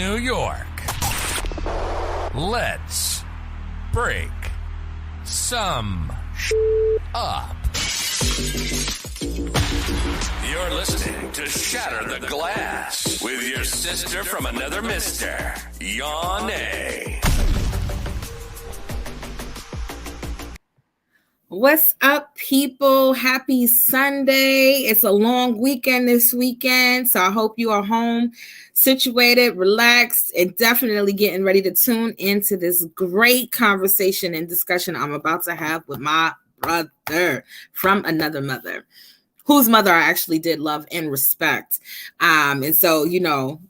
New York. Let's break some up. You're listening to Shatter the Glass with your sister from another mister, Yane. What's up, people? Happy Sunday. It's a long weekend this weekend, so I hope you are home, situated, relaxed, and definitely getting ready to tune into this great conversation and discussion I'm about to have with my brother from another mother, whose mother I actually did love and respect. And so, you know,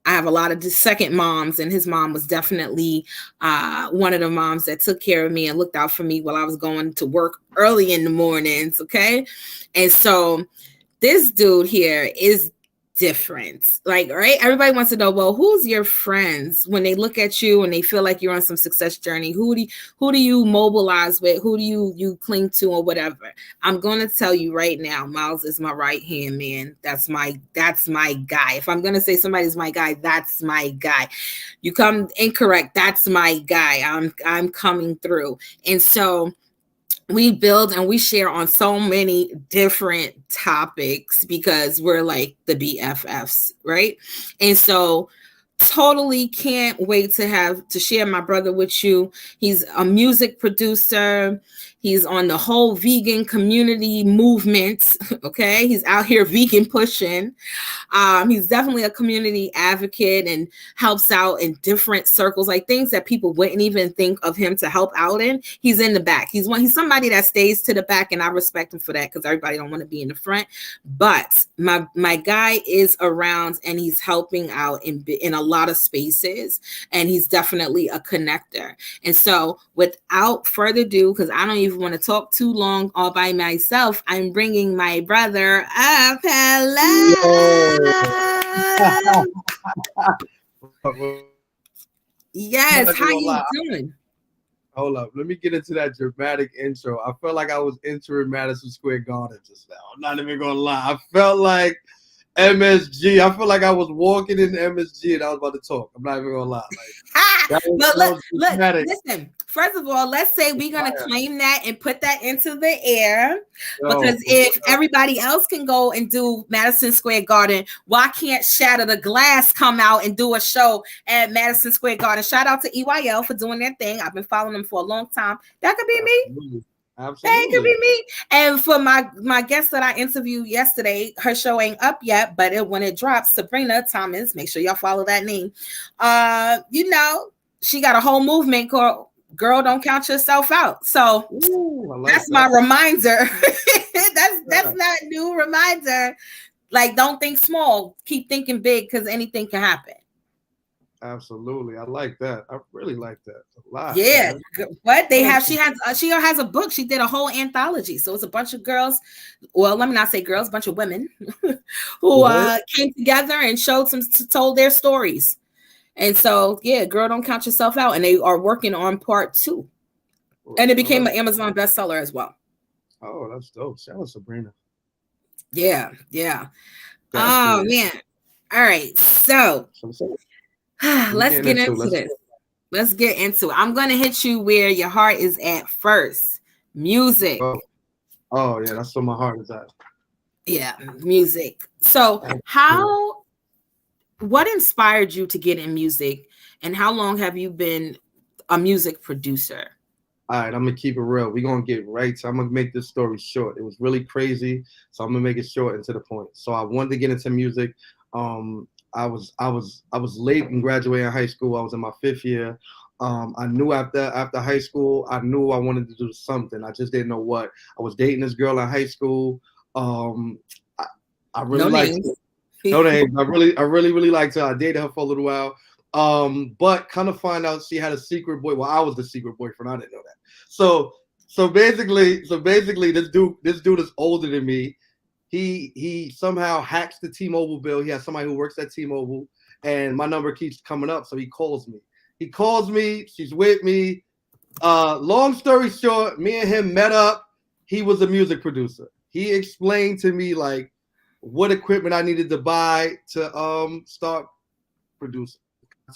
I have a lot of second moms, and his mom was definitely one of the moms that took care of me and looked out for me while I was going to work early in the mornings, okay? And so this dude here is different. Like, right? Everybody wants to know, well, who's your friends when they look at you and they feel like you're on some success journey? Who do you mobilize with? Who do you cling to or whatever? I'm going to tell you right now, Miles is my right hand man. That's my guy. If I'm going to say somebody's my guy, that's my guy. You come incorrect, that's my guy. I'm coming through. And so we build and we share on so many different topics because we're like the BFFs, right? And so totally can't wait to share my brother with you. He's a music producer. He's on the whole vegan community movement. Okay. He's out here vegan pushing. He's definitely a community advocate and helps out in different circles, like things that people wouldn't even think of him to help out in. He's in the back. He's somebody that stays to the back, and I respect him for that because everybody don't want to be in the front. But my guy is around and he's helping out in a lot of spaces, and he's definitely a connector. And so without further ado, because I don't even want to talk too long all by myself, I'm bringing my brother up. Hello. Yes, how you doing? Hold up, let me get into that dramatic intro. I felt like I was entering Madison Square Garden just now. I'm not even gonna lie. I felt like MSG. I feel like I was walking in MSG and I was about to talk. I'm not even gonna lie. Look, listen. First of all, let's say we're gonna claim that and put that into the air, because if everybody else can go and do Madison Square Garden, why can't Shatter the Glass come out and do a show at Madison Square Garden? Shout out to EYL for doing their thing. I've been following them for a long time. That could be me. Absolutely. That could be me. And for my guest that I interviewed yesterday, her show ain't up yet, but when it drops, Sabrina Thomas, make sure y'all follow that name. You know, she got a whole movement called Girl, Don't Count Yourself Out. So that's my reminder. that's not a new reminder. Like, don't think small, keep thinking big, because anything can happen. Absolutely. I like that. I really like that a lot. Yeah. What they have, she has a book. She did a whole anthology. So it's a bunch of girls. Well, let me not say girls, a bunch of women who came together and told their stories. And so, yeah, Girl, Don't Count Yourself Out. And they are working on part 2. And it became an Amazon bestseller as well. Oh, that's dope. Shout out Sabrina. Yeah. Oh, man. All right. So let's get into this. Let's get into it. I'm going to hit you where your heart is at first. Music. Oh, yeah. That's where my heart is at. Yeah, music. So what inspired you to get in music, and how long have you been a music producer? All right, I'm going to keep it real. We're going to get right. So I'm going to make this story short. It was really crazy, so I'm going to make it short and to the point. So I wanted to get into music. I was late in graduating high school. I was in my 5th year. I knew after high school, I knew I wanted to do something. I just didn't know what. I was dating this girl in high school. I really liked her. No names. I really liked her. I dated her for a little while. But kind of find out she had a secret boy. Well, I was the secret boyfriend. I didn't know that. So basically, this dude is older than me. He somehow hacks the T-Mobile bill. He has somebody who works at T-Mobile, and my number keeps coming up. So he calls me. She's with me. Long story short, me and him met up. He was a music producer. He explained to me like what equipment I needed to buy to start producing.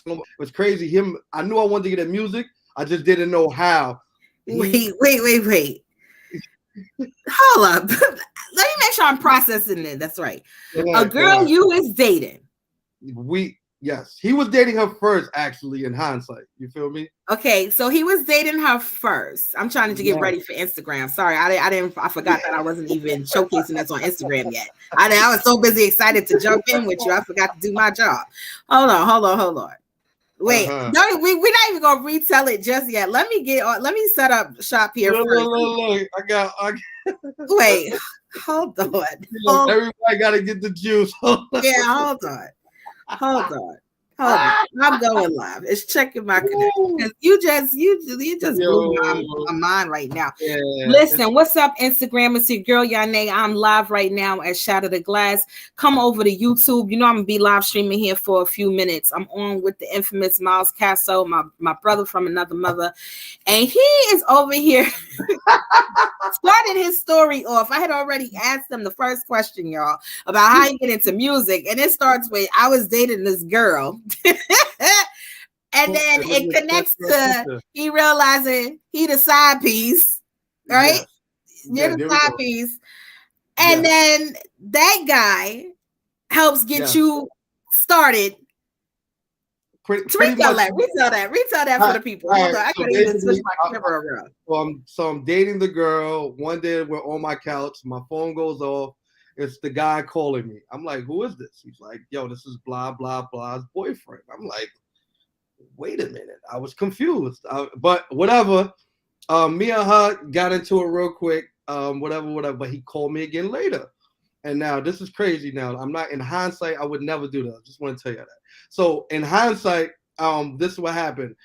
told him it was crazy. I knew I wanted to get in music. I just didn't know how. Wait. Hold up. Let me make sure I'm processing it. That's right. A girl you was dating. Yes, he was dating her first, actually, in hindsight. You feel me? Okay, so he was dating her first. I'm trying to get ready for Instagram. Sorry, I forgot that I wasn't even showcasing this on Instagram yet. I was so busy excited to jump in with you. I forgot to do my job. Hold on. Wait, no, we're not even gonna retell it just yet. Let me set up shop here first. Look. I got Wait, hold on. Everybody gotta get the juice. Yeah, hold on. I'm going live. It's checking my connection. You just blew my mind right now. Yeah. Listen, what's up, Instagram? It's your girl Yane. I'm live right now at Shatter the Glass. Come over to YouTube. You know I'm gonna be live streaming here for a few minutes. I'm on with the infamous Miles Casso, my brother from another mother, and he is over here. Started his story off. I had already asked him the first question, y'all, about how he get into music, and it starts with I was dating this girl. And then it connects to he realizing he the side piece, right? You're the side piece. And then that guy helps get you started. Retell that for the people. Hold on, I couldn't even switch my camera around. So I'm dating the girl. One day we're on my couch. My phone goes off. It's the guy calling me. I'm like, who is this? He's like, yo, this is blah, blah, blah's boyfriend. I'm like, wait a minute. I was confused. But whatever. Me and her got into it real quick. Whatever. But he called me again later. And now this is crazy now. I'm not in hindsight. I would never do that. I just want to tell you that. So in hindsight, this is what happened.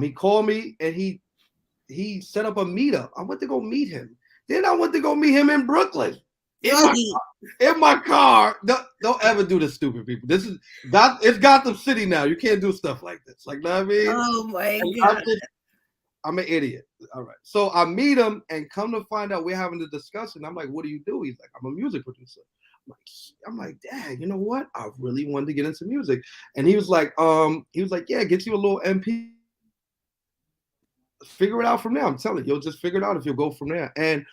He called me and he set up a meetup. I went to go meet him. Then I went to go meet him in Brooklyn. In my car. Don't ever do this, stupid people. It's Gotham City now. You can't do stuff like this. Like, know what I mean? Oh my God. I'm an idiot. All right. So I meet him and come to find out we're having a discussion. I'm like, what do you do? He's like, I'm a music producer. I'm like, Dad, you know what? I really wanted to get into music. And he was like, yeah, get you a little MP. Figure it out from there. I'm telling you, you'll just figure it out if you'll go from there. And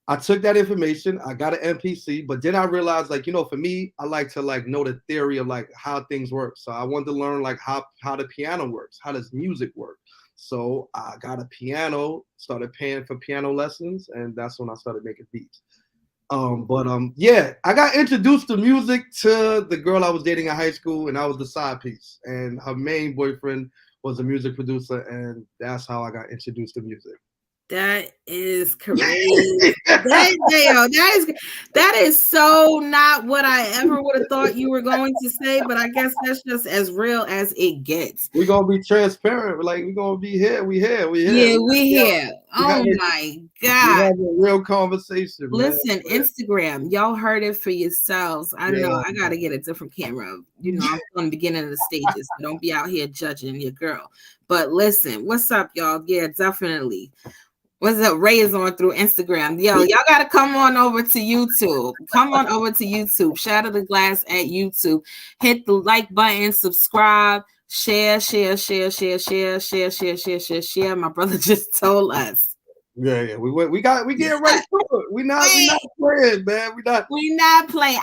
I took that information. I got an MPC, but then I realized, like, for me, I like to know the theory of like how things work. So I wanted to learn like how the piano works. How does music work? So I got a piano, started paying for piano lessons, and that's when I started making beats. I got introduced to music to the girl I was dating in high school, and I was the side piece. And her main boyfriend was a music producer, and that's how I got introduced to music. That is crazy. That is so not what I ever would have thought you were going to say, but I guess that's just as real as it gets. We're gonna be transparent. Like, we're gonna be here. We here. Yeah, we here. Oh my God. We have a real conversation. Listen, man. Instagram, y'all heard it for yourselves. I know I gotta get a different camera. I'm on the beginning of the stages. So don't be out here judging your girl. But listen, what's up, y'all? Yeah, definitely. What's up? Ray is on through Instagram. Yo, y'all got to come on over to YouTube. Come on over to YouTube. Shatter the Glass at YouTube. Hit the like button, subscribe, share. My brother just told us. Yeah. We getting right to it. We not playing, man. We not playing.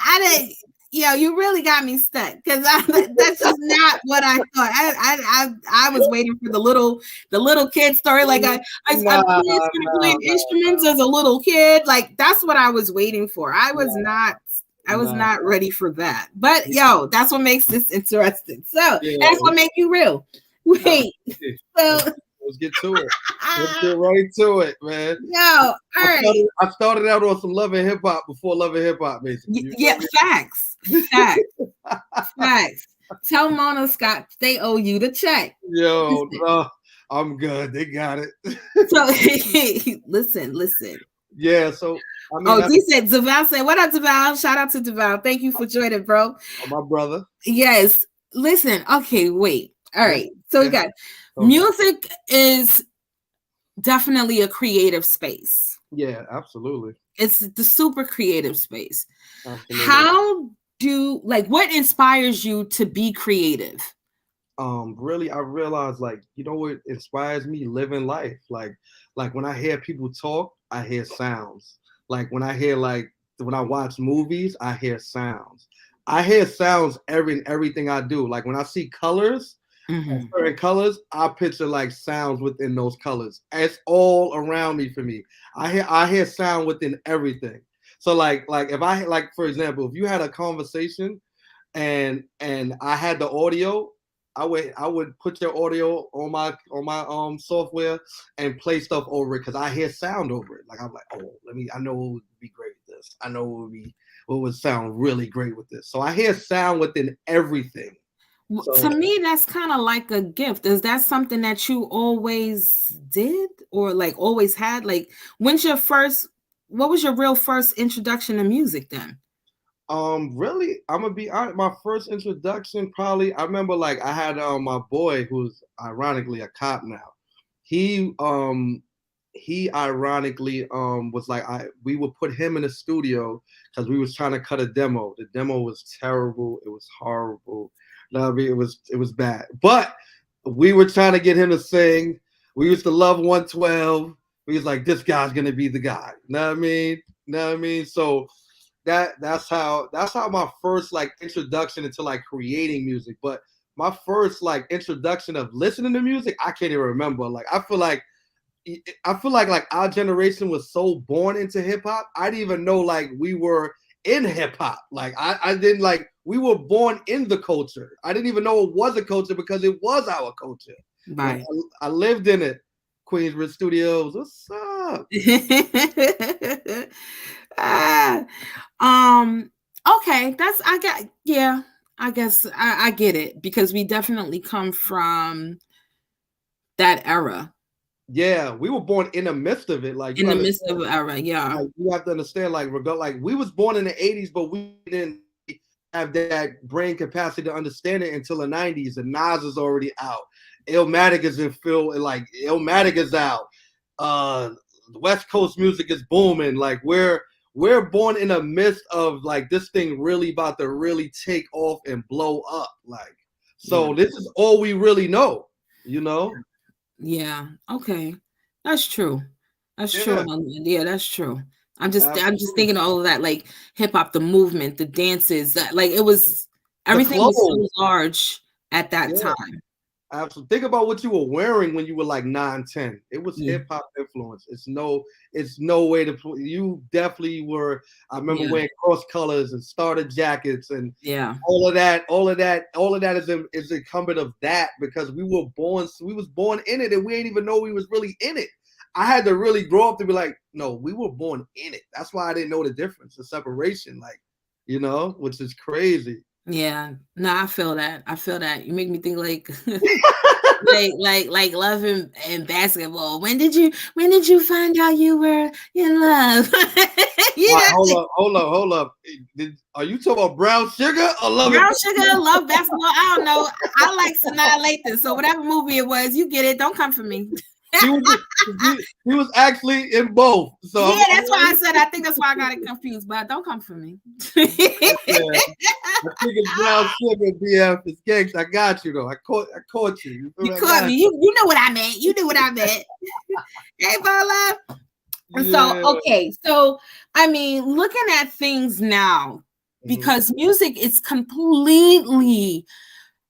You really got me stuck because that's just not what I thought. I was waiting for the little kid story. Like I played instruments as a little kid. Like that's what I was waiting for. I was not ready for that. But that's what makes this interesting. So that's what makes you real. Wait. Let's get to it. Let's get right to it, man. All right. I started out on some Love and Hip Hop before Love and Hip Hop, basically. Facts. Tell Mona Scott they owe you the check. Yo, no, I'm good. They got it. So listen. Yeah, so he said Deval said, what up, Deval? Shout out to Deval. Thank you for joining, bro. My brother. Yes. Listen, okay, wait. All right. So we got music is definitely a creative space. Yeah, absolutely. It's the super creative space. Absolutely. What inspires you to be creative? really I realized, like, you know what inspires me? Living life. Like when I hear people talk, I hear sounds. Like when I watch movies, I hear sounds. I hear sounds in everything I do. Like when I see colors, certain colors, I picture like sounds within those colors. It's all around me for me. I hear sound within everything. So like if I like for example, if you had a conversation and I had the audio, I would put your audio on my software and play stuff over it because I hear sound over it. Like I'm like, oh, I know what would be great with this. I know what would sound really great with this. So I hear sound within everything. So, to me, that's kind of like a gift. Is that something that you always did or like always had? Like, what was your real first introduction to music then? really, I'm gonna be honest. My first introduction, probably, I remember like I had my boy who's ironically a cop now. He he ironically was like we would put him in the studio because we was trying to cut a demo. The demo was terrible. It was horrible. No, I mean it was bad. But we were trying to get him to sing. We used to love 112. We was like, this guy's gonna be the guy. Know what I mean? Know what I mean? So that's how my first like introduction into like creating music. But my first like introduction of listening to music, I can't even remember. Like I feel like our generation was so born into hip hop. I didn't even know like we were in hip hop. Like I didn't like we were born in the culture. I didn't even know it was a culture because it was our culture. Right. Like, I lived in it. Queensbridge Studios. What's up? Okay, I guess I get it because we definitely come from that era. Yeah, we were born in the midst of it. Like In the midst of the era, yeah. Like, you have to understand, like we was born in the 80s, but we didn't have that brain capacity to understand it until the 90s. And Nas is already out. Illmatic is in Phil, like Illmatic is out. West Coast music is booming. Like we're born in the midst of like this thing really about to really take off and blow up. Like so, this is all we really know. You know? Yeah. Okay. That's true. That's true. Yeah, that's true. I'm just thinking of all of that, like hip hop, the movement, the dances, that like it was everything was so large at that time. Absolutely. Think about what you were wearing when you were like 9, 10. It was hip hop influence. It's no way to put. You definitely were. I remember wearing cross colors and starter jackets and all of that is incumbent of that because we was born in it and we didn't even know we was really in it. I had to really grow up to be like, no, we were born in it. That's why I didn't know the difference, the separation, like, which is crazy. Yeah, no, I feel that. You make me think like like love and basketball. When did you find out you were in love? Hold up. Are you talking about Brown Sugar or Love Brown Sugar, Love Basketball? I don't know. I like Sanaa Lathan, so whatever movie it was, you get it. Don't come for me. He was actually in both. So yeah, that's why I said I think that's why I got it confused. But don't come for me. I think it's Brown Sugar, BF. It's gangsta. I got you though. I caught you. You caught me. You know what I meant. You knew what I meant. Hey, Bola. Yeah. So okay. So I mean, looking at things now, because music is completely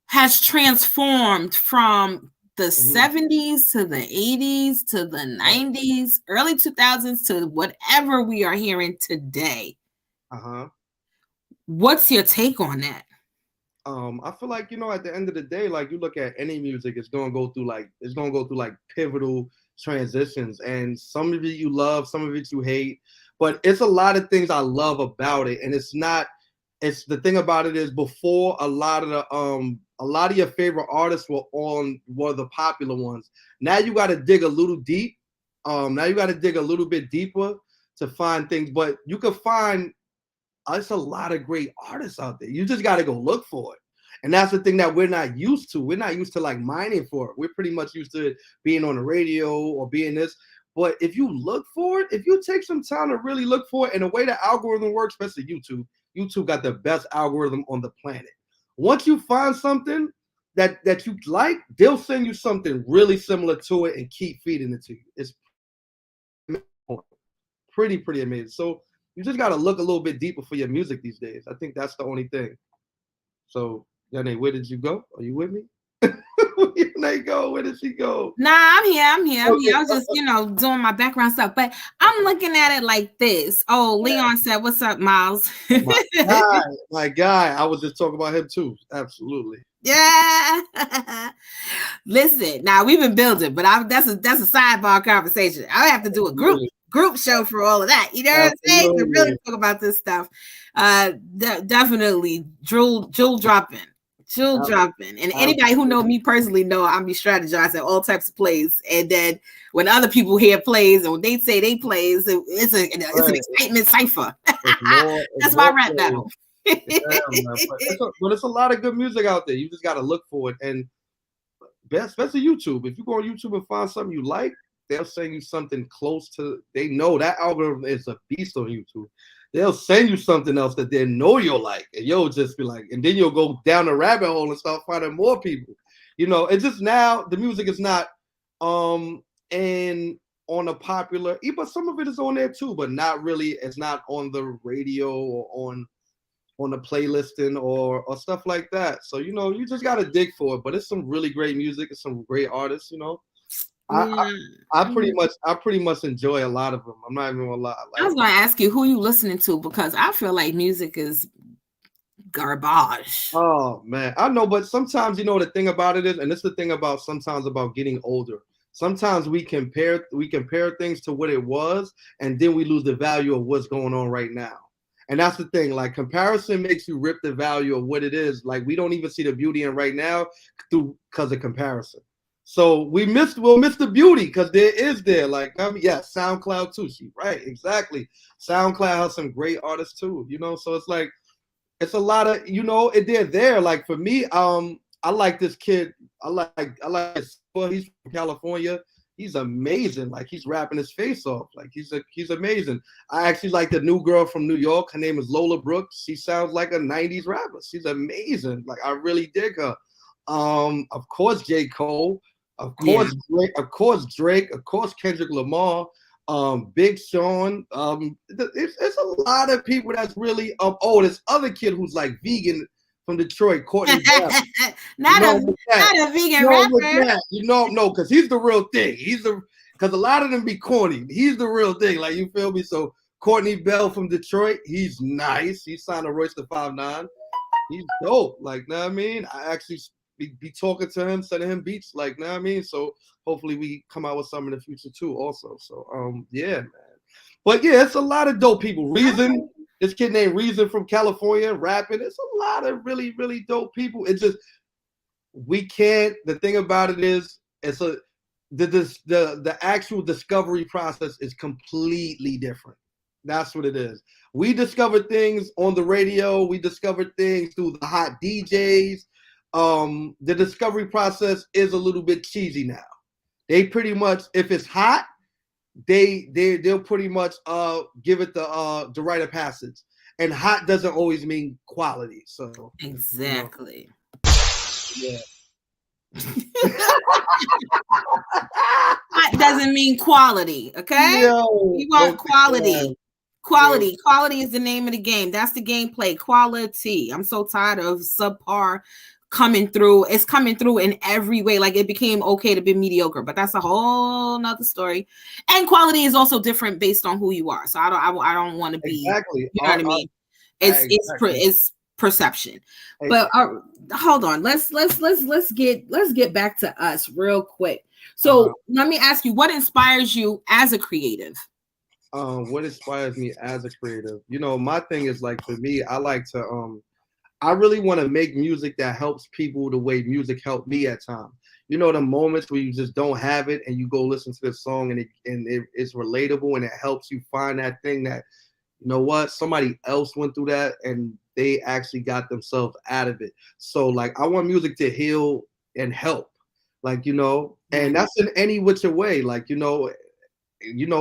has transformed from the 70s to the 80s to the 90s, early 2000s to whatever we are hearing today. What's your take on that? I feel like, at the end of the day, like you look at any music, it's gonna go through like pivotal transitions, and some of it you love, some of it you hate, but it's a lot of things I love about it, and it's the thing about it is before a lot of your favorite artists were the popular ones. Now you got to dig a little deep. Now you got to dig a little bit deeper to find things, but you can find there's a lot of great artists out there. You just got to go look for it. And that's the thing that we're not used to. We're not used to like mining for it. We're pretty much used to being on the radio or being this. But if you look for it, if you take some time to really look for it, and the way the algorithm works, especially YouTube got the best algorithm on the planet. Once you find something, that you like, they'll send you something really similar to it and keep feeding it to you. It's pretty amazing. So you just gotta look a little bit deeper for your music these days. I think that's the only thing. So, Yane, where did you go? Are you with me? Yane, go. Where did she go? Nah, I'm here. I was just, doing my background stuff. But I'm looking at it like this. Oh, Leon said, "What's up, Miles?" My guy. I was just talking about him too. Absolutely. Yeah. Listen, now we've been building, but that's a sidebar conversation. I have to do a group show for all of that. You know what I'm saying? To really talk about this stuff. Definitely jewel dropping. And anybody who know me personally know I'm be strategizing all types of plays. And then when other people hear plays and when they say they plays, it's an excitement cipher. That's my rap battle. But it's a lot of good music out there. You just got to look for it. And especially YouTube. If you go on YouTube and find something you like, they'll send you something close to. They know that algorithm is a beast on YouTube. They'll send you something else that they know you'll like, and you'll just be like, and then you'll go down the rabbit hole and start finding more people. It's just now the music is not and on a popular, but some of it is on there too, but not really. It's not on the radio or on the playlisting or stuff like that. So you just gotta dig for it. But it's some really great music. It's some great artists. I pretty much enjoy a lot of them. I'm not even gonna lie. I was gonna ask you who you listening to because I feel like music is garbage. Oh man, I know, but sometimes the thing about it is, and it's the thing about sometimes about getting older. Sometimes we compare things to what it was, and then we lose the value of what's going on right now. And that's the thing. Like comparison makes you rip the value of what it is. Like we don't even see the beauty in right now because of comparison. So we'll miss the beauty because there is there. Like SoundCloud too. Right, exactly. SoundCloud has some great artists too. So it's like it's a lot of they're there. Like for me, I like this kid. I like he's from California. He's amazing. Like he's rapping his face off. Like he's amazing. I actually like the new girl from New York. Her name is Lola Brooks. She sounds like a 90s rapper. She's amazing. Like I really dig her. Of course, J. Cole. Of course, Drake. Of course, Kendrick Lamar. Big Sean. It's a lot of people that's really this other kid who's like vegan from Detroit, Courtney Bell. not a vegan rapper. No, because he's the real thing. Because a lot of them be corny. He's the real thing. Like you feel me? So Courtney Bell from Detroit, he's nice. He signed a Royce the 5'9". He's dope. Like, know what I mean? I actually be talking to him, sending him beats. Like, know what I mean? So hopefully we come out with some in the future too. Also, so yeah, man. But yeah, it's a lot of dope people. Reason. This kid named Reason from California rapping. It's a lot of really, really dope people. It's just the thing about it is the actual discovery process is completely different. That's what it is. We discover things on the radio. We discover things through the hot DJs. The discovery process is a little bit cheesy now. They pretty much, if it's hot, they'll pretty much give it the rite of passage, and hot doesn't always mean quality. So exactly. Yeah. Hot doesn't mean quality. Okay. You want quality. Yeah. Quality is the name of the game. That's the gameplay. Quality. I'm so tired of subpar coming through. It's coming through in every way. Like it became okay to be mediocre, but that's a whole nother story. And quality is also different based on who you are. So I don't want to be exactly. You know what I mean? It's perception. Exactly. But hold on. Let's get back to us real quick. So let me ask you, what inspires you as a creative? What inspires me as a creative? My thing is like for me, I like to I really want to make music that helps people the way music helped me at times. The moments where you just don't have it and you go listen to this song and it's relatable and it helps you find that thing that, somebody else went through that and they actually got themselves out of it. So like, I want music to heal and help, like, and that's in any which way. Like,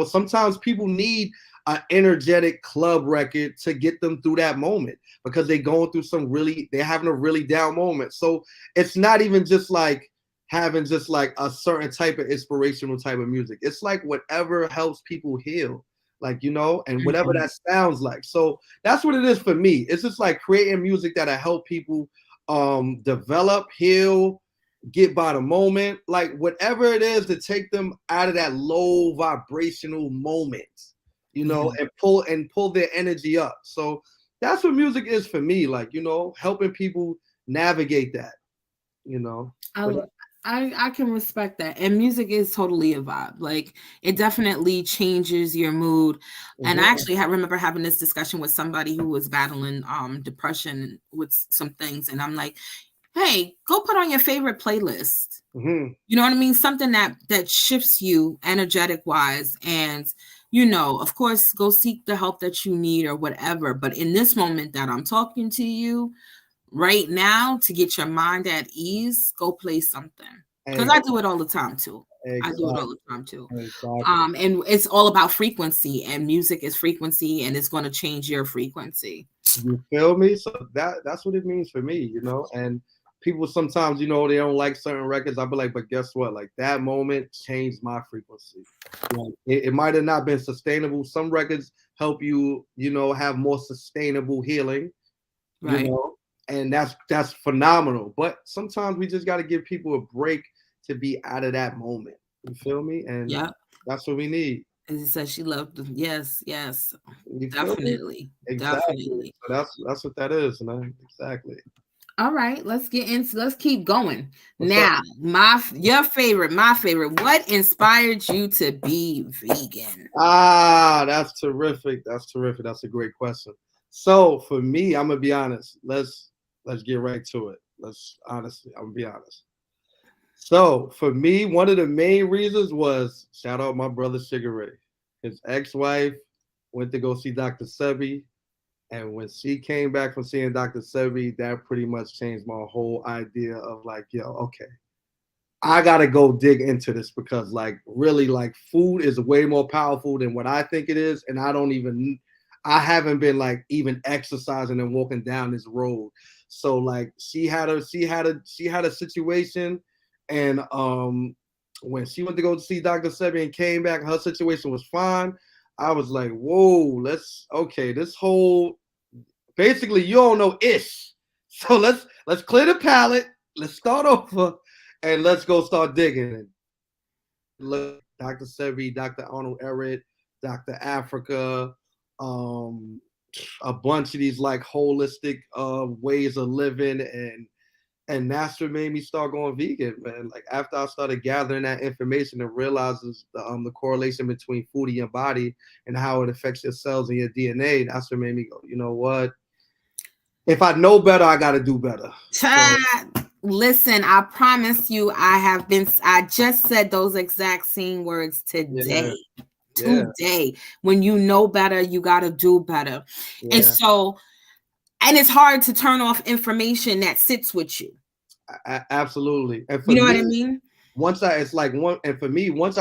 sometimes people need an energetic club record to get them through that moment, because they're going through they're having a really down moment. So it's not even just like having just like a certain type of inspirational type of music. It's like whatever helps people heal, like, and whatever that sounds like. So that's what it is for me. It's just like creating music that'll help people develop, heal, get by the moment, like whatever it is to take them out of that low vibrational moment, and pull their energy up. So that's what music is for me, like, helping people navigate that, I can respect that. And music is totally a vibe. Like, it definitely changes your mood. And I actually remember having this discussion with somebody who was battling depression with some things, and I'm like, hey, go put on your favorite playlist. You know what I mean? Something that shifts you energetic wise. And, of course, go seek the help that you need or whatever. But in this moment that I'm talking to you right now, to get your mind at ease, go play something. Because I do it all the time too. Exactly. I do it all the time too. Exactly. And it's all about frequency, and music is frequency, and it's going to change your frequency. You feel me? So that's what it means for me, and people sometimes, they don't like certain records. I'll be like, but guess what? Like, that moment changed my frequency. It might have not been sustainable. Some records help you, have more sustainable healing, right. And that's phenomenal. But sometimes we just got to give people a break to be out of that moment. You feel me? And that's what we need. As you said, she loved them. Yes. You definitely. Definitely. So that's what that is, man. Exactly. All right, let's keep going. Now, my favorite. What inspired you to be vegan? That's terrific. That's a great question. So for me, I'm gonna be honest. Let's get right to it. I'm gonna be honest. So for me, one of the main reasons was, shout out my brother Sugar Ray. His ex-wife went to go see Dr. Sebi. And when she came back from seeing Dr. Sebi, that pretty much changed my whole idea of like, okay, I got to go dig into this, because like, really, like, food is way more powerful than what I think it is. And I haven't been like even exercising and walking down this road. So like, she had a situation, and when she went to go see Dr. Sebi and came back, her situation was fine. I was like, whoa, this whole, basically, you don't know ish. So let's clear the palette. Let's start over, and let's go start digging. Look, Dr. Sebi, Dr. Arnold Ehret, Dr. Africa, a bunch of these like holistic ways of living, and that's what made me start going vegan, man. Like, after I started gathering that information and realizes the correlation between food and your body and how it affects your cells and your DNA, that's what made me go, you know what? If I know better, I got to do better. Listen, I promise you, I just said those exact same words today. Today. When you know better, you got to do better. And so, and it's hard to turn off information that sits with you. Absolutely. And for you know what I mean? Once I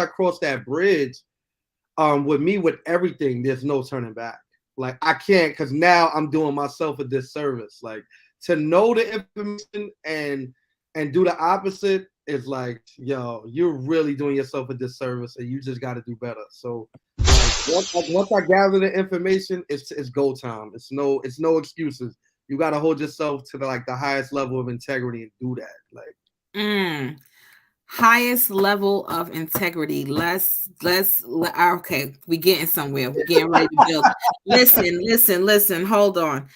cross that bridge, with everything, there's no turning back. Like, I can't, because now I'm doing myself a disservice. Like, to know the information and do the opposite is like, yo, you're really doing yourself a disservice, and you just got to do better. So once I gather the information, it's go time. It's no excuses. You got to hold yourself to the highest level of integrity and do that. Like, highest level of integrity. Let's okay, we getting somewhere. We're getting ready to build. Listen, hold on.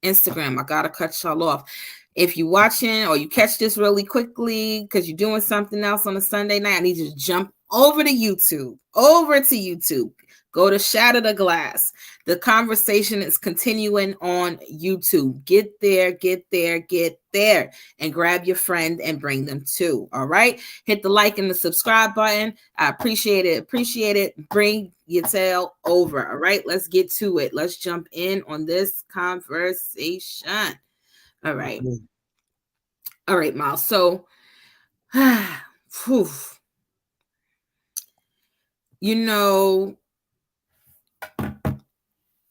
Instagram, I gotta cut y'all off. If you're watching or you catch this really quickly because you're doing something else on a Sunday night, I need you to jump over to YouTube. Go to Shatter the Glass. The conversation is continuing on YouTube. Get there, and grab your friend and bring them too. All right. Hit the like and the subscribe button. I appreciate it. Bring your tail over. All right. Let's get to it. Let's jump in on this conversation. All right. All right, Miles. So,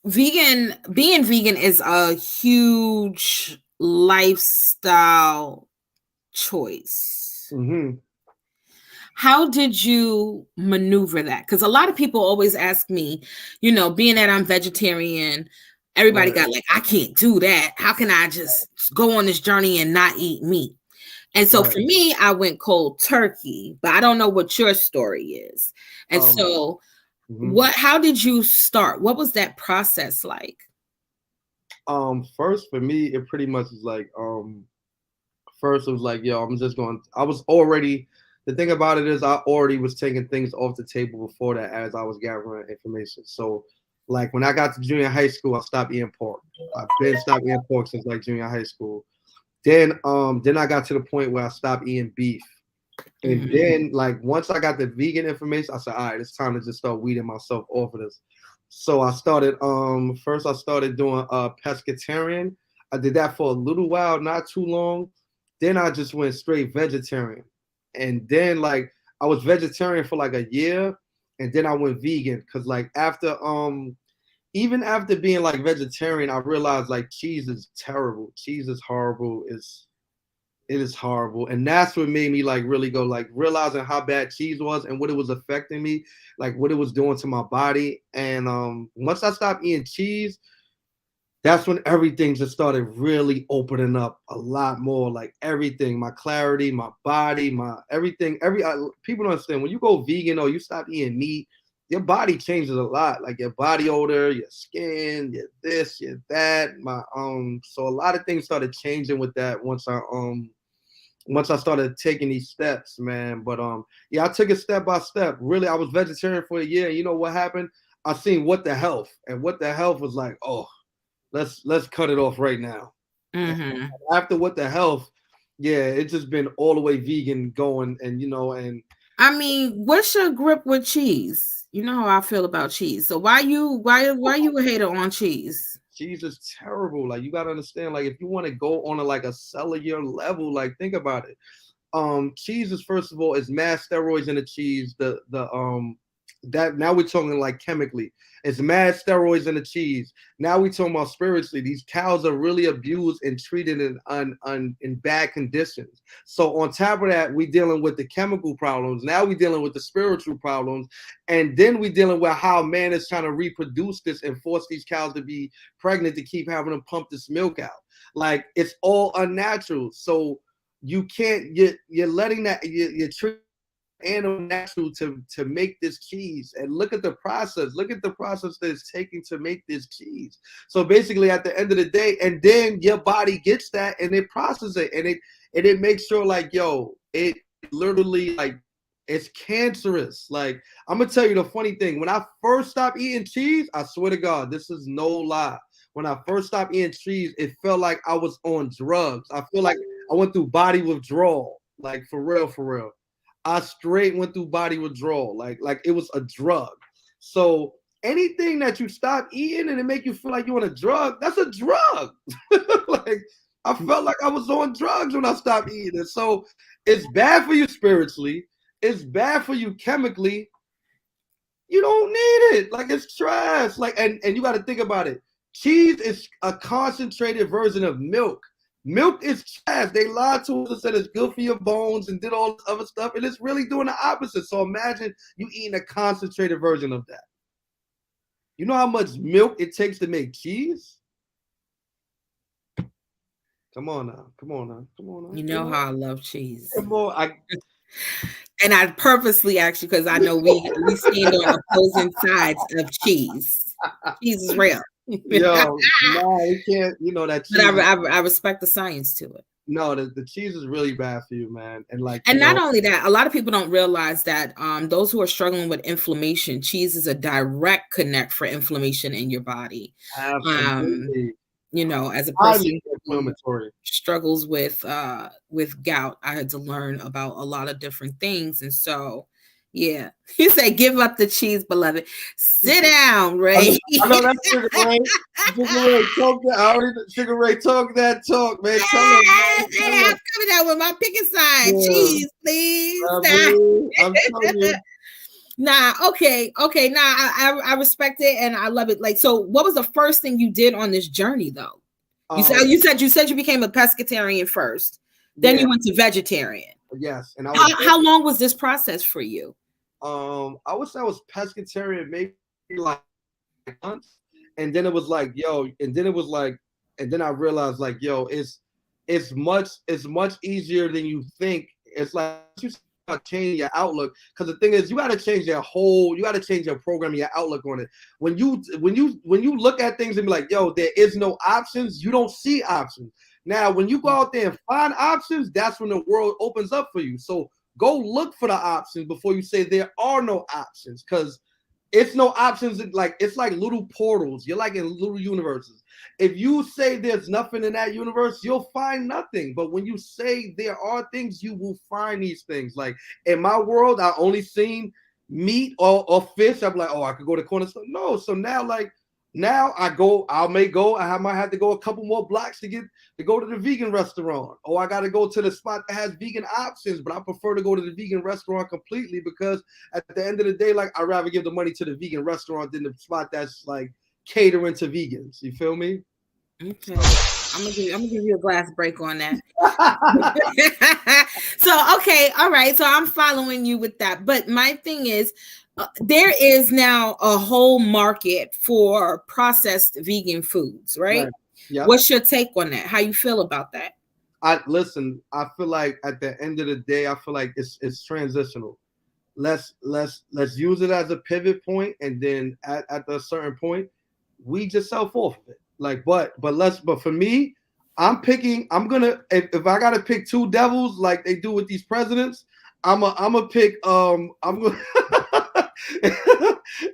being vegan is a huge lifestyle choice. Mm-hmm. How did you maneuver that? Because a lot of people always ask me, being that I'm vegetarian, everybody got like, I can't do that. How can I just go on this journey and not eat meat? And so for me, I went cold turkey, but I don't know what your story is. And so how did you start? What was that process like? First for me, it pretty much is like, first it was like, yo, the thing about it is I already was taking things off the table before that as I was gathering information. So like when I got to junior high school, I stopped eating pork. I've been stopped eating pork since like junior high school. Then I got to the point where I stopped eating beef. And then like once I got the vegan information, I said, all right, it's time to just start weeding myself off of this. So I started first I started doing pescatarian. I did that for a little while, not too long. Then I just went straight vegetarian. And then like I was vegetarian for like a year, and then I went vegan because like even after being like vegetarian, I realized like cheese is terrible. Cheese is horrible. It is horrible. And that's what made me like really go like realizing how bad cheese was and what it was affecting me, like what it was doing to my body. And once I stopped eating cheese, that's when everything just started really opening up a lot more. Like everything, my clarity, my body, my everything. People don't understand when you go vegan or you stop eating meat, your body changes a lot. Like your body odor, your skin, your this, your that. So a lot of things started changing with that once I started taking these steps, man. But yeah, I took it step by step. Really, I was vegetarian for a year. You know what happened? I seen What the Health, and What the Health was like, oh, let's cut it off right now. After What the Health, yeah, it's just been all the way vegan going, and and I mean, what's your grip with cheese? You know how I feel about cheese. So why you a hater on cheese? Cheese is terrible. Like you gotta understand, like if you want to go on a cellular level, like think about it. Cheese is first of all is mass steroids in the cheese. That now we're talking like chemically. It's mad steroids in the cheese. Now we're talking about spiritually. These cows are really abused and treated in bad conditions. So on top of that, we're dealing with the chemical problems. Now we're dealing with the spiritual problems. And then we're dealing with how man is trying to reproduce this and force these cows to be pregnant to keep having them pump this milk out. Like it's all unnatural. So you can't, you're letting that, you're treating animal natural to make this cheese. And look at the process that it's taking to make this cheese. So basically at the end of the day, and then your body gets that and it processes it and it makes sure like, yo, it literally like it's cancerous. Like I'm gonna tell you the funny thing, when I first stopped eating cheese, I swear to God, this is no lie, when I first stopped eating cheese, it felt like I was on drugs. I feel like I went through body withdrawal, like for real. I straight went through body withdrawal, like it was a drug. So anything that you stop eating and it make you feel like you're on a drug, that's a drug. Like I felt like I was on drugs when I stopped eating it. So it's bad for you spiritually. It's bad for you chemically. You don't need it. Like it's trash. Like and you got to think about it. Cheese is a concentrated version of milk. Milk is trash. They lied to us and said it's good for your bones and did all this other stuff, and it's really doing the opposite. So imagine you eating a concentrated version of that. You know how much milk it takes to make cheese? Come on now. You know how I love cheese. Come on, and I purposely asked you because I know we stand on opposing sides of cheese. Cheese is real. Yo, no, you can't. You know that cheese. But I respect the science to it. No, the cheese is really bad for you, man. And not only that, a lot of people don't realize that those who are struggling with inflammation, cheese is a direct connect for inflammation in your body. Absolutely. As a person who struggles with gout, I had to learn about a lot of different things, and so. Yeah, he said, "Give up the cheese, beloved. Sit down, Ray." I know that's Sugar Ray. Sugar Ray talk that talk, man. I'm coming out with my picking sign. Yeah. Cheese, please. I'm telling you. Nah, okay. Nah, I respect it and I love it. Like, so what was the first thing you did on this journey though? You said you became a pescatarian first, then you went to vegetarian. Yes, and how long was this process for you? I would say I was pescatarian maybe like months, and then it was like, yo, and then I realized like, yo, it's much easier than you think. It's like you start changing your outlook, because the thing is, you got to change your program, your outlook on it. When you look at things and be like, yo, there is no options, you don't see options. Now, when you go out there and find options, that's when the world opens up for you. So go look for the options before you say there are no options, because it's no options. It's like little portals. You're like in little universes. If you say there's nothing in that universe, you'll find nothing. But when you say there are things, you will find these things. Like in my world, I only seen meat or fish. I'm like, oh, I could go to corner store. No, so now I might have to go a couple more blocks to go to the vegan restaurant. Or I got to go to the spot that has vegan options, but I prefer to go to the vegan restaurant completely, because at the end of the day, like, I'd rather give the money to the vegan restaurant than the spot that's like catering to vegans. You feel me? Okay. I'm gonna give you a glass break on that. So, okay, all right. So I'm following you with that. But my thing is, there is now a whole market for processed vegan foods, right? Yep. What's your take on that? How you feel about that? I feel like at the end of the day, I feel like it's transitional. Let's use it as a pivot point, and then at a certain point, we just sell forth of it. Like, but for me, I'm gonna, if I gotta pick two devils like they do with these presidents, I'm gonna pick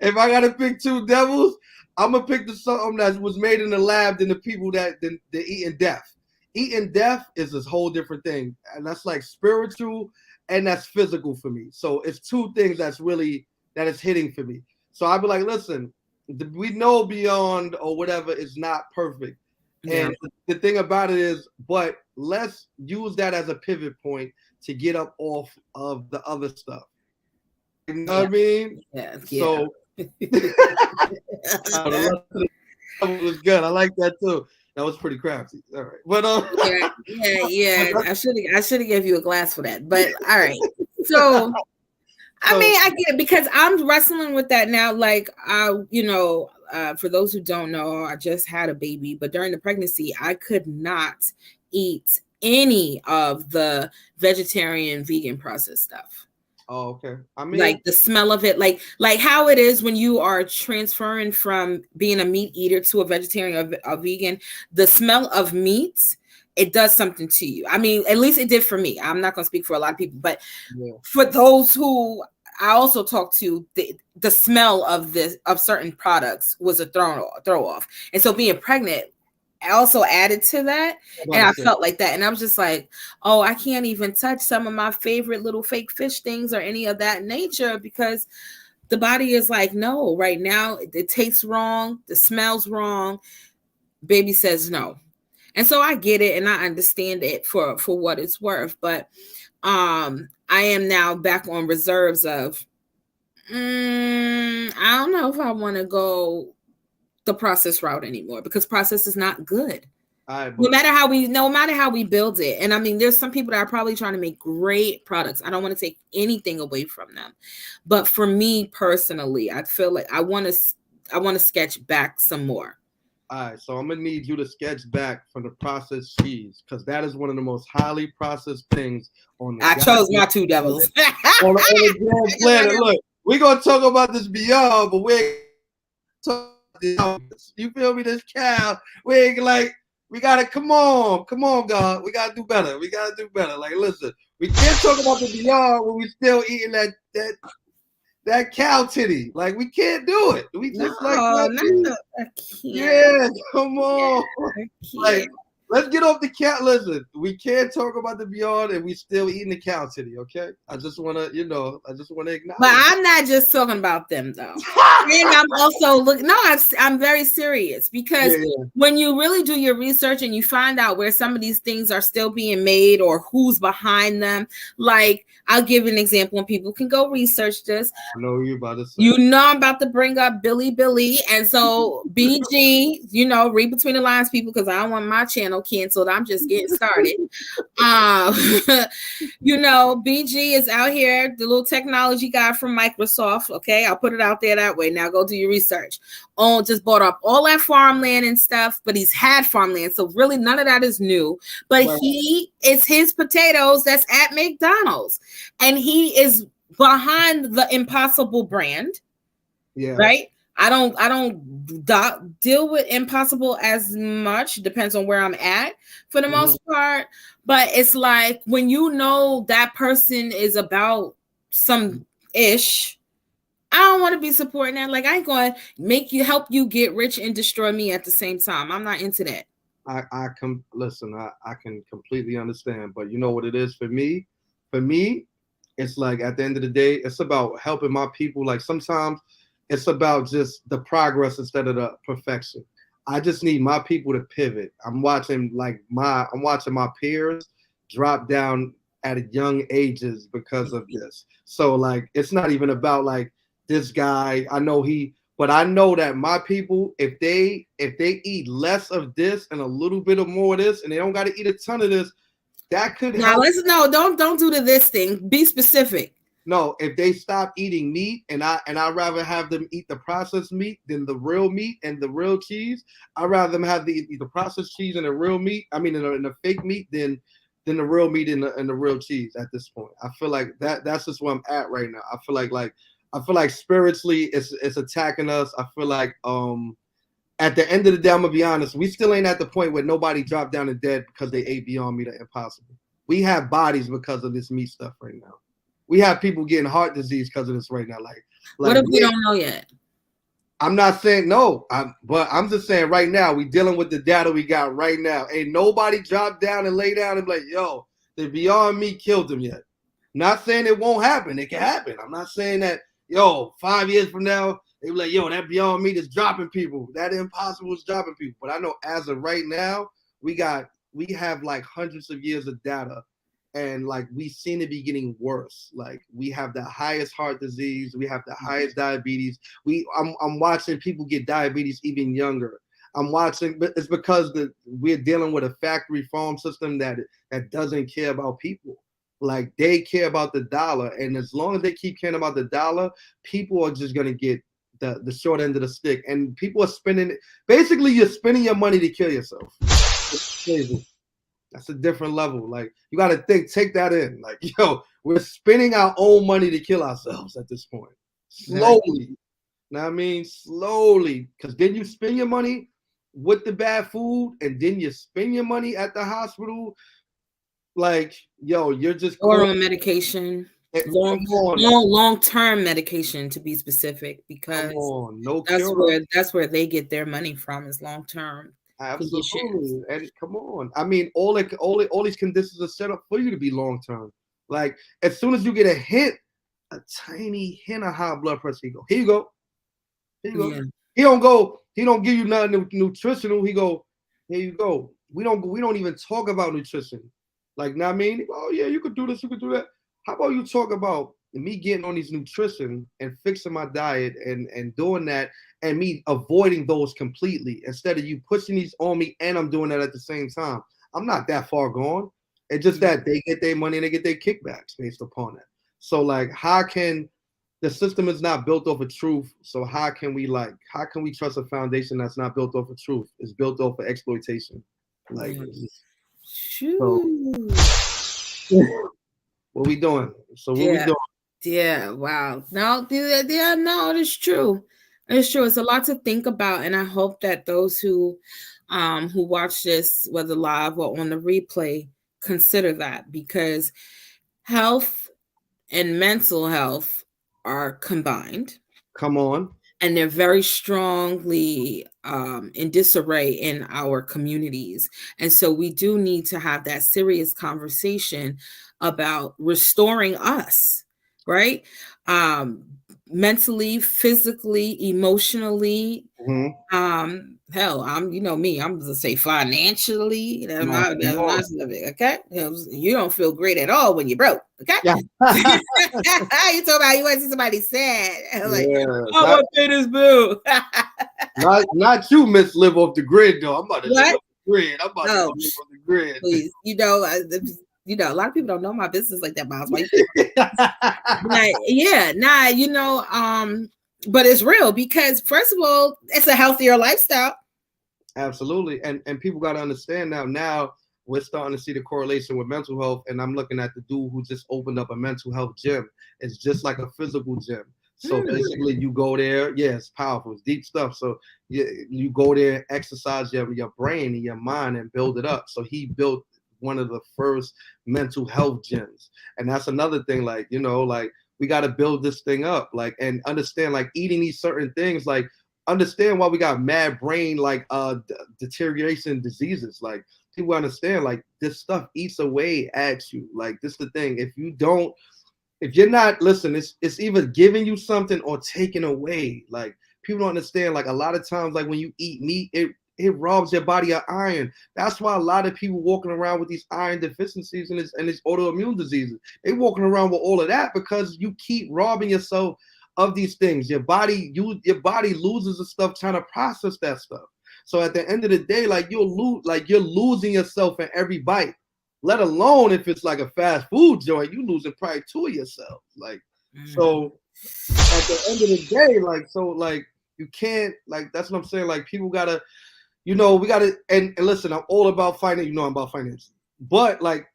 if I gotta pick two devils, I'm gonna pick something that was made in the lab than the people that eating death. Eating death is this whole different thing, and that's like spiritual and that's physical for me. So it's two things that is hitting for me. So I'd be like, listen, we know beyond or whatever is not perfect. Yeah. And the thing about it is, but let's use that as a pivot point to get up off of the other stuff. You know what I mean? Yeah. So it was good. I like that too. That was pretty crafty. All right. But yeah. I should have gave you a glass for that. But all right. So I mean, I get it, because I'm wrestling with that now. Like, for those who don't know, I just had a baby, but during the pregnancy, I could not eat any of the vegetarian, vegan processed stuff. Oh, okay. I mean, like the smell of it, like how it is when you are transferring from being a meat eater to a vegetarian or a vegan, the smell of meat, it does something to you. I mean, at least it did for me. I'm not going to speak for a lot of people, but for those who I also talked to, the smell of certain products was a throw off. And so being pregnant also added to that. And I felt like that. And I was just like, oh, I can't even touch some of my favorite little fake fish things or any of that nature, because the body is like, no, right now it tastes wrong. The smell's wrong. Baby says no. And so I get it and I understand it for what it's worth. But I am now back on reserves of, I don't know if I want to go the process route anymore, because process is not good. No matter how we build it. And I mean, there's some people that are probably trying to make great products. I don't want to take anything away from them. But for me personally, I feel like I want to sketch back some more. All right, so I'm gonna need you to sketch back from the processed cheese, because that is one of the most highly processed things on the. I chose my two devils. on the planet. Look, we're gonna talk about this beyond, but we talk this. You feel me? This cow, we ain't like, we gotta come on, God, we gotta do better. Like, listen, we can't talk about the beyond when we still eating that cow titty. Like, we can't do it. We just I can't. Yeah, come on. Yeah, let's get off the couch. Listen, we can't talk about the Beyond and we still eating the cow titty, okay? I just want to, acknowledge. But I'm not just talking about them though. And I'm also looking. No, I'm very serious because when you really do your research and you find out where some of these things are still being made or who's behind them, like I'll give an example and people can go research this. I know you about to say. You know I'm about to bring up Billy, and so BG, read between the lines, people, because I don't want my channel canceled. I'm just getting started. BG is out here, the little technology guy from Microsoft. Okay, I'll put it out there that way. Now go do your research. Just bought up all that farmland and stuff, but he's had farmland, so really none of that is new. But it's his potatoes that's at McDonald's, and he is behind the Impossible brand. Yeah. Right. I don't deal with Impossible as much. Depends on where I'm at for the most part. But it's like when that person is about some ish, I don't want to be supporting that. Like I ain't going to help you get rich and destroy me at the same time. I'm not into that. I can completely understand. But you know what it is for me? For me, it's like at the end of the day, it's about helping my people. Like sometimes it's about just the progress instead of the perfection. I just need my people to pivot. I'm watching my peers drop down at young ages because of this. So like it's not even about like this guy. But I know that my people, if they eat less of this and a little bit of more of this, and they don't got to eat a ton of this, that could help. Don't do this thing. Be specific. No, if they stop eating meat, and I'd rather have them eat the processed meat than the real meat and the real cheese. I'd rather them have the processed cheese and the real meat. I mean, in the fake meat than the real meat and the real cheese. At this point, I feel like that's just where I'm at right now. I feel like spiritually, it's attacking us. I feel like at the end of the day, I'm gonna be honest. We still ain't at the point where nobody dropped down and dead because they ate Beyond Meat or Impossible. We have bodies because of this meat stuff right now. We have people getting heart disease because of this right now. Like what if we don't know yet? I'm not saying no, but I'm just saying right now, we dealing with the data we got right now. Ain't nobody dropped down and lay down and be like, yo, the Beyond Meat killed them yet. Not saying it won't happen. It can happen. I'm not saying that, 5 years from now, they be like, yo, that Beyond Meat is dropping people. That Impossible is dropping people. But I know as of right now, we have like hundreds of years of data. And like we seem to be getting worse. Like we have the highest heart disease, we have the highest diabetes. I'm watching people get diabetes even younger. But it's because we're dealing with a factory farm system that doesn't care about people. Like they care about the dollar, and as long as they keep caring about the dollar, people are just gonna get the short end of the stick. And people are spending. Basically, you're spending your money to kill yourself. It's crazy. That's a different level. Like you got to take that in. Like, we're spending our own money to kill ourselves at this point. Slowly. Know what I mean? Slowly. Because then you spend your money with the bad food, and then you spend your money at the hospital. Like, you're just on medication. Long-term medication to be specific, because that's where they get their money from, is long-term. Absolutely. And come on. I mean, all these conditions are set up for you to be long term. Like as soon as you get a tiny hint of high blood pressure, here you go. Yeah. He don't give you nothing nutritional. He go, here you go. We don't even talk about nutrition. Like, I mean, oh yeah, you could do this, you could do that. How about you talk about me getting on these nutrition and fixing my diet and doing that, and me avoiding those completely, instead of you pushing these on me and I'm doing that at the same time. I'm not that far gone. It's just that they get their money and they get their kickbacks based upon it. So like, the system is not built off of truth. So how can we trust a foundation that's not built off of truth? It's built off of exploitation. Like, what we doing? So what we doing? Yeah, wow. No, it's true. It's true. It's a lot to think about, and I hope that those who watch this, whether live or on the replay, consider that, because health and mental health are combined. Come on. and they're very strongly in disarray in our communities. And so we do need to have that serious conversation about restoring us, right? Mentally, physically, emotionally. Hell, I'm, you know me, I'm gonna say financially. That's my okay. You don't feel great at all when you're broke. Okay. Yeah. You talk about you want to see somebody sad. Like, oh, I want to pay this bill. not you, Miss Live Off the Grid, though. I'm about to live off the grid. I'm about to live off the grid. Please, you know, a lot of people don't know my business like that, Miles. Like, yeah, nah, you know, but it's real because first of all, it's a healthier lifestyle. Absolutely, and people got to understand now we're starting to see the correlation with mental health, and I'm looking at the dude who just opened up a mental health gym. It's just like a physical gym. So basically, you go there. Yeah, it's powerful. It's deep stuff. So you go there, exercise your brain and your mind, and build it up. So he built one of the first mental health gyms, and that's another thing. Like, you know, like we got to build this thing up, like, and understand, like, eating these certain things, like, understand why we got mad brain, like, deterioration diseases. Like, people understand, like, this stuff eats away at you. Like, this is the thing. If you're not, listen, it's either giving you something or taking away. Like, people don't understand, like, a lot of times, like, when you eat meat, it robs your body of iron. That's why a lot of people walking around with these iron deficiencies and these autoimmune diseases. They walking around with all of that because you keep robbing yourself of these things. Your body loses the stuff trying to process that stuff. So at the end of the day, like, you're losing yourself in every bite. Let alone if it's like a fast food joint, you losing probably 2 of yourself. Like, so at the end of the day, like, so like you can't, like, that's what I'm saying. Like, people gotta, you know, we gotta, and listen, I'm all about finance. You know, I'm about finance. But like,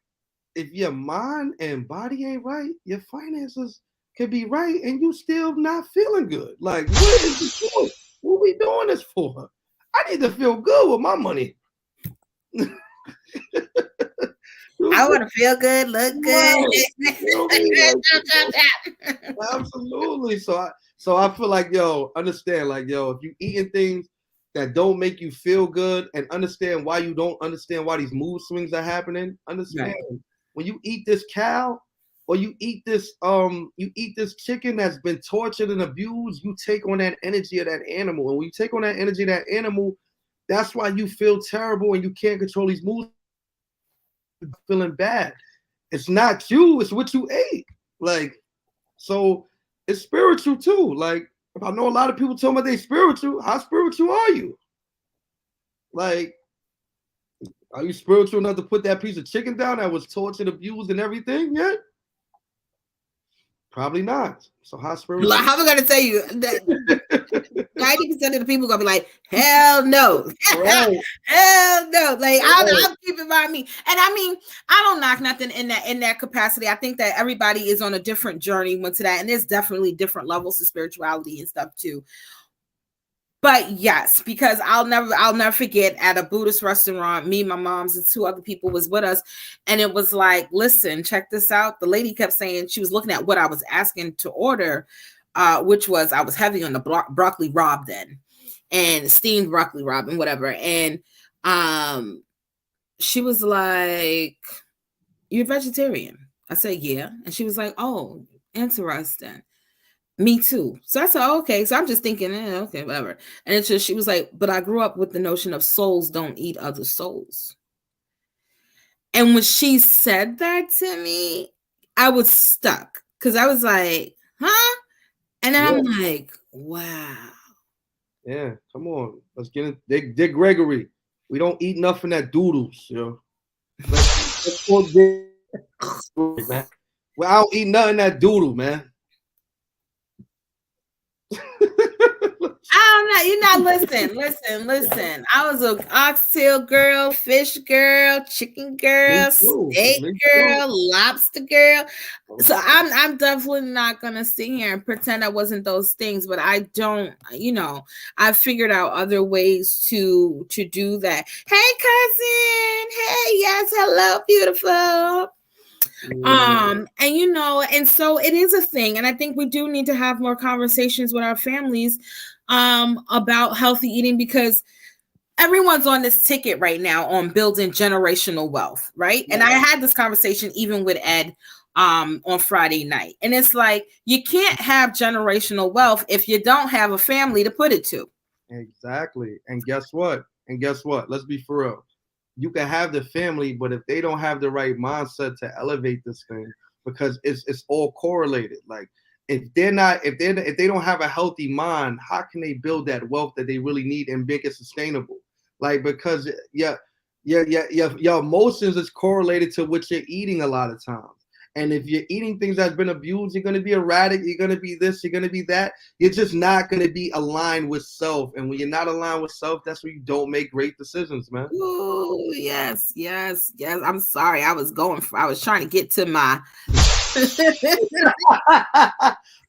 if your mind and body ain't right, your finances could be right, and you still not feeling good. Like, what is this doing? What we doing this for? I need to feel good with my money. I want to feel good, look good. Absolutely. So I feel like, yo, understand, like, yo, if you eating things that don't make you feel good, and understand why you don't understand why these mood swings are happening. Understand, when you eat this cow, or you eat this chicken that's been tortured and abused, you take on that energy of that animal. And when you take on that energy of that animal, that's why you feel terrible and you can't control these moods. Feeling bad. It's not you, it's what you ate. Like, so it's spiritual too. Like, if I know a lot of people tell me they spiritual, how spiritual are you? Like, are you spiritual enough to put that piece of chicken down that was tortured, abused, and everything yet? Probably not. So how spiritual? How am I gonna tell you that 90% of the people gonna be like, hell no. Right. Hell no. Like, I'll keep it by me. And I mean, I don't knock nothing in that capacity. I think that everybody is on a different journey to that, and there's definitely different levels of spirituality and stuff too. But yes, because I'll never forget, at a Buddhist restaurant, me, my moms, and 2 other people was with us. And it was like, listen, check this out. The lady kept saying, she was looking at what I was asking to order, which was, I was heavy on the broccoli rabe then, and steamed broccoli rabe and whatever. And she was like, you're vegetarian? I said, yeah. And she was like, oh, interesting. Me too. So I said, oh, okay. So I'm just thinking, okay, whatever. And it's just, she was like, but I grew up with the notion of souls don't eat other souls. And when she said that to me, I was stuck, because I was like, huh? And then I'm like, wow. Yeah, come on. Let's get it. Dick Gregory. We don't eat nothing that doodles, yo. Let's go Dick, man. Well, I don't eat nothing that doodle, man. You're not listen. I was an oxtail girl, fish girl, chicken girl, steak girl, lobster girl. So I'm definitely not gonna sit here and pretend I wasn't those things, but I don't, I figured out other ways to do that. Hey, cousin. Hey, yes, hello, beautiful. And you know, and so it is a thing, and I think we do need to have more conversations with our families about healthy eating, because everyone's on this ticket right now on building generational wealth, right? And I had this conversation even with Ed on Friday night, and it's like, you can't have generational wealth if you don't have a family to put it to. Exactly. And guess what? Let's be for real. You can have the family, but if they don't have the right mindset to elevate this thing, because it's all correlated. Like, if they don't have a healthy mind, how can they build that wealth that they really need and make it sustainable? Like, because your emotions is correlated to what you're eating a lot of times. And if you're eating things that's been abused, you're going to be erratic. You're going to be this. You're going to be that. You're just not going to be aligned with self. And when you're not aligned with self, that's when you don't make great decisions, man. Oh, yes. I'm sorry. I was trying to get to my.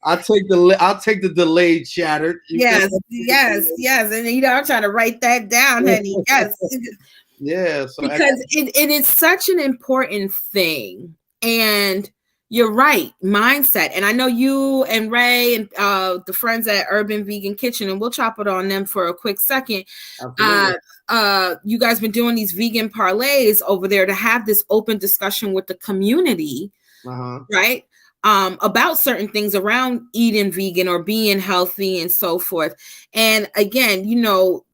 I'll take the delayed chatter. Yes. And you know, I'm trying to write that down, honey. Yes. Yeah. So because it is such an important thing. And you're right, mindset. And I know you and Ray and the friends at Urban Vegan Kitchen, and we'll chop it on them for a quick second. You guys been doing these vegan parlays over there to have this open discussion with the community, right? About certain things around eating vegan or being healthy and so forth. And again, you know,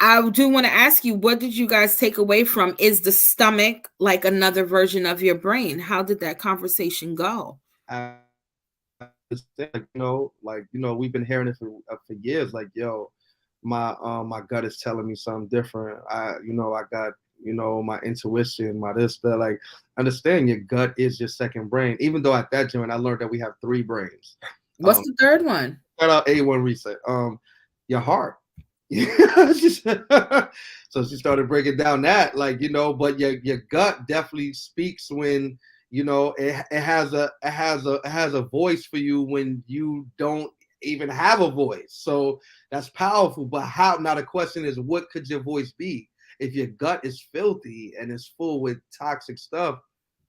I do want to ask you, what did you guys take away from? Is the stomach like another version of your brain? How did that conversation go? We've been hearing it for years. Like, yo, my gut is telling me something different. I got my intuition, my this, that. Like, understand your gut is your second brain. Even though at that joint I learned that we have three brains. What's the third one? Shout out A1 Reset. Your heart. So she started breaking down that, like, but your gut definitely speaks when it has a voice for you when you don't even have a voice. So that's powerful. But how? Now the question is, what could your voice be? If your gut is filthy and it's full with toxic stuff,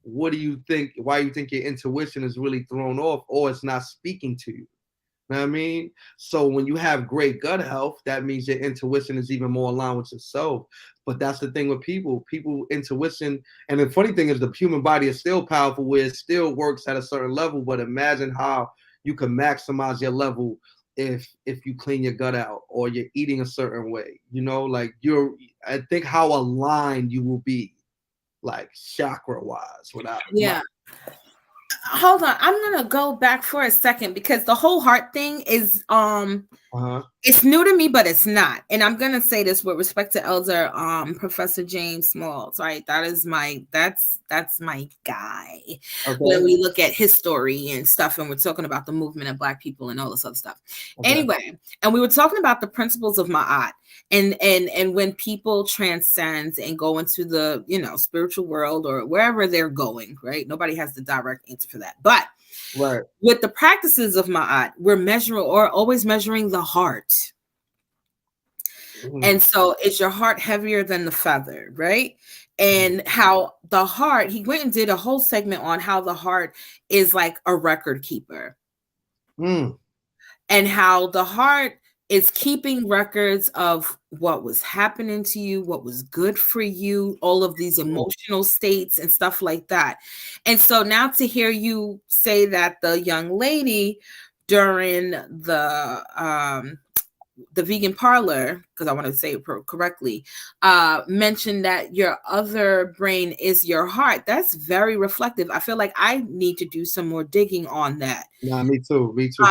what do you think? Why you think your intuition is really thrown off, or it's not speaking to you? You know what I mean? So when you have great gut health, that means your intuition is even more aligned with yourself. But that's the thing with people intuition. And the funny thing is, the human body is still powerful, where it still works at a certain level. But imagine how you can maximize your level if you clean your gut out, or you're eating a certain way. I think how aligned you will be, like chakra wise, without. Yeah. Hold on, I'm gonna go back for a second, because the whole heart thing is it's new to me, but it's not. And I'm gonna say this with respect to Elder Professor James Smalls, right? That's my guy. Okay. When we look at his story and stuff, and we're talking about the movement of Black people and all this other stuff. Okay. Anyway, and we were talking about the principles of Ma'at, and when people transcend and go into the spiritual world or wherever they're going, right? Nobody has the direct answer for that, but right. With the practices of Ma'at, we're always measuring the heart. And so is your heart heavier than the feather, right? And how the heart, he went and did a whole segment on how the heart is like a record keeper. And how the heart is keeping records of what was happening to you, what was good for you, all of these emotional states and stuff like that. And so now to hear you say that the young lady during the vegan parlor, because I want to say it correctly, mentioned that your other brain is your heart. That's very reflective. I feel like I need to do some more digging on that. Yeah, me too. Because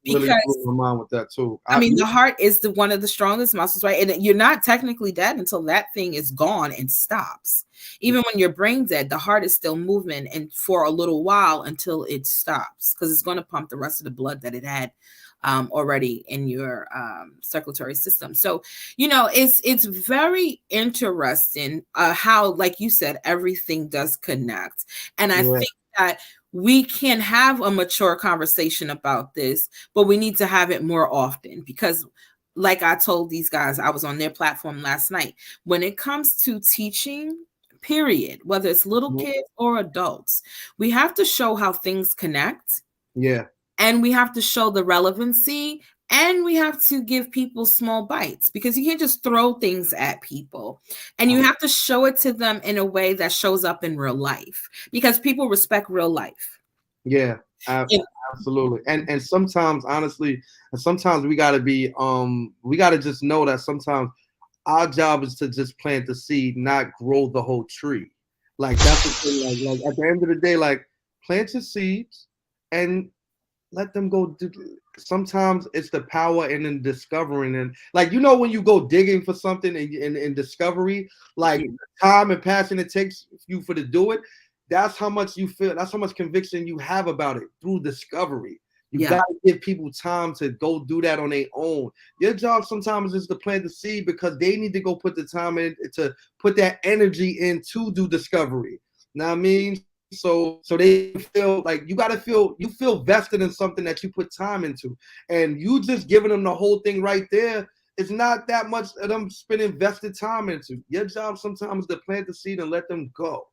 really my mind with that too. I mean, the heart is one of the strongest muscles, right? And you're not technically dead until that thing is gone and stops. Even when your brain's dead, the heart is still moving, and for a little while until it stops, because it's going to pump the rest of the blood that it had already in your circulatory system. So, it's very interesting how, like you said, everything does connect. And I think that we can have a mature conversation about this, but we need to have it more often, because like I told these guys, I was on their platform last night, when it comes to teaching period, whether it's little kids or adults. We have to show how things connect. Yeah. And we have to show the relevancy, and we have to give people small bites, because you can't just throw things at people, and you have to show it to them in a way that shows up in real life, because people respect real life. Yeah, absolutely. And sometimes, honestly, and sometimes we gotta be we gotta just know that sometimes our job is to just plant the seed, not grow the whole tree. Like that's the thing. Like at the end of the day, like plant your seeds and let them go. Sometimes it's the power in discovering, and like when you go digging for something in discovery, like time and passion it takes you to do it. That's how much you feel. That's how much conviction you have about it through discovery. You got to give people time to go do that on their own. Your job sometimes is to plant the seed, because they need to go put the time in to put that energy in to do discovery. Know what I mean? So they feel like you feel vested in something that you put time into, and you just giving them the whole thing right there. It's not that much of them spending vested time into. Your job sometimes is to plant the seed and let them go.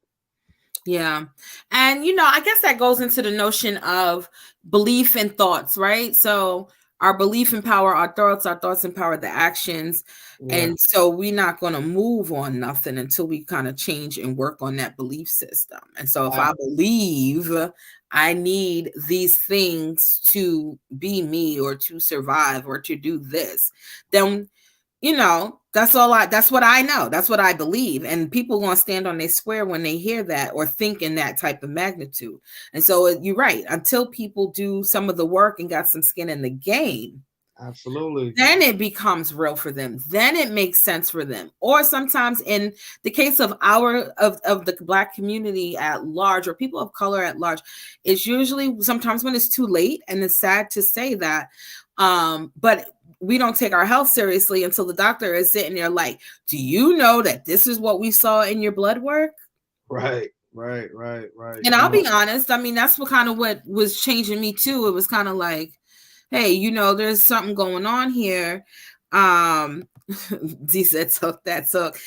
Yeah. And, I guess that goes into the notion of belief and thoughts, right? So our belief empower our thoughts empower the actions. Yeah. And so we're not going to move on nothing until we kind of change and work on that belief system. And so if I believe I need these things to be me or to survive or to do this, then that's what I know. That's what I believe. And people going to stand on their square when they hear that or think in that type of magnitude. And so you're right. Until people do some of the work and got some skin in the game. Absolutely. Then it becomes real for them. Then it makes sense for them. Or sometimes in the case of the Black community at large, or people of color at large, it's usually sometimes when it's too late, and it's sad to say that. But we don't take our health seriously until the doctor is sitting there like, do you know that this is what we saw in your blood work? Right. And I'll be honest. I mean, that's what was changing me too. It was kind of like, hey, there's something going on here. D said, took that took.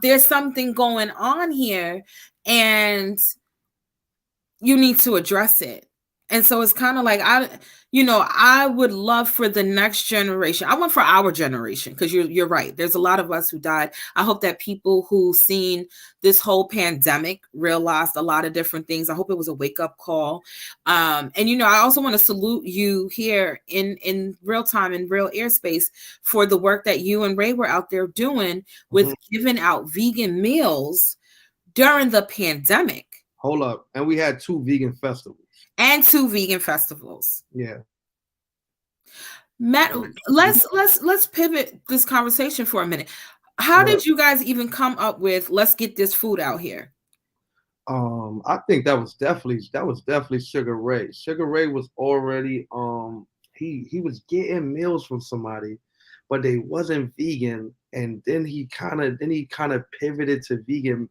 There's something going on here, and you need to address it. And so it's kind of like, I would love for the next generation. I want for our generation, because you're right. There's a lot of us who died. I hope that people who seen this whole pandemic realized a lot of different things. I hope it was a wake-up call. And, I also want to salute you here in real time, in real airspace, for the work that you and Ray were out there doing with giving out vegan meals during the pandemic. Hold up. And we had 2 vegan festivals. Yeah. Matt, let's pivot this conversation for a minute. How did you guys even come up with let's get this food out here? I think that was definitely Sugar Ray. Sugar Ray was already he was getting meals from somebody, but they wasn't vegan, and then he kind of pivoted to vegan.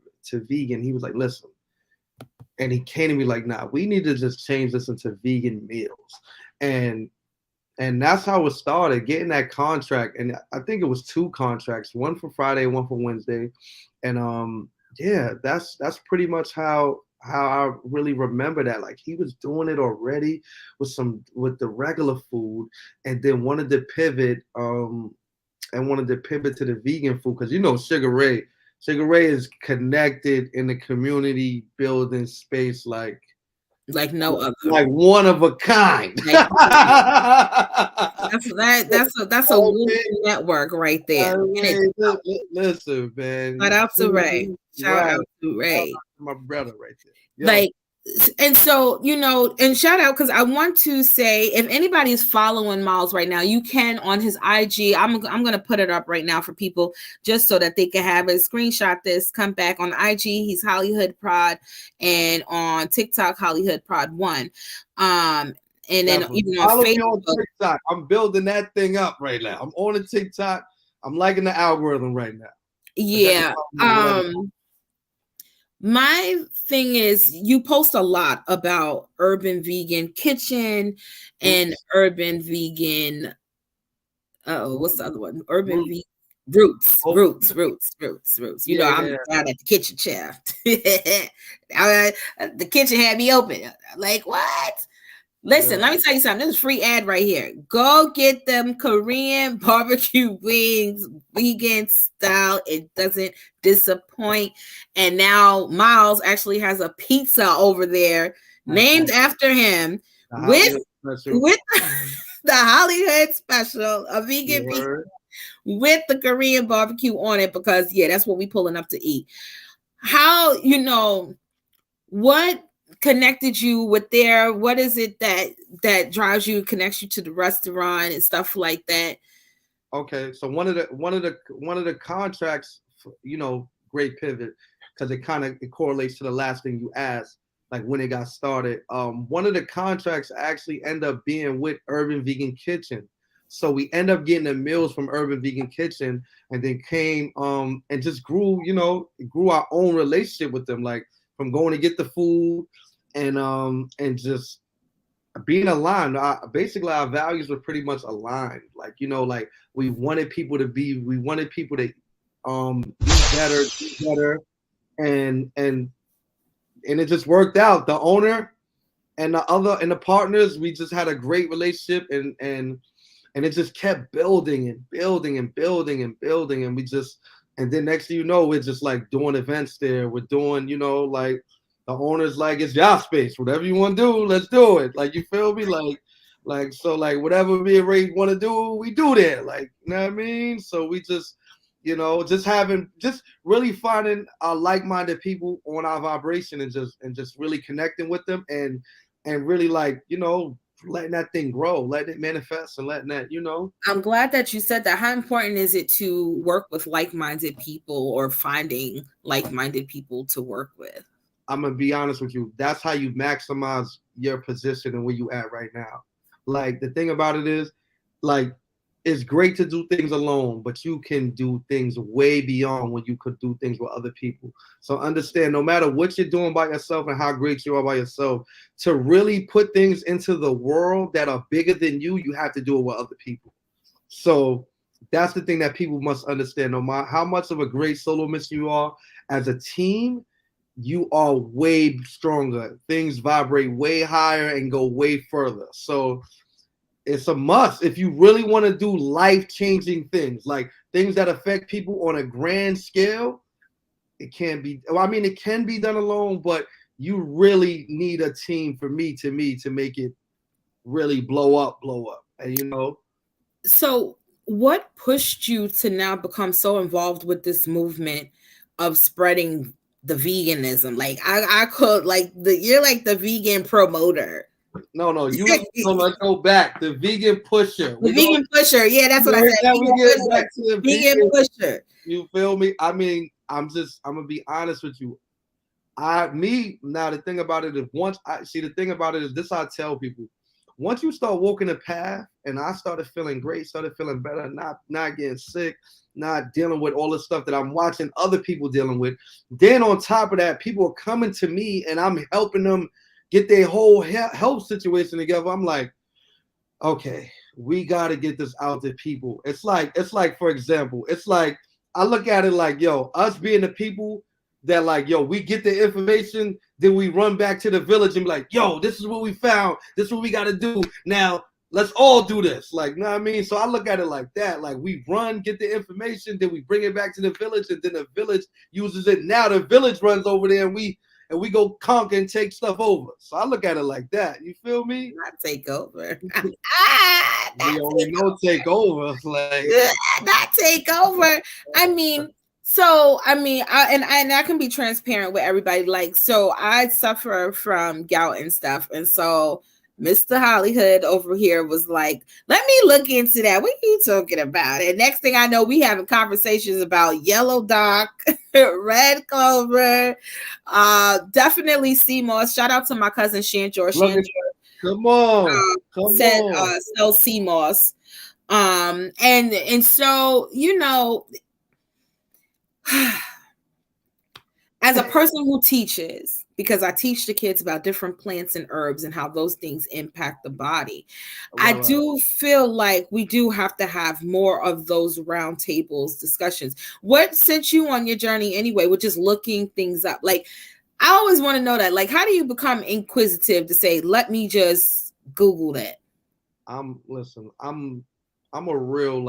He was like, listen. And he came to me like, nah, we need to just change this into vegan meals. And that's how it started, getting that contract. And I think it was 2 contracts, one for Friday, one for Wednesday. And that's pretty much how I really remember that. Like, he was doing it already with the regular food, and then wanted to pivot to the vegan food, because Sugar Ray is connected in the community building space like no other, like one of a kind. That's a network right there. Listen, man. Shout out to Ray. Shout out to Ray. My brother right there. Yo. Like, and so, and shout out, because I want to say, if anybody is following Miles right now, you can on his IG. I'm going to put it up right now for people, just so that they can have a screenshot this, come back on IG. He's Hollywood Prod, and on TikTok, Hollywood Prod 1. And then even on Facebook. On TikTok. I'm building that thing up right now. I'm on the TikTok. I'm liking the algorithm right now. Yeah. My thing is, you post a lot about Urban Vegan Kitchen and Urban Vegan. What's the other one? Urban Vegan. Roots. Oh, You know, I'm down at the kitchen chair. The kitchen had me open. Like, what? Listen, let me tell you something. This is free ad right here. Go get them Korean barbecue wings, vegan style. It doesn't disappoint. And now Miles actually has a pizza over there named after him with the Hollywood special, a vegan pizza with the Korean barbecue on it, because that's what we pulling up to eat. How, what connected you with there? What is it that drives you, connects you to the restaurant and stuff like that? Okay, so one of the contracts, great pivot, because it correlates to the last thing you asked, like when it got started. One of the contracts actually ended up being with Urban Vegan Kitchen. So we end up getting the meals from Urban Vegan Kitchen, and then came and just grew our own relationship with them, like from going to get the food and just being aligned. Basically our values were pretty much aligned. Like, we wanted people to be better, and it just worked out. The owner and the partners, we just had a great relationship, and it just kept building and building and building and building. And then next thing you know, we're just like doing events there. We're doing, like the owner's like, it's your space. Whatever you want to do, let's do it. Like, you feel me? So whatever me and Ray want to do, we do there. Like, you know what I mean? So we just, just really finding like-minded people on our vibration, and just really connecting with them, and really letting that thing grow, letting it manifest, and letting that, I'm glad that you said that. How important is it to work with like-minded people, or finding like-minded people to work with? I'm going to be honest with you. That's how you maximize your position and where you at right now. Like, the thing about it is, like, it's great to do things alone, but you can do things way beyond when you could do things with other people. So understand, no matter what you're doing by yourself and how great you are by yourself, to really put things into the world that are bigger than you, you have to do it with other people. So that's the thing that people must understand. No matter how much of a great solo mission you are, as a team, you are way stronger. Things vibrate way higher and go way further. So it's a must if you really want to do life-changing things, like things that affect people on a grand scale. It can be done alone, but you really need a team to make it really blow up. And So what pushed you to now become so involved with this movement of spreading the veganism? Like, I could, like, you're like the vegan promoter. No, let's go back. The vegan pusher. Vegan pusher. Yeah, that's what I said. Vegan pusher. You feel me? I mean, I'm gonna be honest with you. The thing about it is this, I tell people, once you start walking the path, and I started feeling great, started feeling better, not getting sick, not dealing with all the stuff that I'm watching other people dealing with. Then on top of that, people are coming to me and I'm helping them get their whole health situation together. I'm like, okay, we got to get this out to people. It's like, for example, it's like, I look at it like, us being the people that, like, we get the information, then we run back to the village and be like, this is what we found. This is what we got to do. Now, let's all do this. Like, you know what I mean? So I look at it like that. Like, we run, get the information, then we bring it back to the village, and then the village uses it. Now the village runs over there, and we go conquer and take stuff over. So I look at it like that. You feel me? Not take over. We only know take over. Like, not take over. I mean, I can be transparent with everybody. Like, so I suffer from gout and stuff. And so Mr. Hollywood over here was like, let me look into that. What are you talking about? And next thing I know, we having conversations about yellow dock, red clover, definitely sea moss. Shout out to my cousin Shantor. Come on. Sell sea moss. And so, as a person who teaches, because I teach the kids about different plants and herbs and how those things impact the body, I do feel like we do have to have more of those round tables discussions. What sent you on your journey anyway, with just looking things up? Like, I always want to know that. Like, how do you become inquisitive to say, let me just Google that? Listen, I'm a real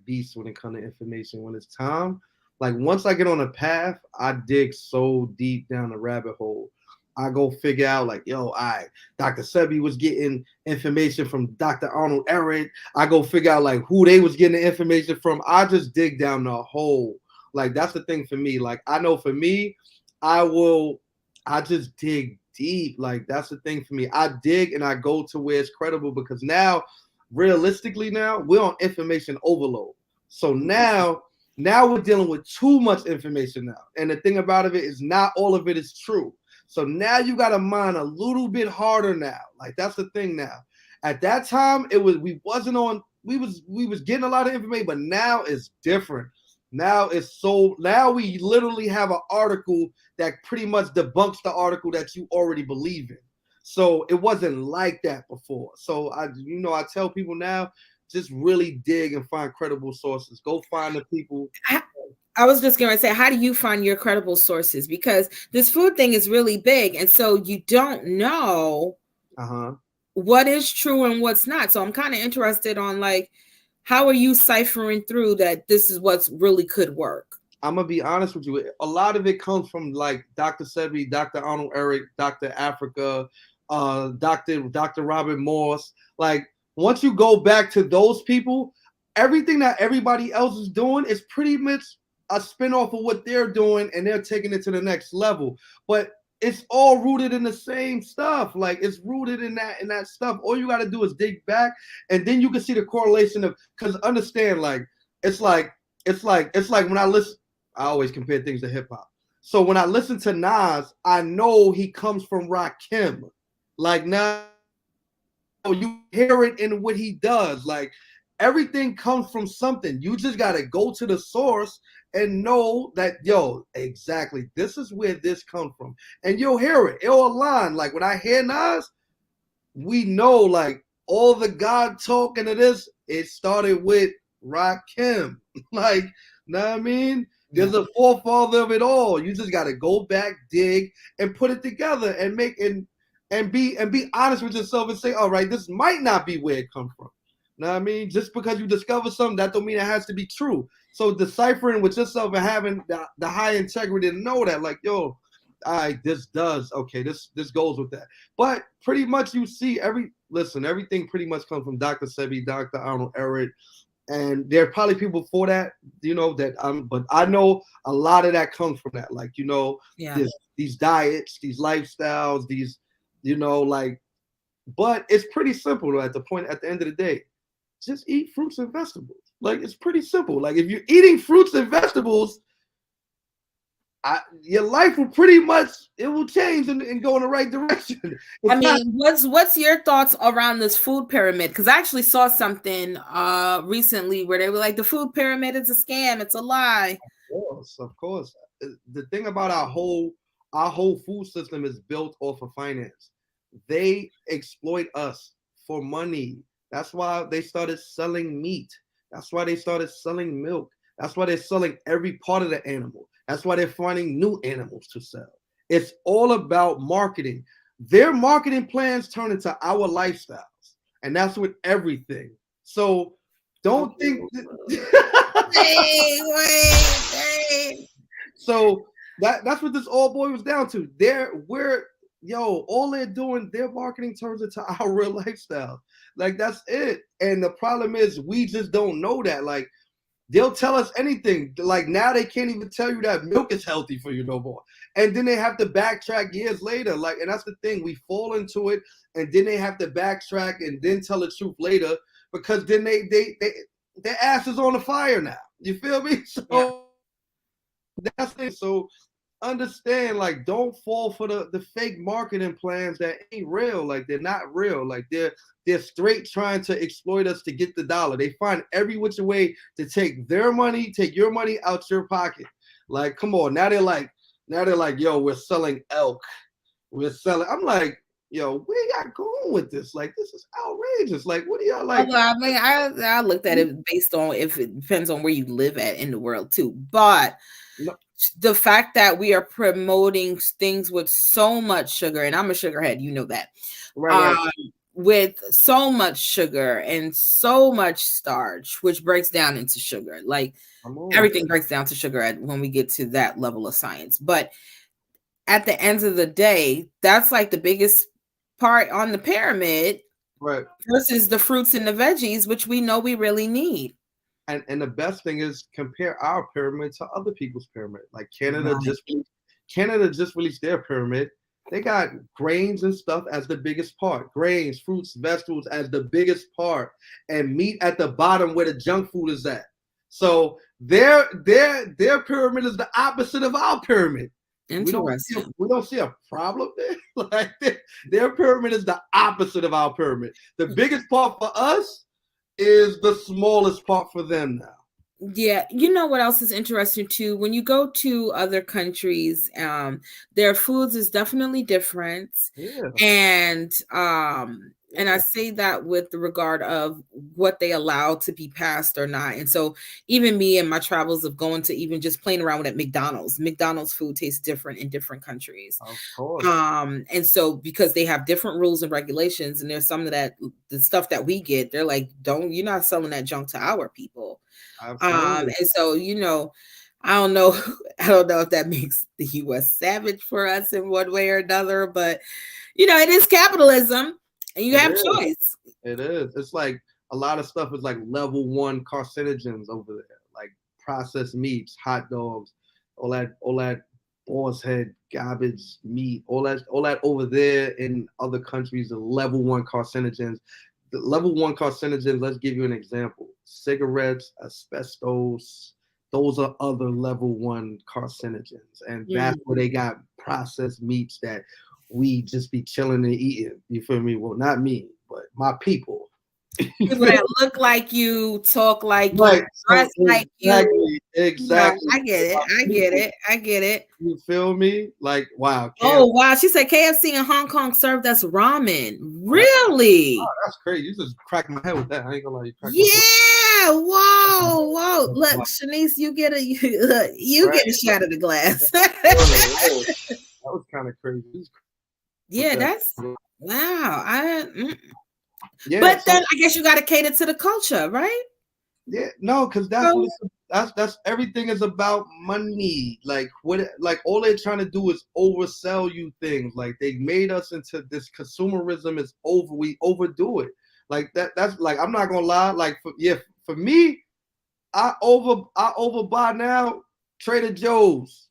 beast when it comes to information. When it's time, like once I get on a path, I dig so deep down the rabbit hole. I go figure out like, yo, Dr. Sebi was getting information from Dr. Arnold Ehret. I go figure out like who they was getting the information from. I just dig down the hole. Like that's the thing for me. Like I know for me, I just dig deep. Like that's the thing for me. I dig and I go to where it's credible because now, realistically, now we're on information overload. So now we're dealing with too much information now. And the thing about it is not all of it is true. So now you got to mine a little bit harder now. Like that's the thing now. At that time, we was getting a lot of information, but now it's different. Now we literally have an article that pretty much debunks the article that you already believe in. So it wasn't like that before. So I tell people now, just really dig and find credible sources. Go find the people. I was just going to say, how do you find your credible sources? Because this food thing is really big. And so you don't know what is true and what's not. So I'm kind of interested on like, how are you ciphering through that this is what's really could work? I'm going to be honest with you. A lot of it comes from like Dr. Sebi, Dr. Arnold Ehret, Dr. Africa, Dr. Robert Morse. Like once you go back to those people, everything that everybody else is doing is pretty much a spinoff of what they're doing, and they're taking it to the next level. But it's all rooted in the same stuff. Like it's rooted in that stuff. All you got to do is dig back, and then you can see the correlation of. Because understand, like it's like when I listen, I always compare things to hip hop. So when I listen to Nas, I know he comes from Rakim. Like now, you hear it in what he does. Like everything comes from something. You just got to go to the source and know that, exactly, this is where this comes from. And you'll hear it. It'll align. Like when I hear Nas, we know like all the God talking of this, it started with Rakim. Like, know what I mean? There's a forefather of it all. You just got to go back, dig, and put it together and make and be honest with yourself and say, all right, this might not be where it comes from. Know what I mean? Just because you discover something, that don't mean it has to be true. So deciphering with yourself and having the high integrity to know that, like, this goes with that. But pretty much you see everything pretty much comes from Dr. Sebi, Dr. Arnold Ehret, and there are probably people for that, but I know a lot of that comes from that. Like, these diets, these lifestyles, these, but it's pretty simple at the end of the day. Just eat fruits and vegetables. Like it's pretty simple. Like if you're eating fruits and vegetables, your life will pretty much change and go in the right direction. What's your thoughts around this food pyramid? Because I actually saw something recently where they were like, the food pyramid is a scam, it's a lie. Of course. The thing about our whole food system is built off of finance. They exploit us for money. That's why they started selling meat. That's why they started selling milk. That's why they're selling every part of the animal. That's why they're finding new animals to sell. It's all about marketing. Their marketing plans turn into our lifestyles. And that's with everything. So don't think. Wait. So that's what this all boils down to. All they're doing, their marketing turns into our real lifestyle. Like that's it. And the problem is we just don't know that. Like they'll tell us anything. Like now they can't even tell you that milk is healthy for you no more. And then they have to backtrack years later. Like, and that's the thing. We fall into it, and then they have to backtrack and then tell the truth later because then their ass is on the fire now. You feel me? So that's it. So understand, like, don't fall for the fake marketing plans that ain't real. Like they're not real. Like they're straight trying to exploit us to get the dollar. They find every which way to take their money, take your money out your pocket. Like, come on. Now they're like, yo, we're selling elk. We're selling. I'm like, yo, where y'all going with this? Like, this is outrageous. Like, what are y'all like? Although, I mean, I looked at it based on if it depends on where you live at in the world too. But No. The fact that we are promoting things with so much sugar, and I'm a sugarhead, you know that. Right. With so much sugar and so much starch, which breaks down into sugar. Like everything breaks down to sugar when we get to that level of science. But at the end of the day, that's like the biggest part on the pyramid, right? Versus the fruits and the veggies, which we know we really need. And the best thing is compare our pyramid to other people's pyramid. Like Canada just released their pyramid. They got grains and stuff as the biggest part. Grains, fruits, vegetables as the biggest part, and meat at the bottom where the junk food is at. So their pyramid is the opposite of our pyramid. Interesting. We don't see a problem there. Like their pyramid is the opposite of our pyramid. The biggest part for us is the smallest part for them now. Yeah, you know what else is interesting too? When you go to other countries, their foods is definitely different. Yeah. And I say that with the regard of what they allow to be passed or not. And so even me and my travels of going to even just playing around with at McDonald's food tastes different in different countries. Of course. And so because they have different rules and regulations, and there's some of that, the stuff that we get, they're like, you're not selling that junk to our people. And so, I don't know if that makes the US savage for us in one way or another, but it is capitalism. And you have choice. It is. It's like a lot of stuff is like level 1 carcinogens over there, like processed meats, hot dogs, all that boar's head garbage meat, all that over there in other countries are level 1 carcinogens. The level 1 carcinogens, let's give you an example. Cigarettes, asbestos, those are other level 1 carcinogens. And that's where they got processed meats that we just be chilling and eating. You feel me? Well, not me, but my people. People that look like you, talk like you, dress like you. Exactly. I get it. You feel me? Like, wow. Oh, wow. She said KFC in Hong Kong served us ramen. Really? Oh, that's crazy. You just cracked my head with that. I ain't gonna lie. Whoa. Look, Shanice, you get a Shatter the Glass. That was kind of crazy. Yeah, that's wow. Yeah, but then I guess you got to cater to the culture, right? Yeah, no, because that's everything is about money. Like all they're trying to do is oversell you things. Like they made us into this consumerism is over. We overdo it. Like that's like I'm not gonna lie. Like for me, I overbuy now. Trader Joe's.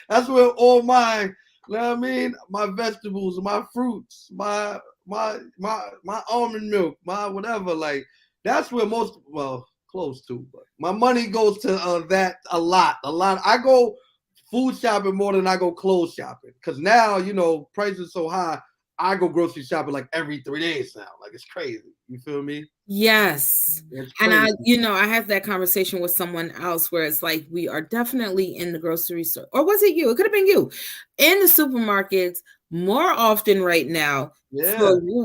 That's where all my. You know what I mean? My vegetables, my fruits, my almond milk, my whatever. Like that's where close to. But my money goes to that a lot. I go food shopping more than I go clothes shopping because now prices so high. I go grocery shopping like every 3 days now. Like it's crazy. You feel me? Yes. And I had that conversation with someone else where it's like we are definitely in the grocery store. Or was it you? It could have been you. In the supermarkets more often right now. Yeah.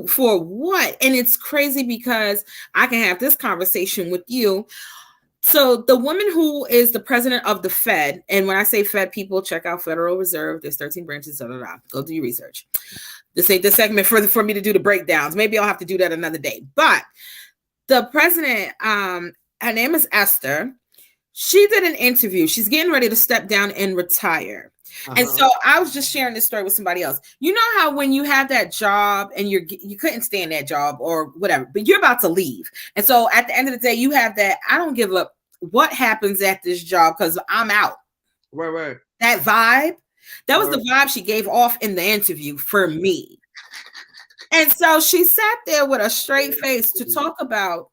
For what? And it's crazy because I can have this conversation with you. So the woman who is the president of the Fed, and when I say Fed, people check out Federal Reserve. There's 13 branches. Go do your research. This ain't the segment for me to do the breakdowns. Maybe I'll have to do that another day. But the president, her name is Esther. She did an interview. She's getting ready to step down and retire. And so I was just sharing this story with somebody else. You know how when you have that job and you couldn't stay in that job or whatever, but you're about to leave. And so at the end of the day, you have that, I don't give up what happens at this job because I'm out. Right. That vibe. That was the vibe she gave off in the interview for me. And so she sat there with a straight face to talk about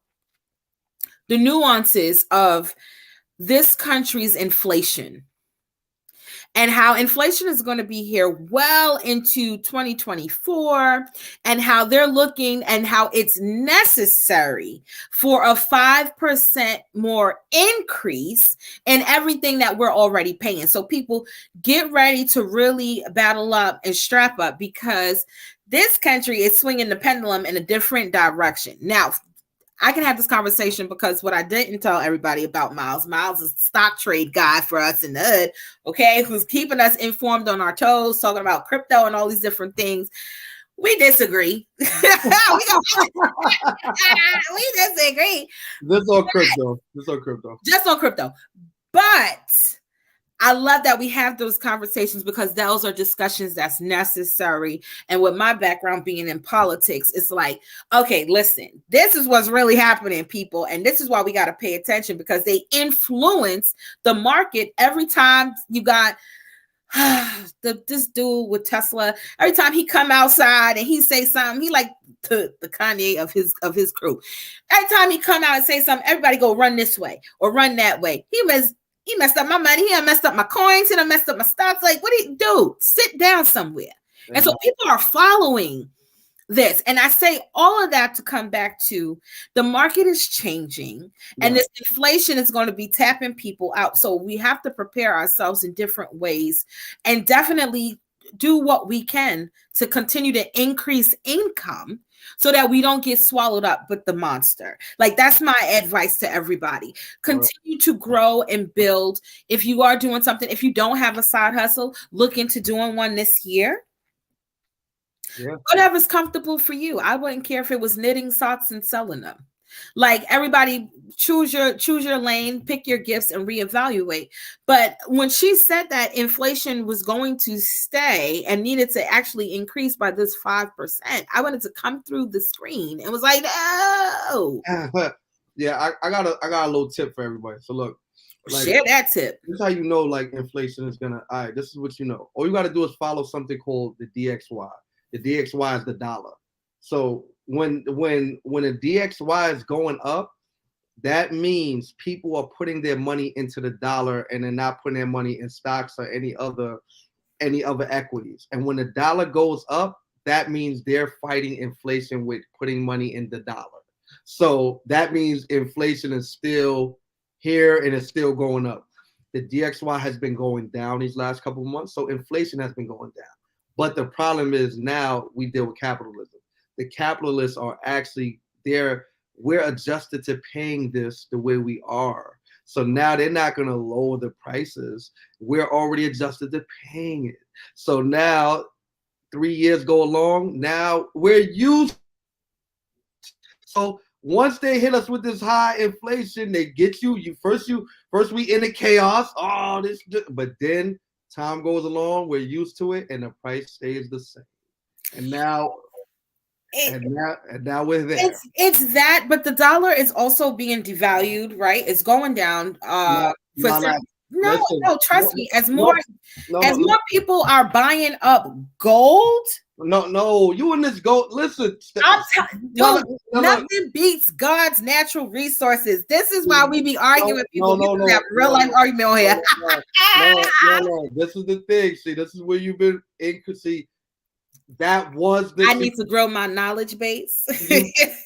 the nuances of this country's inflation. and how inflation is going to be here well into 2024, and how they're looking and how it's necessary for a 5% more increase in everything that we're already paying. So people, get ready to really battle up and strap up, because this country is swinging the pendulum in a different direction. Now, I can have this conversation because what I didn't tell everybody about Miles is a stock trade guy for us in the hood, okay, who's keeping us informed on our toes, talking about crypto and all these different things. We disagree. We disagree. This on crypto. Just on crypto. But I love that we have those conversations, because those are discussions that's necessary. And with my background being in politics, it's like, okay, listen, this is what's really happening, people. And this is why we got to pay attention, because they influence the market. Every time you got this dude with Tesla, every time he come outside and he say something, he like the Kanye of his crew. Every time he come out and say something, everybody go run this way or run that way. He messed up my money. He done messed up my coins. He done messed up my stocks. Like, what do you do? Sit down somewhere. And so people are following this. And I say all of that to come back to the market is changing, and this inflation is going to be tapping people out. So we have to prepare ourselves in different ways, and definitely do what we can to continue to increase income, so that we don't get swallowed up with the monster. Like, that's my advice to everybody. Continue to grow and build. If you are doing something, if you don't have a side hustle, look into doing one this year. Yeah. Whatever's comfortable for you. I wouldn't care if it was knitting socks and selling them. Like, everybody, choose your lane, pick your gifts, and reevaluate. But when she said that inflation was going to stay and needed to actually increase by this 5%, I wanted to come through the screen and was like, no. Yeah, I got a little tip for everybody. So look, like, share that tip. This is how you know, like, inflation is gonna. All right, this is what you know. All you got to do is follow something called the DXY. The DXY is the dollar. So when a DXY is going up, that means people are putting their money into the dollar, and they're not putting their money in stocks or any other equities. And when the dollar goes up, that means they're fighting inflation with putting money in the dollar. So that means inflation is still here and it's still going up. The DXY has been going down these last couple of months, so inflation has been going down. But the problem is now we deal with capitalism. The capitalists are actually there. We're adjusted to paying this the way we are. So now they're not going to lower the prices. We're already adjusted to paying it. So now 3 years go along. Now we're used. So once they hit us with this high inflation, they get you. First we in the chaos. Oh, but then time goes along, we're used to it, and the price stays the same. And now we're there. It's that, but the dollar is also being devalued, right? It's going down. Trust me. As more people are buying up gold. No, you in this gold. Listen, nothing beats God's natural resources. This is why we be arguing with people. We have real life argument on here. No. This is the thing. See, this is where you've been in. See, that was the. I need to grow my knowledge base.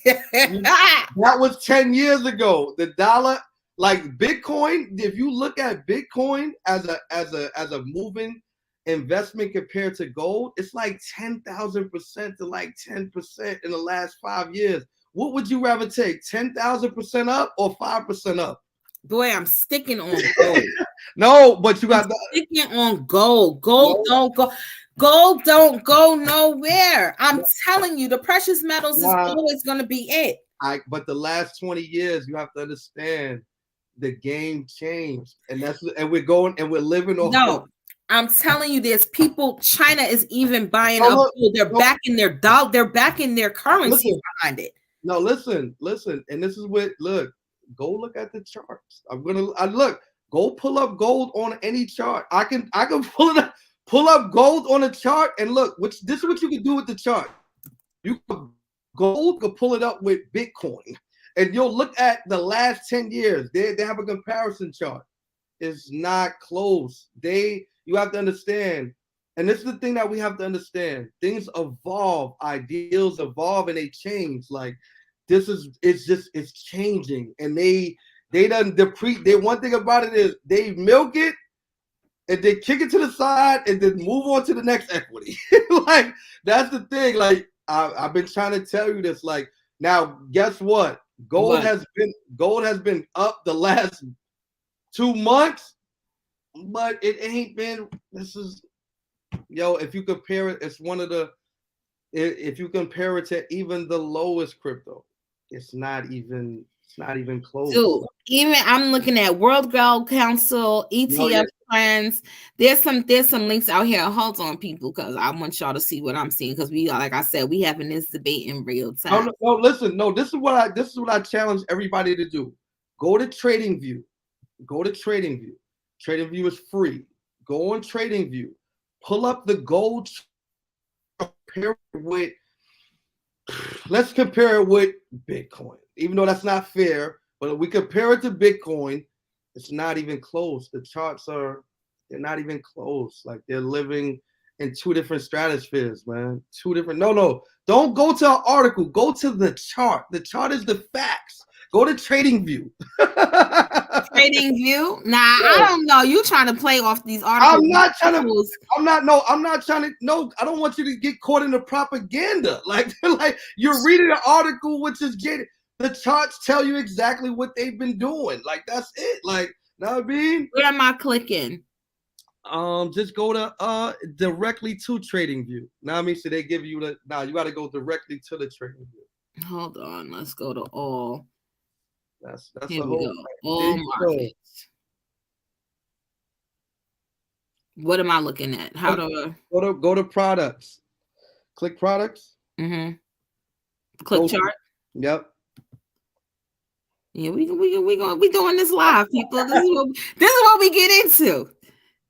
That was 10 years ago. The dollar, like Bitcoin. If you look at Bitcoin as a moving investment compared to gold, it's like 10,000% to like 10% in the last 5 years. What would you rather take, 10,000% up or 5% up? Boy, I'm sticking on gold. No, but you got sticking on gold. Gold don't go nowhere. I'm telling you, the precious metals is always going to be it. But the last 20 years, you have to understand, the game changed, and we're living off. No. I'm telling you, there's people. China is even buying up gold. They're backing their dollar. They're backing their currency behind it. No, listen, and this is what. Look, go look at the charts. Go pull up gold on any chart. I can pull up gold on a chart and look. This is what you can do with the chart. You gold can pull it up with Bitcoin, and you'll look at the last 10 years. They have a comparison chart. It's not close. You have to understand, and this is the thing that we have to understand. Things evolve, ideals evolve, and they change. Like it's changing, and they done they one thing about it is they milk it and then kick it to the side and then move on to the next equity. Like that's the thing. Like I've been trying to tell you this. Like now, guess what? Gold has been up the last 2 months, but it ain't been. This is if you compare it, it's one of the. If you compare it to even the lowest crypto, it's not even close. Dude, even I'm looking at World Gold Council, ETF trends. There's some links out here. Hold on, people, because I want y'all to see what I'm seeing. Because we are, like I said, we having this debate in real time. No, listen. No, this is what I challenge everybody to do. Go to TradingView. Go to TradingView. TradingView is free. Go on TradingView. Pull up the gold. Compare it with. Let's compare it with Bitcoin. Even though that's not fair, but if we compare it to Bitcoin, it's not even close. The charts they're not even close. Like they're living in two different stratospheres, man. Two different. No. Don't go to an article. Go to the chart. The chart is the facts. Go to TradingView. TradingView? Nah, I don't know. You trying to play off these articles? I'm not trying to. No, I don't want you to get caught in the propaganda. Like you're reading an article, which is the charts tell you exactly what they've been doing. Like that's it. Like, know what I mean? Where am I clicking? Just go to directly to TradingView. Now I mean, so they give you you got to go directly to the TradingView. Hold on, let's go to all. That's Here the we whole go. All markets. What am I looking at? How do I go to products? Click products. Mm-hmm. Click chart. Yep. Yeah, we doing this live, people. This is what we get into.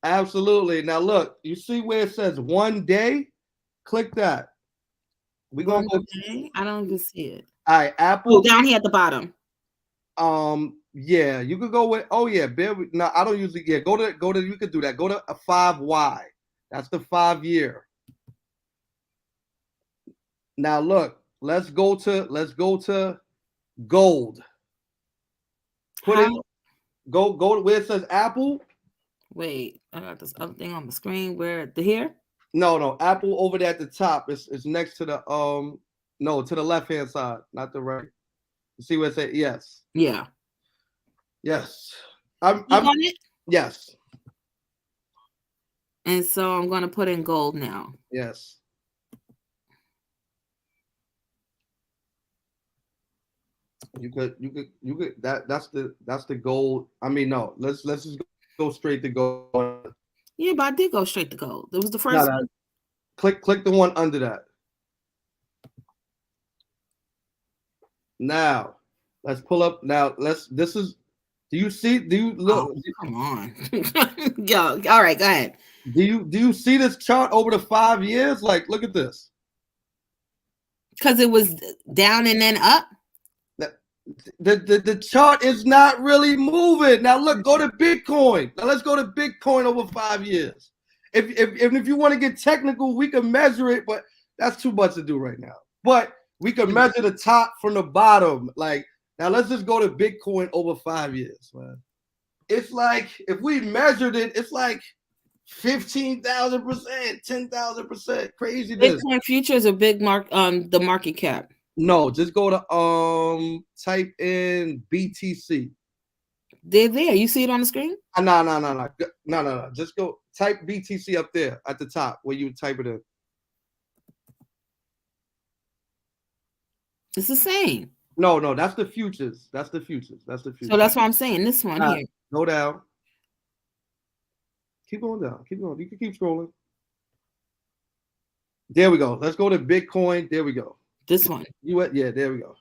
Absolutely. Now look, you see where it says 1 day? Click that. We're gonna go. I don't even see it. All right, Apple. Down here at the bottom. Yeah, you could go with. Oh yeah, no, I don't usually. Yeah, go to. You could do that. Go to a 5Y. That's the 5 year. Now look, let's go to gold. Go to where it says Apple. Wait, I got this other thing on the screen. Where here? No, Apple over there at the top. It's next to the no, to the left hand side, not the right. You see where it says yes. Yeah. Yes. I'm on it? Yes. And so I'm gonna put in gold now. Yes. You could that's the gold. I mean, no, let's just go straight to gold. Yeah, but I did go straight to gold. It was the first one. Click the one under that. Now, let's pull up. Now, do you look? Oh, come on. Yo, all right, go ahead. Do you see this chart over the 5 years? Like, look at this. Because it was down and then up. The chart is not really moving. Now look, go to Bitcoin. Now let's go to Bitcoin over 5 years. If you want to get technical, we can measure it, but that's too much to do right now. But we can measure the top from the bottom. Like now, let's just go to Bitcoin over 5 years, man. It's like if we measured it, it's like 15,000%, 10,000%. Crazy. Bitcoin futures are big the market cap. No, just go to type in BTC. They're there. You see it on the screen? No. Just go type BTC up there at the top where you type it in. It's the same. No, that's the futures. So that's what I'm saying. This one here. Go down. Keep going down. Keep going. You can keep scrolling. There we go. Let's go to Bitcoin. There we go. This one. Yeah, there we go.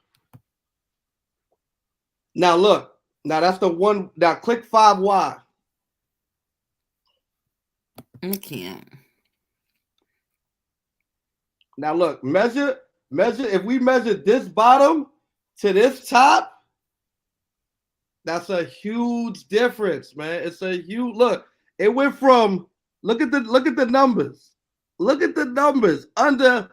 Now look. Now that's the one. Now click 5Y. I can't. Now look. Measure. If we measure this bottom to this top, that's a huge difference, man. It's a huge look. It went from Look at the numbers. Look at the numbers. Under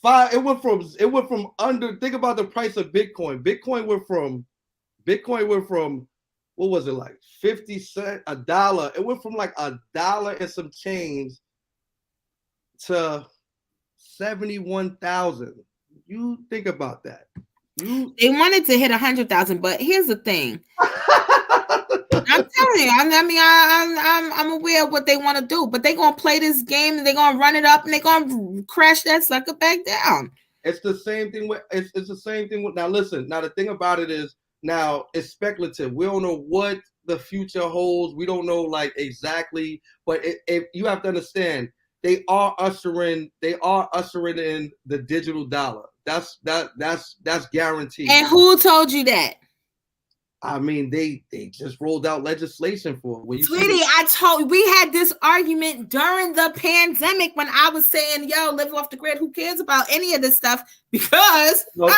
5, it went from under. Think about the price of Bitcoin. Bitcoin went from what was it, like 50 cents, $1. It went from like $1 and some change to 71,000. You think about that. They wanted to hit 100,000, but here's the thing. I'm telling you, I'm aware of what they want to do, but they're gonna play this game and they're gonna run it up and they're gonna crash that sucker back down. It's the same thing with now listen, now the thing about it is now it's speculative. We don't know what the future holds. We don't know like exactly, but if you have to understand, they are ushering in the digital dollar. That's guaranteed. And who told you that? I mean, they just rolled out legislation for it. Sweetie, we had this argument during the pandemic when I was saying, yo, live off the grid. Who cares about any of this stuff? Because they're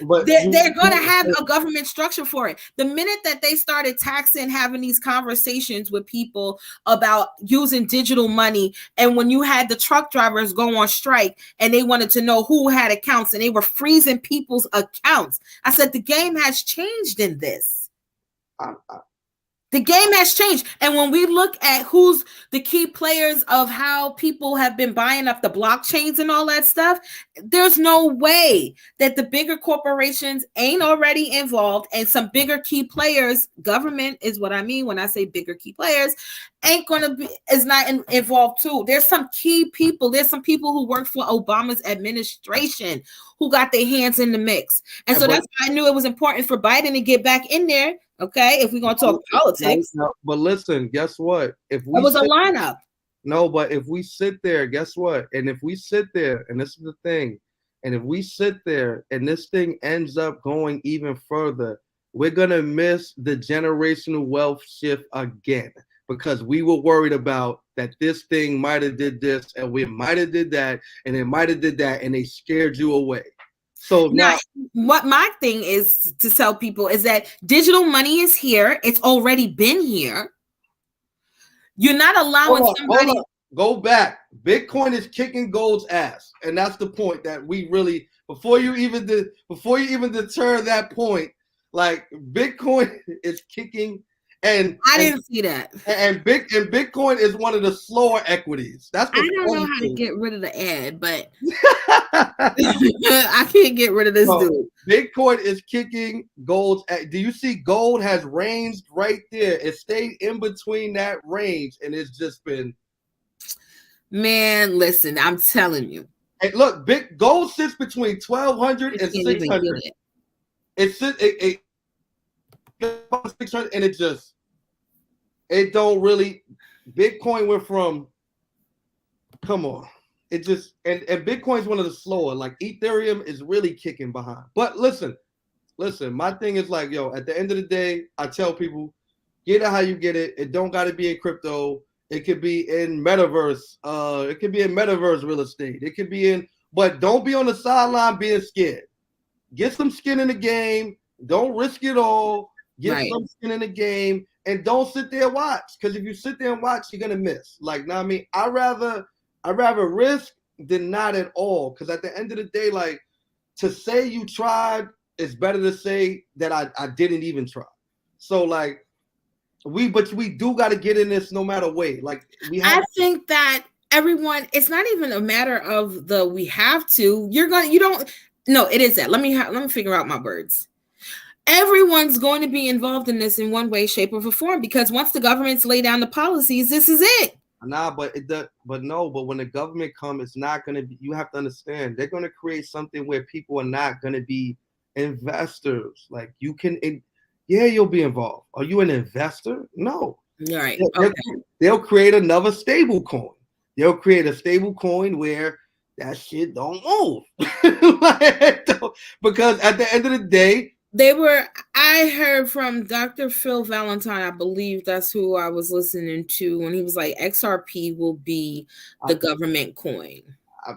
going to have a government structure for it. The minute that they started taxing, having these conversations with people about using digital money, and when you had the truck drivers go on strike and they wanted to know who had accounts and they were freezing people's accounts, I said, the game has changed in this. The game has changed. And when we look at who's the key players of how people have been buying up the blockchains and all that stuff, there's no way that the bigger corporations ain't already involved, and some bigger key players, government is what I mean when I say bigger key players, is not involved too. There's some key people. There's some people who work for Obama's administration who got their hands in the mix. And so that's why I knew it was important for Biden to get back in there. Okay, if we're gonna talk politics. But listen, guess what? If we it was a lineup. No, but if we sit there, guess what? And if we sit there, and this is the thing, and if we sit there and this thing ends up going even further, we're gonna miss the generational wealth shift again, because we were worried about that this thing might have did this and we might have did that and it might have did that, and they scared you away. So now, what my thing is to tell people is that digital money is here. It's already been here. You're not allowing somebody. Go back. Bitcoin is kicking gold's ass, and that's the point that we really before you even deter that point. Like, Bitcoin is kicking. And I didn't see that. And Bitcoin is one of the slower equities. I don't know how to get rid of the ad, but I can't get rid of this dude. Bitcoin is kicking gold's ass. Do you see gold has ranged right there? It stayed in between that range, and it's just been. Man, listen, I'm telling you. Hey, look, gold sits between 1,200 and 600. It sits. It 600, and it don't really. Bitcoin went from, come on, it just and Bitcoin's one of the slower. Like, Ethereum is really kicking behind. But listen, my thing is like, yo, at the end of the day, I tell people, get it how you get it. It don't got to be in crypto. It could be in metaverse. It could be in metaverse real estate. It could be in, but don't be on the sideline being scared. Get some skin in the game. Don't risk it all. Get some skin in the game, and don't sit there and watch. Because if you sit there and watch, you're gonna miss. Like, know what I mean? I rather risk than not at all. Because at the end of the day, like, to say you tried is better to say that I didn't even try. So like, we do got to get in this no matter what. Like, I think that everyone, it's not even a matter of we have to. No, it is that. Let me figure out my words. Everyone's going to be involved in this in one way, shape, or form, because once the governments lay down the policies, this is it. But when the government comes, it's not going to be. You have to understand, they're going to create something where people are not going to be investors. Like, you can, you'll be involved. Are you an investor? No. All right. They'll create another stable coin. They'll create a stable coin where that shit don't move. Because at the end of the day, I heard from Dr. Phil Valentine, I believe that's who I was listening to, and he was like, XRP will be the government coin.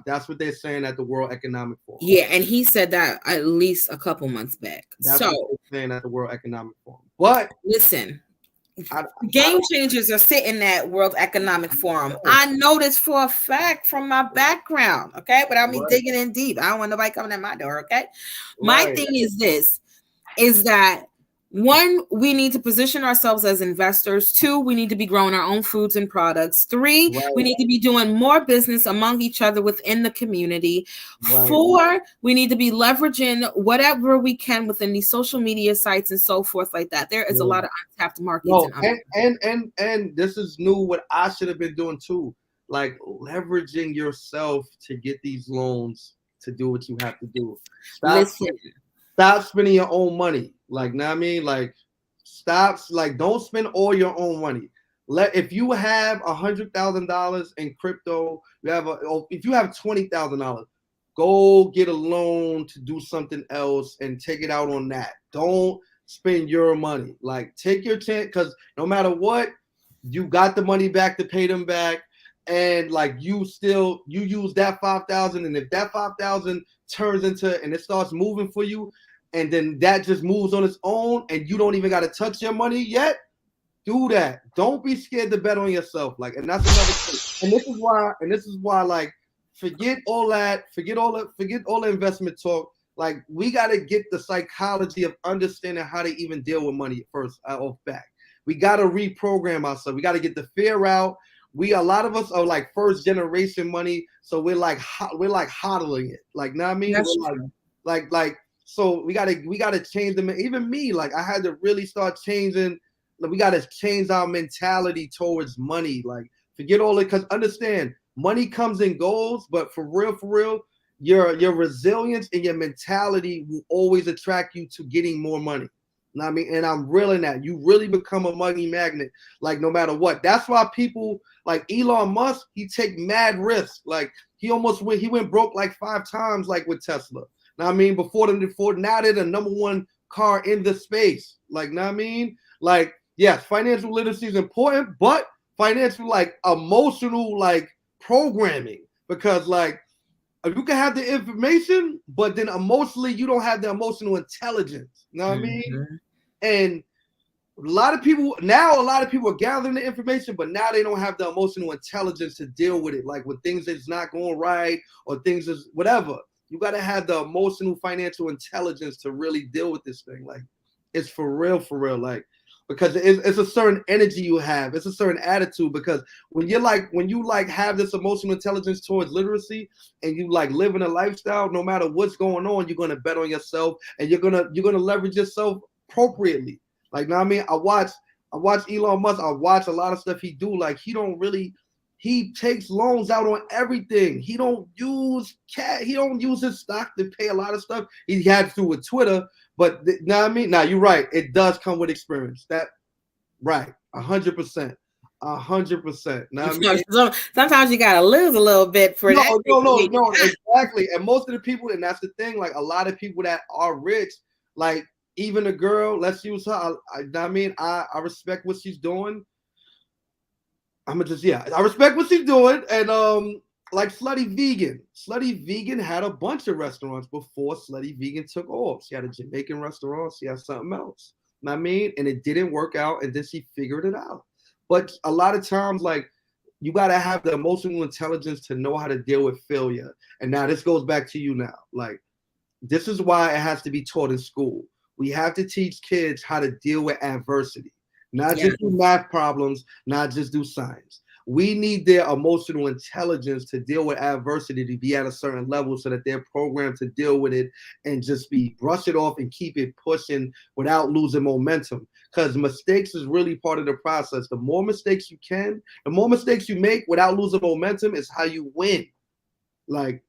That's what they're saying at the World Economic Forum. Yeah, and he said that at least a couple months back. That's what they're saying at the World Economic Forum. But listen, Game changers are sitting at World Economic Forum. I know this for a fact from my background, okay? Without me digging in deep. I don't want nobody coming at my door, okay? My thing is this, is that one, we need to position ourselves as investors. Two, we need to be growing our own foods and products. Three, we need to be doing more business among each other within the community. Four, we need to be leveraging whatever we can within these social media sites and so forth like that. There is a lot of untapped markets. And this is new, what I should have been doing too. Like leveraging yourself to get these loans to do what you have to do. Stop spending your own money. Like, know what I mean? Like, don't spend all your own money. If you have $100,000 in crypto, if you have $20,000, go get a loan to do something else and take it out on that. Don't spend your money. Like, take your chance, because no matter what, you got the money back to pay them back. And like you use that 5,000, and if that 5,000 turns into and it starts moving for you, and then that just moves on its own, and you don't even got to touch your money yet, do that. Don't be scared to bet on yourself. Like, and that's another thing. And this is why, like, forget all the investment talk. Like, we got to get the psychology of understanding how to even deal with money first off back. We got to reprogram ourselves. We got to get the fear out. A lot of us are like first generation money, so we're like hodling it. Like, know what I mean? Like, so we gotta change them. Even me, like, I had to really start changing. Like, we gotta change our mentality towards money. Like, forget all it, because understand, money comes and goes, but for real, your resilience and your mentality will always attract you to getting more money. You know what I mean? And I'm real in that. You really become a money magnet, like, no matter what. That's why people like Elon Musk, he take mad risks. Like, he went broke like 5 times, like with Tesla. Know what I mean? Before now they're the number 1 car in the space. Like, know what I mean? Like, yes, financial literacy is important, but financial, like, emotional, like, programming. Because, like, you can have the information, but then emotionally, you don't have the emotional intelligence. You know what I mean? And a lot of people are gathering the information, but now they don't have the emotional intelligence to deal with it. Like, when things is not going right or things is whatever, you got to have the emotional financial intelligence to really deal with this thing. Like, it's for real. Like, because it's a certain energy you have. It's a certain attitude, because when you have this emotional intelligence towards literacy, and you like live in a lifestyle, no matter what's going on, you're going to bet on yourself, and you're going to leverage yourself appropriately. Like, know what I mean? I watch Elon Musk. I watch a lot of stuff he do. Like, he takes loans out on everything. He don't use cash. He don't use his stock to pay a lot of stuff. He had to with Twitter, but you know what I mean? Now, you're right. It does come with experience. That right, 100%, 100%. Now, I mean? Sometimes you gotta lose a little bit for that. No, exactly. And most of the people, and that's the thing. Like, a lot of people that are rich, like, even a girl, let's use her. I respect what she's doing. I respect what she's doing. And like Slutty Vegan had a bunch of restaurants before Slutty Vegan took off. She had a Jamaican restaurant. She had something else. You know what I mean? And it didn't work out, and then she figured it out. But a lot of times, like, you got to have the emotional intelligence to know how to deal with failure. And now this goes back to you now. Like, this is why it has to be taught in school. We have to teach kids how to deal with adversity, not just do math problems, not just do science. We need their emotional intelligence to deal with adversity, to be at a certain level, so that they're programmed to deal with it and just brush it off and keep it pushing without losing momentum. Because mistakes is really part of the process. The more mistakes you make without losing momentum is how you win. Like,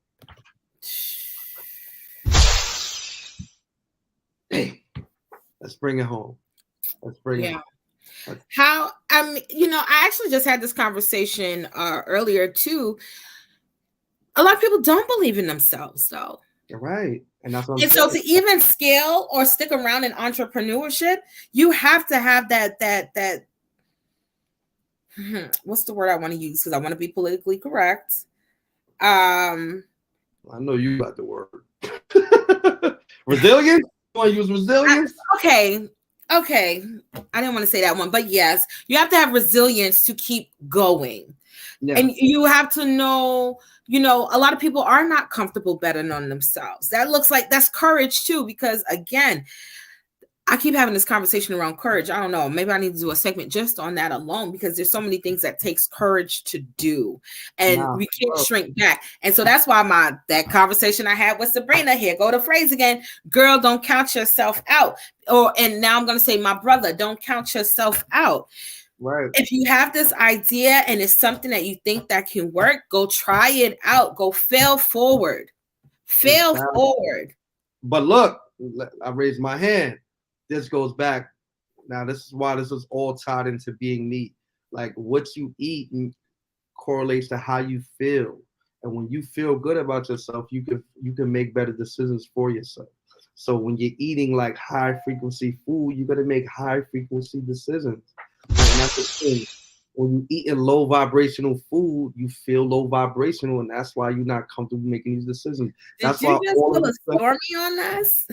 hey, let's bring it home. How I actually just had this conversation earlier too. A lot of people don't believe in themselves, though. You're right. And that's what I'm saying. So to even scale or stick around in entrepreneurship, you have to have that what's the word I want to use, because I want to be politically correct. I know you got the word. Resilience? You want to use resilience? Okay. Okay, I didn't want to say that one, but yes, you have to have resilience to keep going. Yeah. And you have to know, a lot of people are not comfortable betting on themselves. That looks like that's courage too, because again, I keep having this conversation around courage. I don't know. Maybe I need to do a segment just on that alone, because there's so many things that takes courage to do, and we can't shrink back. And so that's why that conversation I had with Sabrina, here go the phrase again, girl, don't count yourself out. And now I'm going to say, my brother, don't count yourself out. Right. If you have this idea and it's something that you think that can work, go try it out. Go fail forward. Forward. But look, I raised my hand. This goes back. Now, this is why this is all tied into being me. Like, what you eat correlates to how you feel. And when you feel good about yourself, you can make better decisions for yourself. So when you're eating like high frequency food, you got to make high frequency decisions. And that's the thing. When you eating low vibrational food, you feel low vibrational, and that's why you're not comfortable making these decisions. That's Did you just pull a stormy on us?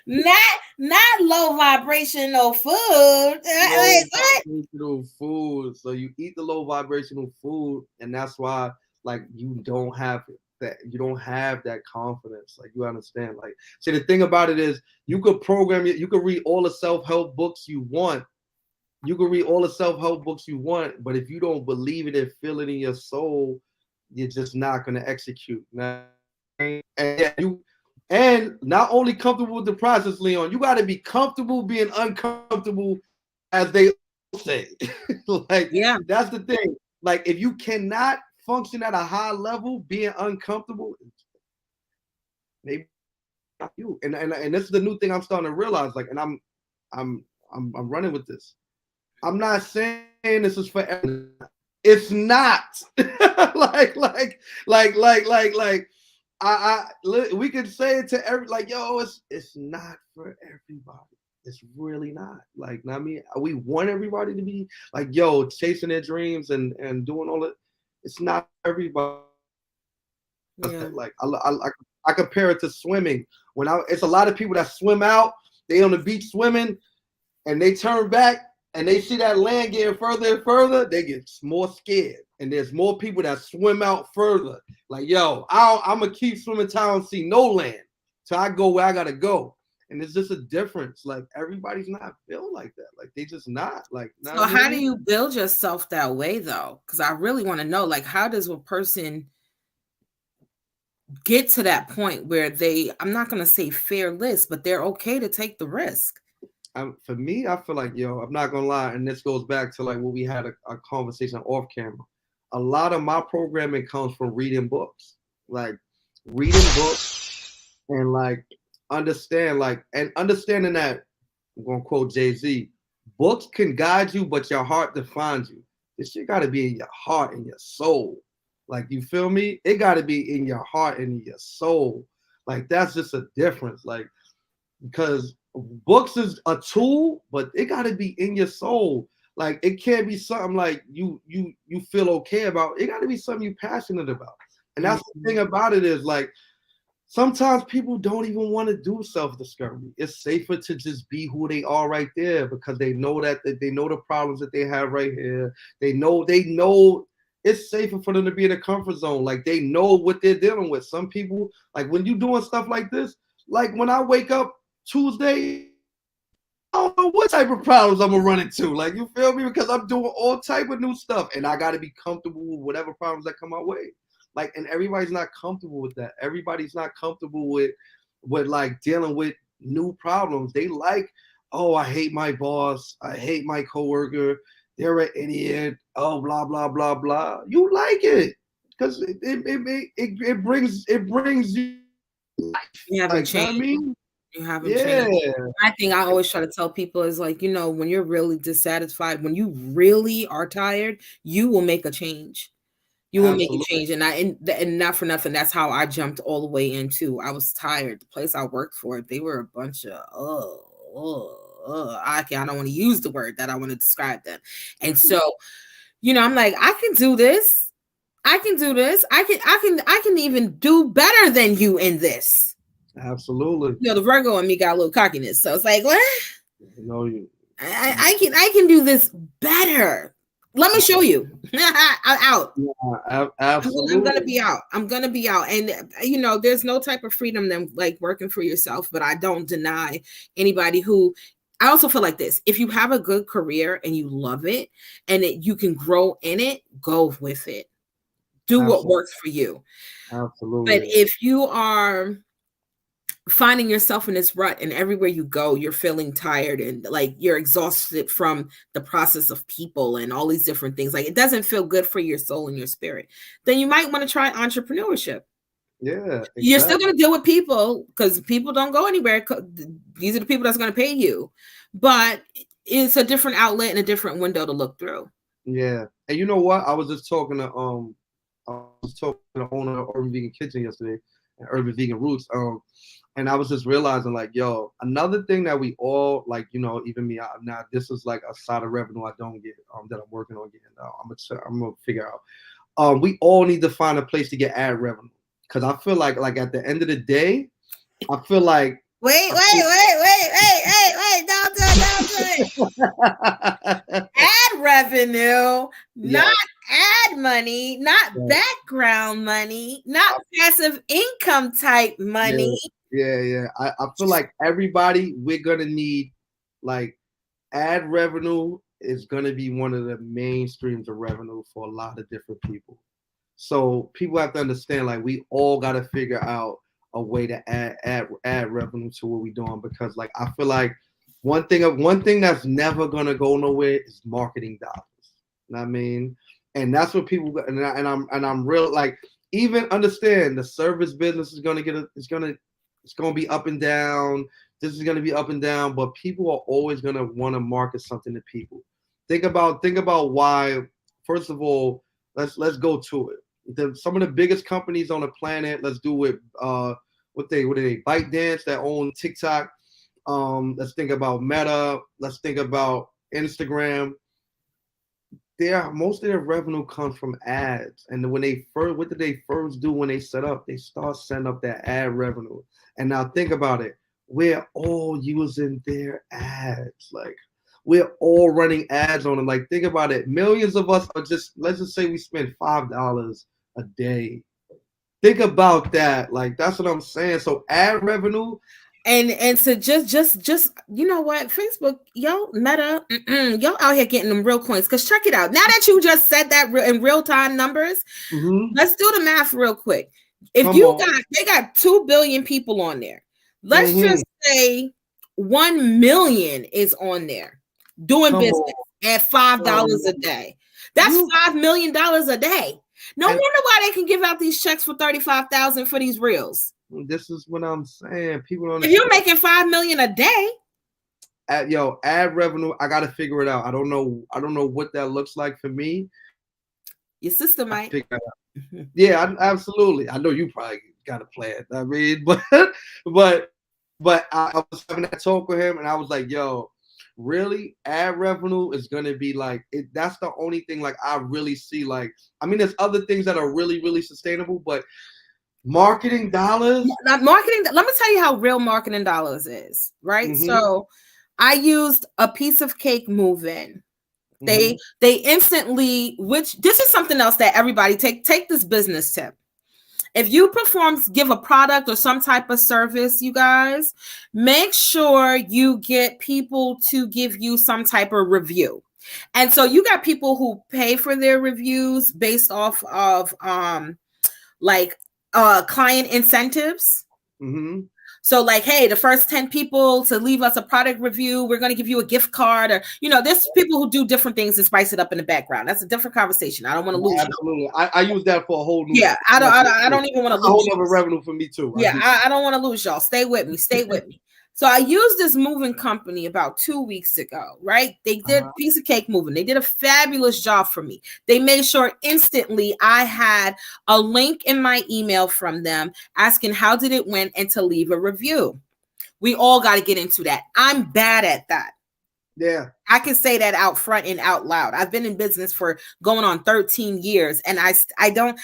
not low vibrational food. Vibrational food. So you eat the low vibrational food, and that's why like you don't have that confidence. Like, you understand? Like, see, the thing about it is you could program it, you could read all the self-help books you want. You can read all the self-help books you want, but if you don't believe it and feel it in your soul, you're just not gonna execute. And not only comfortable with the process, Leon, you gotta be comfortable being uncomfortable, as they say. Like, yeah, that's the thing. Like, if you cannot function at a high level, being uncomfortable, maybe not you. And this is the new thing I'm starting to realize. Like, and I'm running with this. I'm not saying this is for everyone. It's not. We can say it to every, like, yo, it's not for everybody. It's really not. Like, I mean, we want everybody to be like, yo, chasing their dreams and doing all it. It's not everybody. Yeah. Like, I compare it to swimming. It's a lot of people that swim out, they on the beach swimming, and they turn back and they see that land getting further and further, they get more scared. And there's more people that swim out further. Like, yo, I'm going to keep swimming till I don't see no land. So I go where I got to go. And it's just a difference. Like, everybody's not built like that. Like, they just not. Like, so how do you build yourself that way, though? Because I really want to know, like, how does a person get to that point where I'm not going to say fearless, but they're okay to take the risk? For me, I feel like, yo, I'm not gonna lie, and this goes back to like what we had a conversation off camera. A lot of my programming comes from reading books, like reading books, and like understanding that, I'm gonna quote Jay-Z, books can guide you, but your heart defines you. This shit gotta be in your heart and your soul. Like, you feel me? It gotta be in your heart and in your soul. Like, that's just a difference. Like, because books is a tool, but it got to be in your soul. Like, it can't be something like you feel okay about. It got to be something you're passionate about. And that's the thing about it, is like, sometimes people don't even want to do self-discovery. It's safer to just be who they are right there, because they know that they know the problems that they have right here. They know it's safer for them to be in a comfort zone. Like, they know what they're dealing with. Some people, like, when you doing stuff like this, like when I wake up Tuesday, I don't know what type of problems I'm gonna run into. Like, you feel me? Because I'm doing all type of new stuff, and I got to be comfortable with whatever problems that come my way. Like, and everybody's not comfortable with that. Everybody's not comfortable with like dealing with new problems. They like, oh, I hate my boss, I hate my coworker, they're an idiot, oh, blah blah blah blah. You like it because it brings you life. You haven't changed. I mean, you haven't changed. I think I always try to tell people is like, when you're really dissatisfied, when you really are tired, you will make a change. You will make a change. And not for nothing, that's how I jumped all the way into. I was tired. The place I worked for, they were a bunch of I don't want to use the word that I want to describe them. And so, I'm like, I can do this. I can do this. I can even do better than you in this. Absolutely. You know, the Virgo in me got a little cockiness, so it's like, what? No, you. I can do this better. Let me show you. I'm out. Yeah, absolutely. I'm gonna be out. I'm gonna be out. And you know, there's no type of freedom than like working for yourself. But I don't deny anybody who. I also feel like this: if you have a good career and you love it, and you can grow in it, go with it. Do what works for you. Absolutely. But if you are finding yourself in this rut and everywhere you go you're feeling tired and like you're exhausted from the process of people and all these different things, like it doesn't feel good for your soul and your spirit, then you might want to try entrepreneurship. Yeah, exactly. You're still going to deal with people because people don't go anywhere. These are the people that's going to pay you, but it's a different outlet and a different window to look through. Yeah. And you know what, I was just talking to the owner of Urban Vegan Kitchen yesterday, Urban Vegan Roots, and I was just realizing, like, yo, another thing that we all, like, you know, even me, now this is like a side of revenue I don't get, that I'm working on getting. I'm gonna figure out. We all need to find a place to get ad revenue, because I feel like at the end of the day, I feel like. Wait! Don't do it. Ad revenue, not ad money, not background money, not passive income type money. Yeah. I feel like everybody, we're gonna need, like, ad revenue is gonna be one of the main streams of revenue for a lot of different people. So people have to understand, like, we all gotta figure out a way to add revenue to what we're doing, because, like, I feel like one thing that's never gonna go nowhere is marketing dollars. You know what I mean? And that's what people, and I'm real, like, even understand the service business is gonna it's gonna be up and down. This is gonna be up and down, but people are always gonna want to market something to people. Think about why. First of all, let's go to it. Some of the biggest companies on the planet. Let's do it. What are they? ByteDance, that own TikTok. Let's think about Meta. Let's think about Instagram. Most of their revenue comes from ads. And what did they first do when they set up? They start setting up that ad revenue. And now think about it. We're all using their ads. Like, we're all running ads on them. Like, think about it. Millions of us are let's just say we spend $5 a day. Think about that. Like, that's what I'm saying. So ad revenue. And so just you know what, Facebook, y'all, Meta, y'all out here getting them real coins. Because check it out. Now that you just said that in real time numbers, let's do the math real quick. If they got 2 billion people on there. Let's just say 1 million is on there doing business at $5 a day. That's $5 million a day. No wonder why they can give out these checks for $35,000 for these reels. This is what I'm saying. People don't. If you're making $5 million a day, ad revenue, I gotta figure it out. I don't know what that looks like for me. Your sister might. Yeah, absolutely. I know you probably got a plan. I mean, but I was having that talk with him, and I was like, yo, really, ad revenue is gonna be like it. That's the only thing, like, I really see. Like, I mean, there's other things that are really, really sustainable, but marketing dollars. Let me tell you how real marketing dollars is, right? So I used a piece of cake move-in. They instantly, which this is something else that everybody take this business tip. If you give a product or some type of service, you guys, make sure you get people to give you some type of review. And so you got people who pay for their reviews based off of client incentives. So, like, hey, the first 10 people to leave us a product review, we're going to give you a gift card. Or, there's people who do different things and spice it up in the background. That's a different conversation. I don't want to lose. Absolutely, I use that for a whole new. Yeah, I don't even want to lose. A whole other revenue for me too. Yeah, I don't want to lose y'all. Stay with me. So I used this moving company about 2 weeks ago, right? They did a piece of cake moving. They did a fabulous job for me. They made sure instantly I had a link in my email from them asking how did it went and to leave a review. We all got to get into that. I'm bad at that. Yeah. I can say that out front and out loud. I've been in business for going on 13 years, and I don't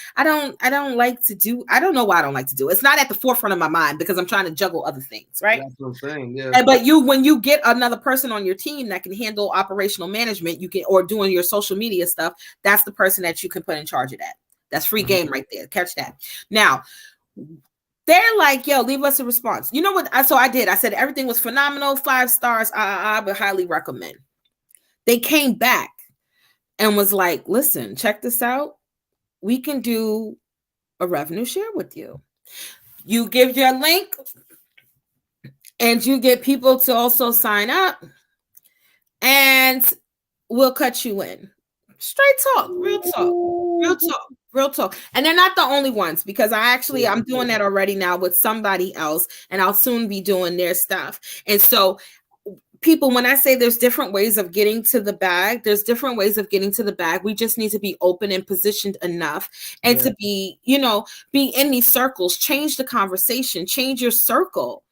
like to do. I don't know why I don't like to do it. It's not at the forefront of my mind because I'm trying to juggle other things, right? That's what I'm saying. Yeah. But when you get another person on your team that can handle operational management, you can, or doing your social media stuff, that's the person that you can put in charge of that. That's free game right there. Catch that. Now, they're like, yo, leave us a response. You know what? So I did. I said everything was phenomenal, 5 stars. I would highly recommend. They came back and was like, listen, check this out. We can do a revenue share with you. You give your link and you get people to also sign up, and we'll cut you in. Straight talk, real talk, real talk, real talk. And they're not the only ones, because I'm doing that already now with somebody else, and I'll soon be doing their stuff. And so people, when I say there's different ways of getting to the bag, there's different ways of getting to the bag. We just need to be open and positioned enough, and to be, be in these circles, change the conversation, change your circle.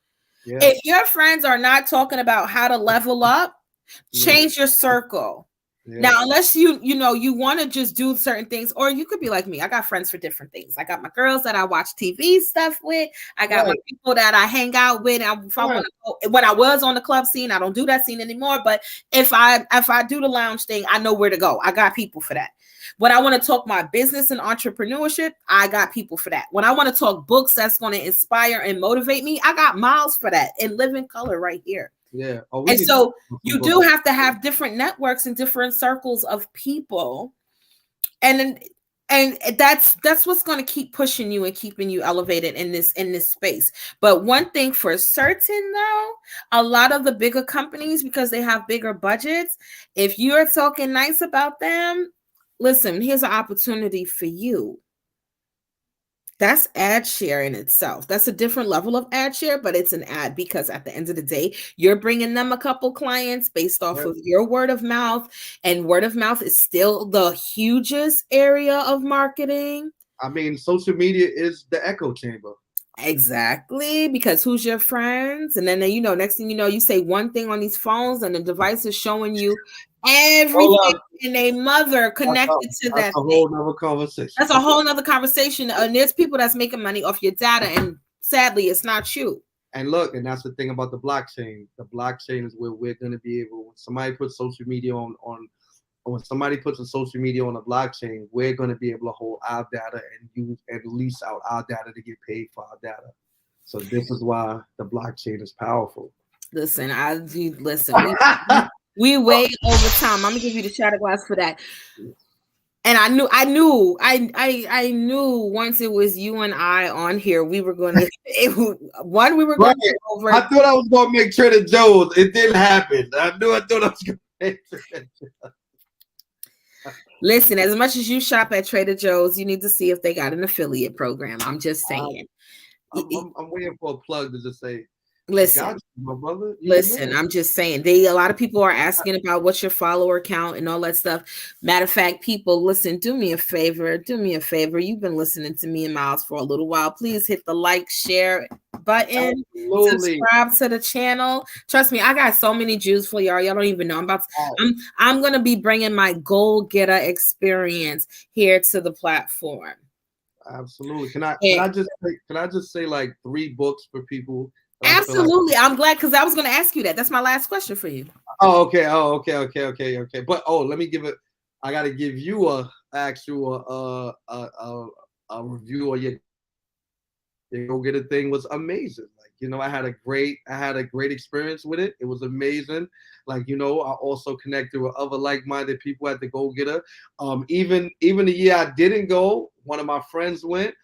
Yeah. If your friends are not talking about how to level up, change your circle. Yeah. Now, unless you want to just do certain things, or you could be like me. I got friends for different things. I got my girls that I watch TV stuff with. I got my people that I hang out with. If I want to go, when I was on the club scene, I don't do that scene anymore. But if I do the lounge thing, I know where to go. I got people for that. When I want to talk my business and entrepreneurship, I got people for that. When I want to talk books that's going to inspire and motivate me, I got Miles for that, and Live in Color right here. Yeah. And so you do have to have different networks and different circles of people. And that's what's going to keep pushing you and keeping you elevated in this space. But one thing for certain, though, a lot of the bigger companies, because they have bigger budgets, if you're talking nice about them, listen, here's an opportunity for you. That's ad share in itself. That's a different level of ad share, but it's an ad, because at the end of the day, you're bringing them a couple clients based off of your word of mouth, and word of mouth is still the hugest area of marketing. I mean, social media is the echo chamber. Exactly, because who's your friends? And then, next thing you know, you say one thing on these phones and the device is showing you everything and a mother connected to that. That's a whole nother conversation. That's a whole nother conversation. And there's people that's making money off your data, and sadly, it's not you. And look, and that's the thing about the blockchain. The blockchain is where we're going to be able, when somebody puts social media when somebody puts a social media on a blockchain, we're going to be able to hold our data and use and lease out our data to get paid for our data. So this is why the blockchain is powerful. Listen, we way over time. I'm gonna give you the shatter glass for that. And I knew once it was you and I on here, we were going to over. I thought I was going to make Trader Joe's. It didn't happen. I thought I was going to make Trader Joe's. Listen, as much as you shop at Trader Joe's, you need to see if they got an affiliate program. I'm just saying. I'm waiting for a plug to just say, listen, my brother. Listen, I'm just saying, a lot of people are asking about what's your follower count and all that stuff. Matter of fact, people, listen, do me a favor. You've been listening to me and Miles for a little while. Please hit the like, share button. Absolutely. Subscribe to the channel. Trust me, I got so many Jews for y'all. Y'all don't even know. I'm gonna be bringing my goal getter experience here to the platform. Absolutely. Can I just say like 3 books for people? Absolutely. I'm glad, because I was going to ask you that. That's my last question for you. Oh, okay. But let me give it. I got to give you a actual review of your Go Get It thing. Was amazing. Like, I had a great experience with it. It was amazing. Like, I also connected with other like-minded people at the Go Getter. Even the year I didn't go, one of my friends went.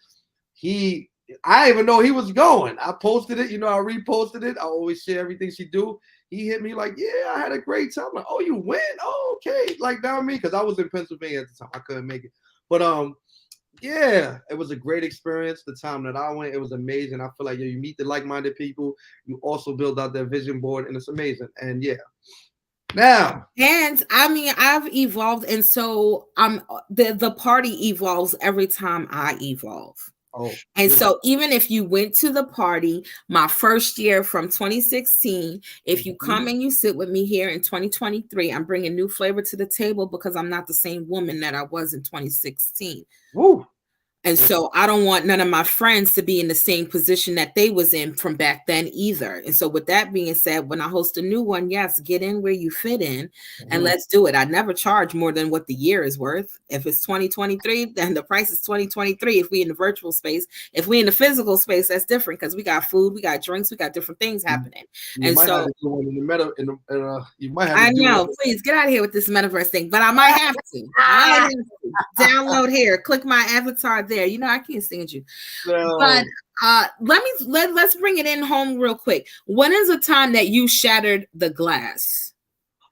I didn't even know he was going. I posted it, I reposted it. I always share everything she do. He hit me like, yeah, I had a great time. Like, oh, you went? Oh, okay. Like, down me, because I was in Pennsylvania at the time. I couldn't make it. But yeah, it was a great experience. The time that I went, it was amazing. I feel like you meet the like-minded people. You also build out their vision board, and it's amazing. And yeah. Now, and I mean, I've evolved, and so the party evolves every time I evolve. Oh, And yeah. so even if you went to the party my first year from 2016, if you come and you sit with me here in 2023, I'm bringing new flavor to the table because I'm not the same woman that I was in 2016. Woo. And so I don't want none of my friends to be in the same position that they was in from back then either. And so with that being said, when I host a new one, yes, get in where you fit in and let's do it. I never charge more than what the year is worth. If it's 2023, then the price is 2023. If we in the virtual space, if we in the physical space, that's different because we got food, we got drinks, we got different things happening. You might have to do one in the meta. You might have to I know. Please get out of here with this metaverse thing, but I might have to. Download here. Click my avatar there. You know I can't stand you. No. But let's bring it in home real quick. When is the time that you shattered the glass?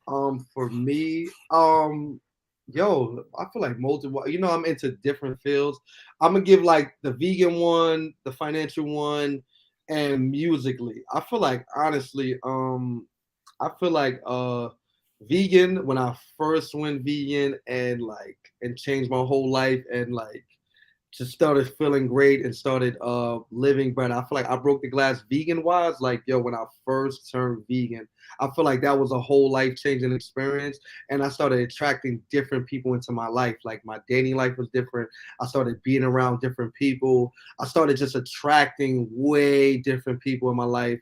For me, yo, I feel like multiple. You know, I'm into different fields. I'm gonna give like the vegan one, the financial one, and musically. I feel like honestly, I feel like vegan when I first went vegan and changed my whole life and like just started feeling great and started living better. I feel like I broke the glass vegan wise. Like, yo, when I first turned vegan, I feel like that was a whole life-changing experience. And I started attracting different people into my life. Like my dating life was different. I started being around different people. I started just attracting way different people in my life.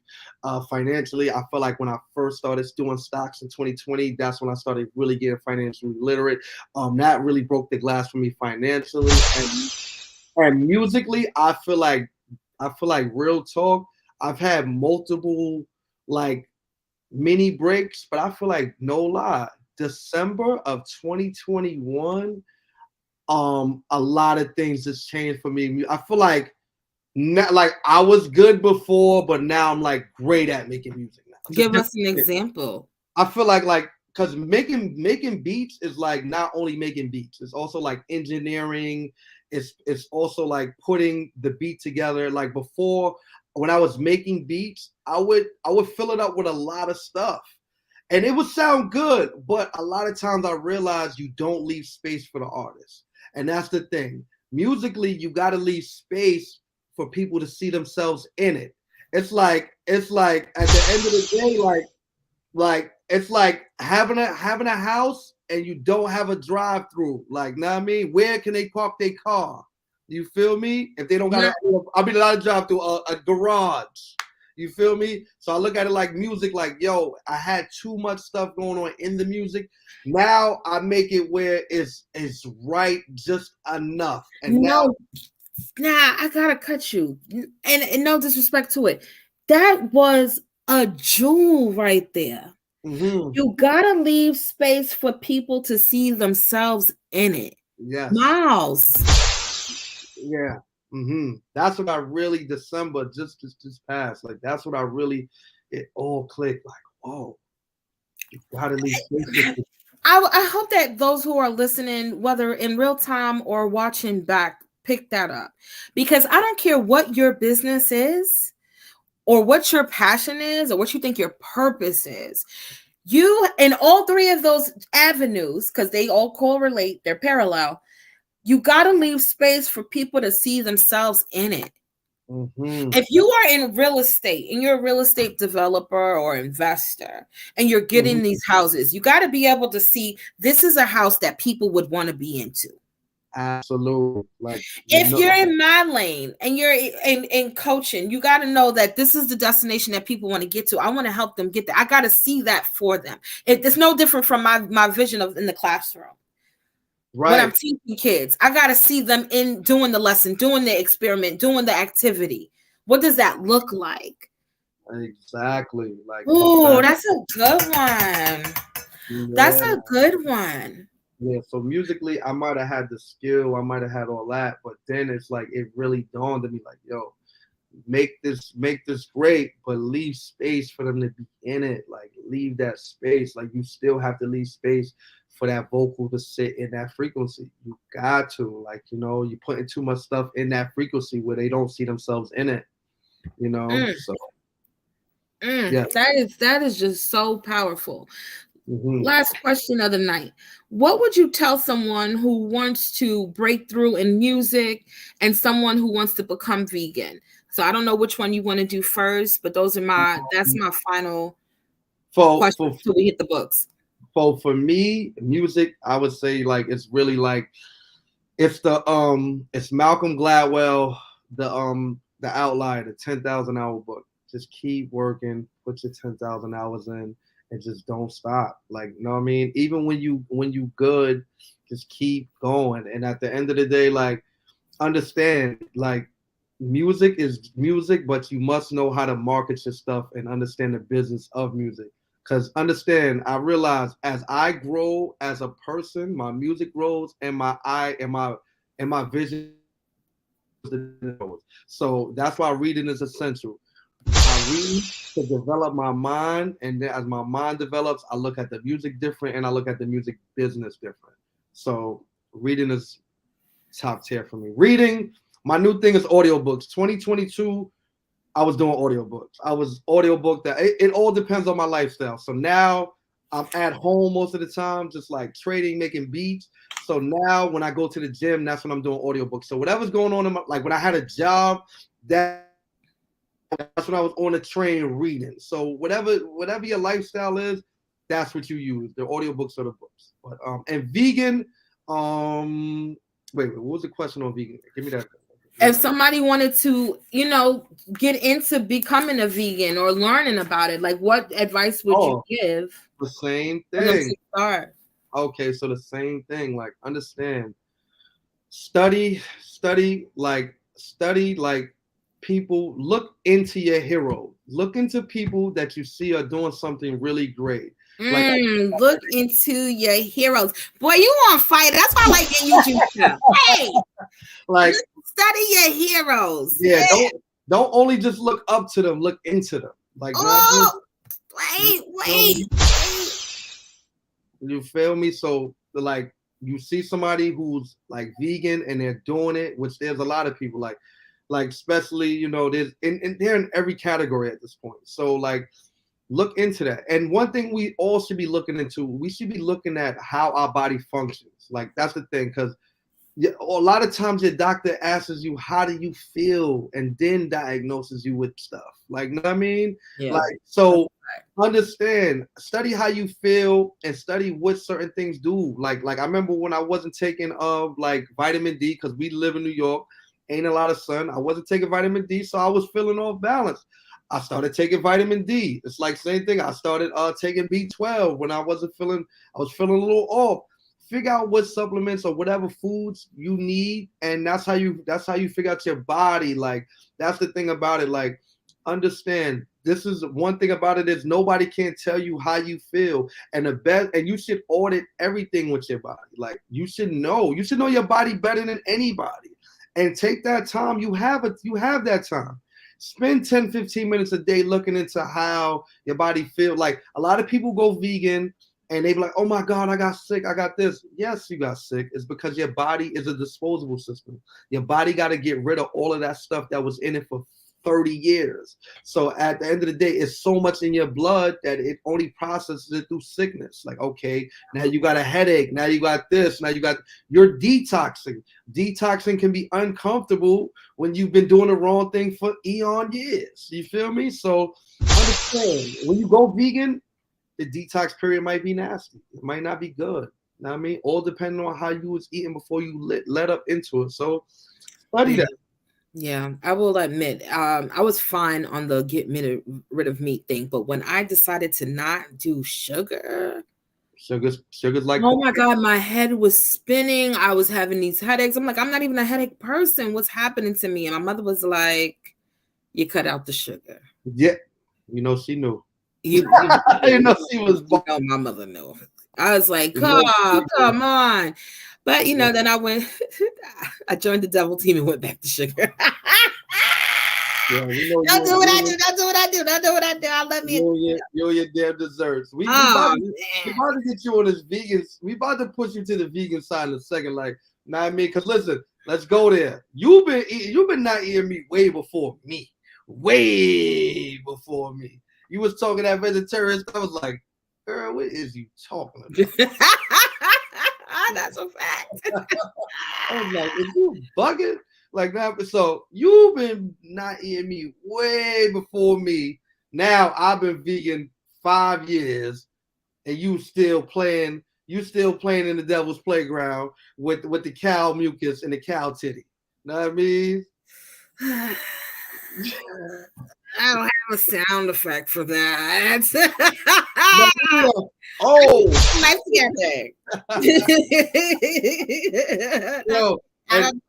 Financially, I feel like when I first started doing stocks in 2020, that's when I started really getting financially literate. That really broke the glass for me financially. And musically, I feel like real talk, I've had multiple like mini breaks, but I feel like no lie, December of 2021, a lot of things just changed for me. I feel like not like I was good before, but now I'm like great at making music now. Give us an example. I feel like because making beats is like not only making beats, it's also like engineering. It's also like putting the beat together. Like before, when I was making beats, I would fill it up with a lot of stuff, and it would sound good. But a lot of times I realized you don't leave space for the artist, and that's the thing. Musically, you got to leave space for people to see themselves in it. It's like at the end of the day, like it's like having a house and you don't have a drive-through. Like, know what I mean? Where can they park their car? You feel me? If they don't got a drive-through, a garage. You feel me? So I look at it like music, like, yo, I had too much stuff going on in the music. Now I make it where it's right just enough. And now I gotta cut you. And no disrespect to it. That was a jewel right there. Mm-hmm. You gotta leave space for people to see themselves in it. Yes. Miles. Yeah. Mm-hmm. That's what I really December just passed. Like that's what I really it all clicked. Like, whoa, you gotta leave space. I hope that those who are listening, whether in real time or watching back, pick that up. Because I don't care what your business is, or what your passion is, or what you think your purpose is. You, in all three of those avenues, because they all correlate, they're parallel, you got to leave space for people to see themselves in it. Mm-hmm. If you are in real estate and you're a real estate developer or investor and you're getting these houses, you got to be able to see this is a house that people would want to be into. Absolutely. Like if you're in my lane and you're in coaching, you got to know that this is the destination that people want to get to. I want to help them get there. I got to see that for them. It's no different from my vision of in the classroom. Right. When I'm teaching kids, I got to see them in doing the lesson, doing the experiment, doing the activity. What does that look like? Exactly. Like, oh, that's a good one. Yeah. That's a good one. Yeah, so musically, I might have had the skill, I might have had all that, but then it's like it really dawned on me, like, yo, make this great, but leave space for them to be in it. Like, leave that space. Like, you still have to leave space for that vocal to sit in that frequency. You got to, like, you know, you're putting too much stuff in that frequency where they don't see themselves in it. You know, so yeah, that is just so powerful. Last question of the night. What would you tell someone who wants to break through in music and someone who wants to become vegan? So I don't know which one you want to do first, but that's my final question until we hit the books. For me, music, I would say like it's really like it's Malcolm Gladwell, the Outlier, the 10,000 hour book. Just keep working, put your 10,000 hours in, and just don't stop. Like, you know what I mean? Even when you good, just keep going. And at the end of the day, like, understand, like, music is music, but you must know how to market your stuff and understand the business of music. Because understand, I realize as I grow as a person, my music grows, and my vision. So that's why reading is essential. I read to develop my mind, and then as my mind develops, I look at the music different, and I look at the music business different. So reading is top tier for me. Reading, my new thing is audiobooks. 2022, I was doing audiobooks. I was audiobook that it all depends on my lifestyle. So now I'm at home most of the time, just like trading, making beats. So now when I go to the gym, that's when I'm doing audiobooks. So whatever's going on in my, like when I had a job, that's when I was on the train reading. So whatever your lifestyle is, that's what you use. The audiobooks are the books. But and vegan, wait, what was the question on vegan? Give me that. If somebody wanted to, get into becoming a vegan or learning about it, like what advice would you give? The same thing. Start. Okay, so the same thing. Like, understand, study like people. Look into your hero. Look into people that you see are doing something really great. Look into your heroes. Boy, you on fire. That's why I like getting YouTube. Hey, like study your heroes. Yeah, don't only just look up to them. Look into them. Like, wait. You feel me? So like, you see somebody who's like vegan and they're doing it, which there's a lot of people like especially there's they're in every category at this point. So like, look into that. And one thing we all should be looking into, we should be looking at how our body functions. Like, that's the thing, because a lot of times your doctor asks you, how do you feel? And then diagnoses you with stuff. Like, you know what I mean? Yeah. Like, so understand, study how you feel and study what certain things do. Like I remember when I wasn't taking like vitamin D, because we live in New York, ain't a lot of sun. I wasn't taking vitamin D, so I was feeling off balance. I started taking vitamin D. It's like same thing. I started taking B12 when I was feeling a little off. Figure out what supplements or whatever foods you need, and that's how you figure out your body. Like, that's the thing about it. Like, understand, this is one thing about it is nobody can tell you how you feel, and you should audit everything with your body. Like, you should know your body better than anybody, and take that time. You have that time. Spend 10-15 minutes a day looking into how your body feels. Like, a lot of people go vegan and they be like, oh my God, I got sick, I got this. Yes, you got sick. It's because your body is a disposable system. Your body got to get rid of all of that stuff that was in it for 30 years. So at the end of the day, it's so much in your blood that it only processes it through sickness. Like, okay, now you got a headache. Now you got this. Now you're detoxing. Detoxing can be uncomfortable when you've been doing the wrong thing for eon years. You feel me? So understand, when you go vegan, the detox period might be nasty. It might not be good. You know what I mean? All depending on how you was eating before you let up into it. So study that. Yeah, I will admit, I was fine on the get rid of meat thing, but when I decided to not do sugar's like, oh my God, my head was spinning. I was having these headaches. I'm like, I'm not even a headache person. What's happening to me? And my mother was like, you cut out the sugar. Yeah, she knew. She was. My mother knew. I was like, come on. But then I joined the devil team and went back to sugar. Don't do what I do. I love you. You're your damn desserts. We about to get you on this vegan. We about to push you to the vegan side in a second. Like, know what I mean? Because listen, let's go there. You've been not eating meat way before me. Way before me. You was talking that vegetarian stuff. I was like, girl, what is you talking about? That's a fact. I was like, is you bugging? Like that. So you've been not eating me way before me. Now I've been vegan 5 years, and you still playing in the devil's playground with the cow mucus and the cow titty. Know what I mean? I don't have a sound effect for that. Oh, nice together. yo, and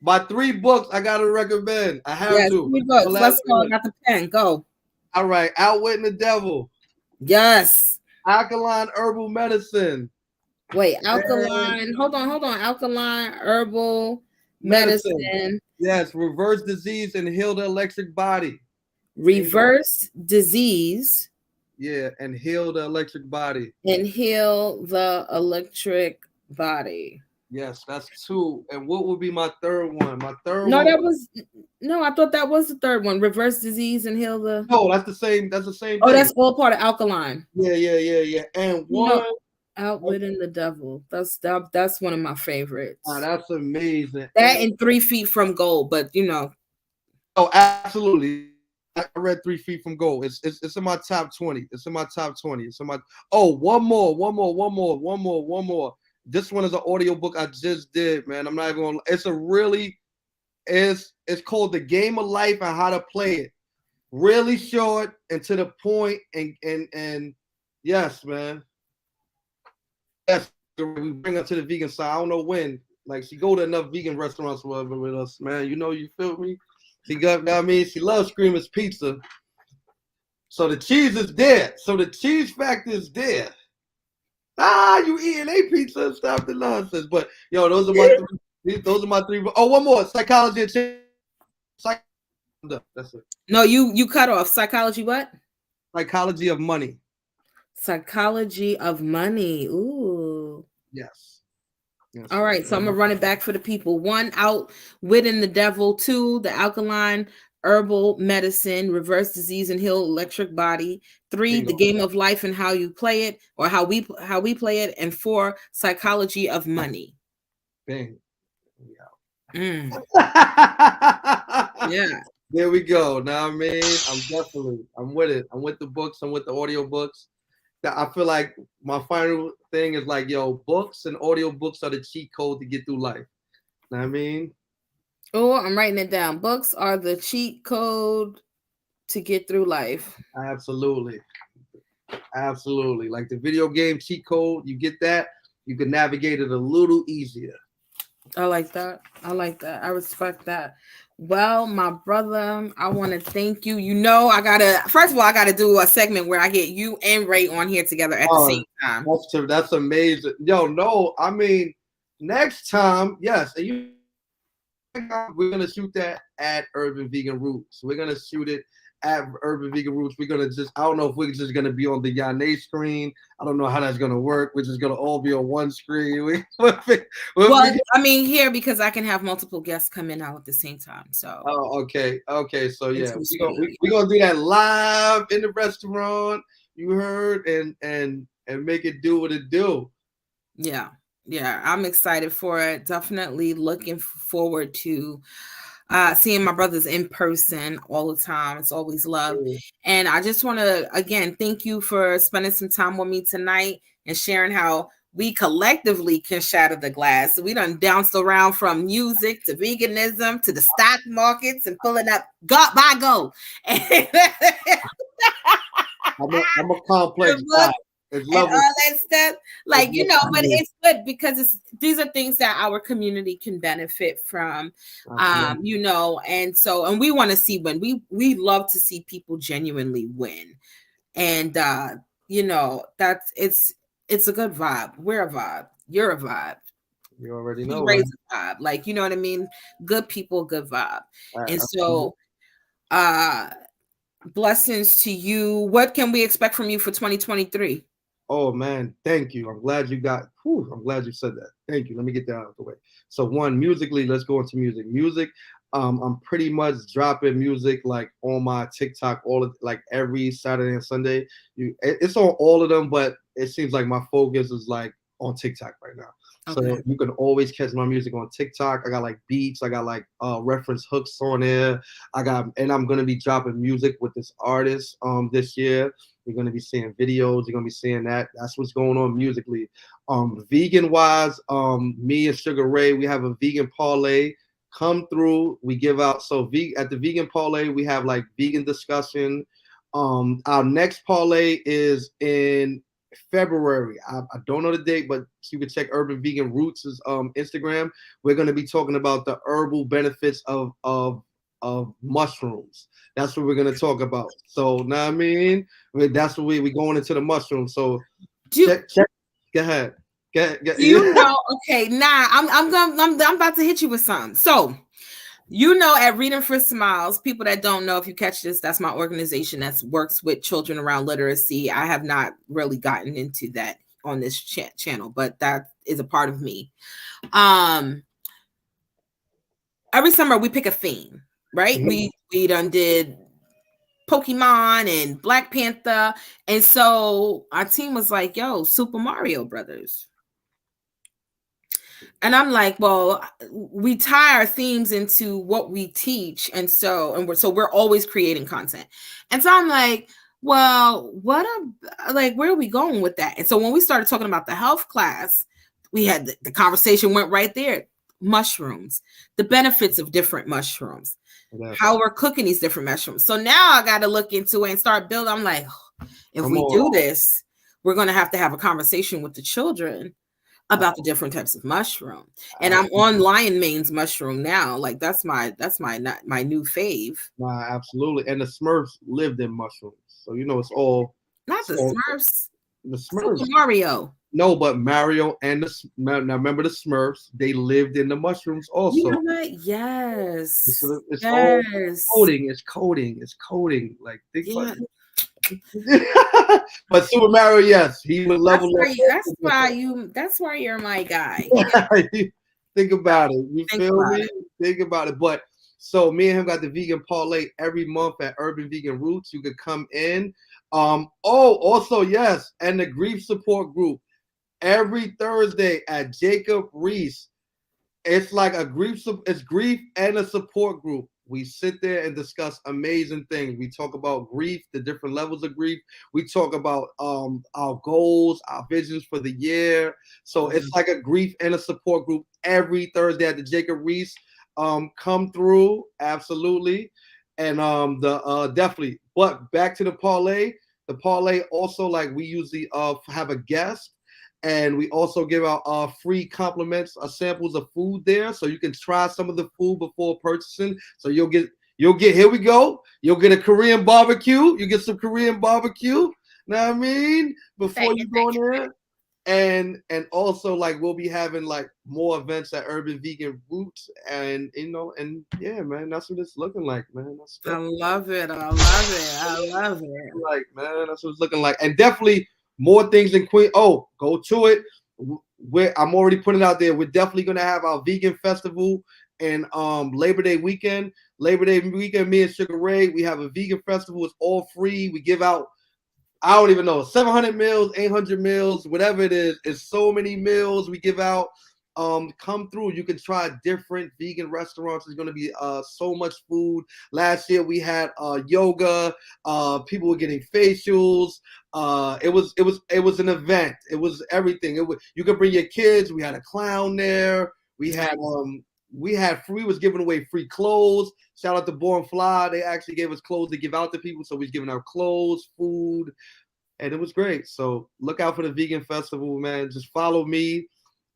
my 3 books I gotta recommend. I have to. 3 books. Let's go. I got the pen. Go. All right, Outwitting the Devil. Yes. Alkaline Herbal Medicine. Wait, alkaline. Hold on. Alkaline herbal medicine. Yes, reverse disease and heal the electric body. Reverse disease. Yeah, and heal the electric body. And heal the electric body. Yes, that's 2. And what would be my 3rd one? My 3rd No, one. I thought that was the 3rd one. Reverse disease and heal the. No, that's the same. That's the same. Oh, thing. that's all part of alkaline. Yeah. And one. Outwitting the Devil. That's one of my favorites. Oh, that's amazing. That and 3 Feet from Gold, but Oh, absolutely. I read 3 Feet from Gold. It's in my top 20. It's in my top 20. It's in my. Oh, one more. This one is an audiobook I just did, man. I'm not even gonna. It's called The Game of Life and How to Play It. Really short and to the point, and yes, man. Yes, we bring her to the vegan side. I don't know when. Like, she go to enough vegan restaurants with us, man. You feel me? She got, I mean, she loves Screamer's Pizza. So the cheese is there. So the cheese factor is there. You eating a pizza? Stop the nonsense. But yo, those are my 3. Those are my 3. Oh, one more. Psychology of That's it. No, you cut off. Psychology what? Psychology of Money. Psychology of Money. Ooh. Yes. All right, so I'm gonna run it back for the people. 1, Outwitting the Devil. 2, the Alkaline Herbal Medicine, Reverse Disease and Heal Electric Body. 3, The Game of Life and How You Play It, or how we play it. And 4, Psychology of Money. Bang. Yeah. Yeah. There we go. Now, I mean, I'm with it. I'm with the books. I'm with the audio books. I feel like my final thing is like, yo, books and audio books are the cheat code to get through life. Know what I mean? Oh, I'm writing it down. Books are the cheat code to get through life. Absolutely. Like the video game cheat code, you get that, you can navigate it a little easier. I like that. I respect that. Well, my brother, I want to thank you. First of all, I gotta do a segment where I get you and Ray on here together at the same time. That's amazing. Yo, no, I mean, next time, yes, and we're gonna shoot that at Urban Vegan Roots. We're gonna shoot it at Urban Vegan Roots. We're gonna I don't know if we're just gonna be on the Yane screen. I don't know how that's gonna work. We're just gonna all be on one screen. I mean, here, because I can have multiple guests come in out at the same time. So. Oh, okay. So yeah, we're gonna do that live in the restaurant. You heard, and make it do what it do. Yeah, I'm excited for it. Definitely looking forward to seeing my brothers in person all the time. It's always love. And I just want to, again, thank you for spending some time with me tonight and sharing how we collectively can shatter the glass. So we done bounced around from music to veganism to the stock markets and pulling up go. I'm a complex guy. And all that stuff, but it's good because these are things that our community can benefit from, and we want to see when we love to see people genuinely win, and that's it's a good vibe. We're a vibe. You're a vibe. You already know. Raise a vibe, you know what I mean. Good people, good vibe, and so blessings to you. What can we expect from you for 2023? Oh man, thank you. I'm glad you said that. Thank you. Let me get that out of the way. So one, musically, let's go into music. I'm pretty much dropping music like on my TikTok like every Saturday and Sunday. It's on all of them, but it seems like my focus is like on TikTok right now. So you can always catch my music on TikTok. I got like beats, I got like reference hooks on there. And I'm gonna be dropping music with this artist this year. You're gonna be seeing videos, you're gonna be seeing that. That's what's going on musically. Vegan wise, me and Sugar Ray, we have a vegan parlay. Come through, we give out at the vegan parlay, we have like vegan discussion. Our next parlay is in February. I don't know the date, but you can check Urban Vegan Roots' Instagram. We're going to be talking about the herbal benefits of mushrooms. That's what we're going to talk about. So, know what I mean? That's what we're going into the mushrooms. So, check. Go ahead. You know, okay, I'm about to hit you with something. So, you know, at Reading for Smiles, people that don't know, if you catch this, that's my organization that works with children around literacy. I have not really gotten into that on this channel, but that is a part of me. Every summer we pick a theme, right? Mm-hmm. We done did Pokemon and Black Panther, and so our team was like, "Yo, Super Mario Brothers." And I'm like, well, we tie our themes into what we teach. And we're always creating content. And so I'm like, well, where are we going with that? And so when we started talking about the health class, we had the conversation went right there. Mushrooms, the benefits of different mushrooms, how we're cooking these different mushrooms. So now I got to look into it and start building. I'm like, if we do this, we're going to have a conversation with the children about the different types of mushroom. And I'm on Lion Mane's mushroom now. Like that's my new fave. Nah, absolutely. And the Smurfs lived in mushrooms. So you know it's all not the Smurfs. The Smurfs. Super Mario. No, but Mario and now remember the Smurfs, they lived in the mushrooms also. You know what? Yes. It's all coding. It's coding. Like but Super Mario, yes, he would level up. That's why you're my guy. Think about it. You feel me? Think about it. But so me and him got the vegan parlay every month at Urban Vegan Roots. You could come in. Also, yes, and the grief support group every Thursday at Jacob Reese. It's like it's grief and a support group. We sit there and discuss amazing things. We talk about grief, the different levels of grief. We talk about our goals, our visions for the year. So it's like a grief and a support group every Thursday at the Jacob Reese. Come through, absolutely. And definitely. But back to the parlay. The parlay also, like, we usually have a guest. And we also give out free compliments, samples of food there, so you can try some of the food before purchasing. So you'll get. Here we go. You'll get a Korean barbecue. You get some Korean barbecue. Know what I mean? Before you go there, and also like we'll be having like more events at Urban Vegan Roots, and yeah, man, that's what it's looking like, man. I love it. Like, man, that's what it's looking like, and definitely. More things in Queen. Oh, go to it. I'm already putting it out there. We're definitely gonna have our vegan festival and Labor Day weekend. Me and Sugar Ray, we have a vegan festival. It's all free. We give out, I don't even know, 700 meals, 800 meals, whatever it is. It's so many meals we give out. Come through. You can try different vegan restaurants. There's going to be so much food. Last year we had yoga. People were getting facials. It was an event. It was everything. You could bring your kids. We had a clown there. We was giving away free clothes. Shout out to Born Fly. They actually gave us clothes to give out to people. So we was giving out clothes, food, and it was great. So look out for the vegan festival, man. Just follow me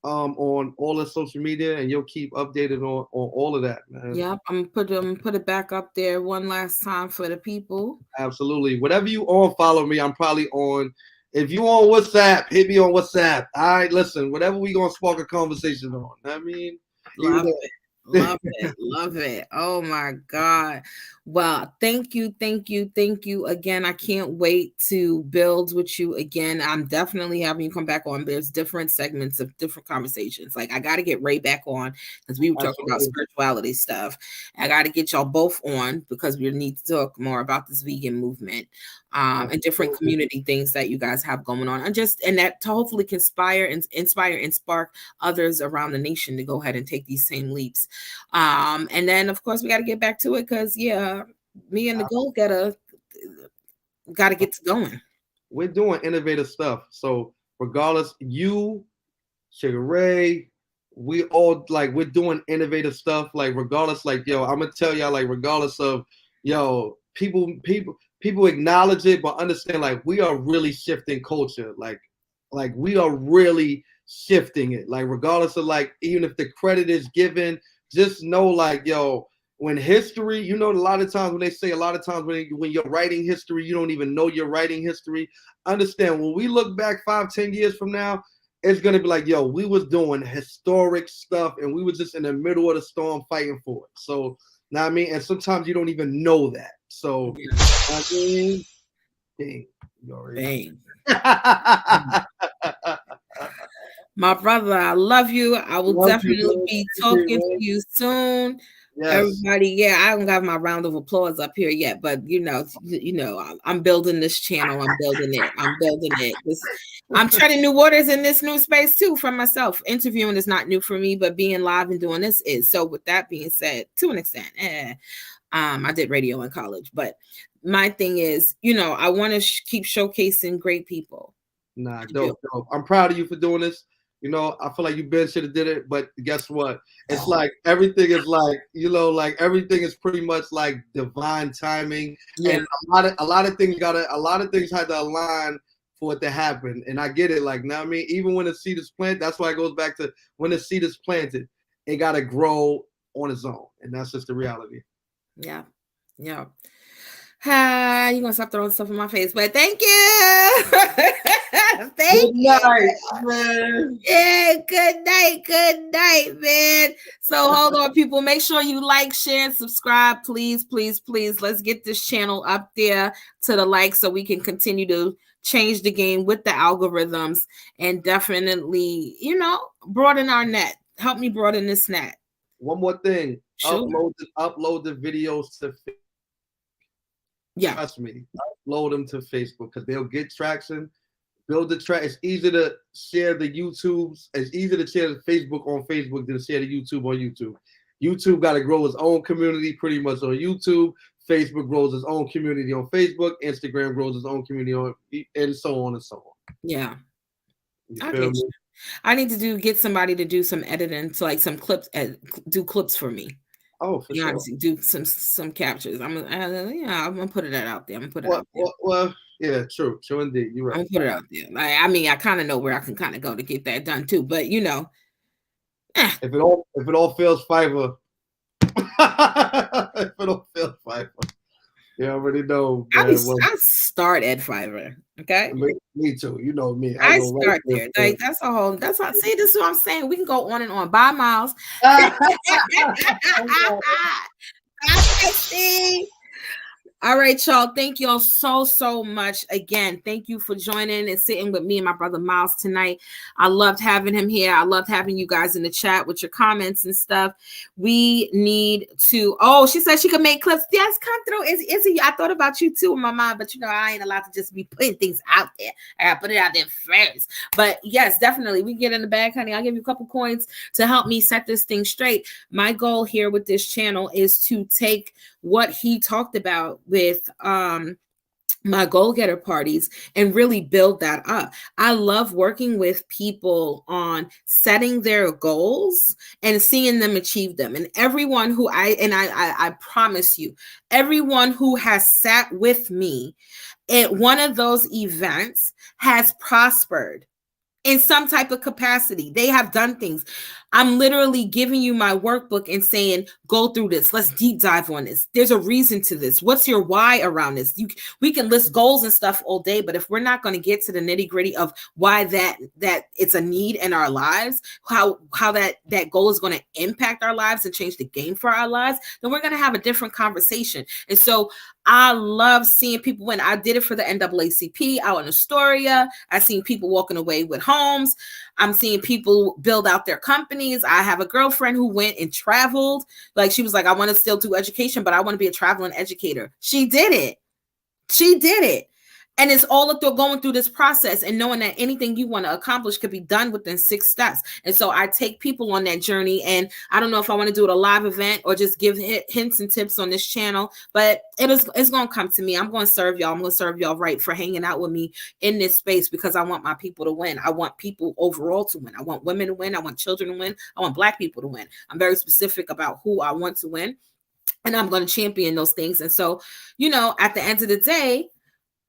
on all the social media, and you'll keep updated on all of that, man. Yep, I'm gonna put it back up there one last time for the people. Absolutely. Whatever you on, follow me. I'm probably on. If you on WhatsApp, hit me on WhatsApp. All right, listen. Whatever we gonna spark a conversation on. I mean, Love it. Love it. Oh my God. Well, thank you. Thank you. Thank you again. I can't wait to build with you again. I'm definitely having you come back on. There's different segments of different conversations. Like I got to get Ray back on because we were talking about spirituality stuff. I got to get y'all both on because we need to talk more about this vegan movement and different community things that you guys have going on. And that to hopefully can inspire and spark others around the nation to go ahead and take these same leaps. And then of course we got to get back to it because me and the goal got to get to going. We're doing innovative stuff. So regardless, you, Sugar Ray, we all like we're doing innovative stuff. Like regardless, like I'm gonna tell y'all, like regardless of people acknowledge it, but understand like we are really shifting culture. Like we are really shifting it. Like regardless of like even if the credit is given, just know like when history, a lot of times when they say when you're writing history, you don't even know you're writing history. Understand when we look back 5-10 years from now, it's gonna be like, we was doing historic stuff and we was just in the middle of the storm fighting for it. So know what I mean? And sometimes you don't even know that. So I mean, dang. My brother, I love you. I will definitely be talking to you soon. Yes. Everybody, I don't have my round of applause up here yet, but I'm building this channel. I'm building it. I'm treading new waters in this new space too for myself. Interviewing is not new for me, but being live and doing this is. So with that being said, to an extent, I did radio in college, but my thing is, I want to keep showcasing great people. Nah, dope. I'm proud of you for doing this. I feel like you should have did it, but guess what? It's like everything is like, everything is pretty much like divine timing. Yeah. And a lot of things had to align for it to happen. And I get it. Like, now I mean, even when the seed is planted, that's why it goes back to when the seed is planted, it gotta grow on its own. And that's just the reality. Yeah. Yeah. You're gonna stop throwing stuff in my face, but thank you. Thank you. Man. Yeah, good night, man. So hold on, people. Make sure you like, share, and subscribe, please. Let's get this channel up there to the like so we can continue to change the game with the algorithms and definitely, broaden our net. Help me broaden this net. One more thing. Sure. Upload the videos to Facebook. Yeah. Trust me. Upload them to Facebook because they'll get traction. Build the track. It's easy to share the YouTubes. It's easy to share the Facebook on Facebook than to share the YouTube on YouTube. YouTube got to grow its own community pretty much on YouTube. Facebook grows its own community on Facebook. Instagram grows its own community on, and so on and so on. Yeah. I need to get somebody to do some editing, so like some clips, do clips for me. Oh, for sure. Honestly, do some captures. I'm gonna put it out there. Well, yeah, true indeed. You're right. I'm gonna put it out there. I kind of know where I can kind of go to get that done too. But if it all fails Fiverr, if it all fails Fiverr, I already know. I start at Fiverr. Okay. Me too. You know me. I start there. Like that's how. See, this is what I'm saying. We can go on and on. Bye, Miles. All right, y'all. Thank y'all so much. Again, thank you for joining and sitting with me and my brother Miles tonight. I loved having him here. I loved having you guys in the chat with your comments and stuff. We need to. Oh, she said she could make clips. Yes, come through. Izzy, I thought about you too in my mind, but I ain't allowed to just be putting things out there. I gotta put it out there first. But yes, definitely, we get in the bag, honey. I'll give you a couple coins to help me set this thing straight. My goal here with this channel is to take what he talked about with my goal getter parties and really build that up. I love working with people on setting their goals and seeing them achieve them. And everyone who I promise you, everyone who has sat with me at one of those events has prospered in some type of capacity. They have done things. I'm literally giving you my workbook and saying, go through this. Let's deep dive on this. There's a reason to this. What's your why around this? We can list goals and stuff all day, but if we're not going to get to the nitty gritty of why that it's a need in our lives, how that goal is going to impact our lives and change the game for our lives, then we're going to have a different conversation. And so I love seeing people win. I did it for the NAACP out in Astoria. I've seen people walking away with homes. I'm seeing people build out their companies. I have a girlfriend who went and traveled. Like, she was like, I want to still do education, but I want to be a traveling educator. She did it. And it's all going through this process and knowing that anything you want to accomplish could be done within 6 steps. And so I take people on that journey. And I don't know if I want to do it a live event or just give hints and tips on this channel, but it's going to come to me. I'm going to serve y'all. I'm going to serve y'all right for hanging out with me in this space, because I want my people to win. I want people overall to win. I want women to win. I want children to win. I want Black people to win. I'm very specific about who I want to win, and I'm going to champion those things. And so, at the end of the day,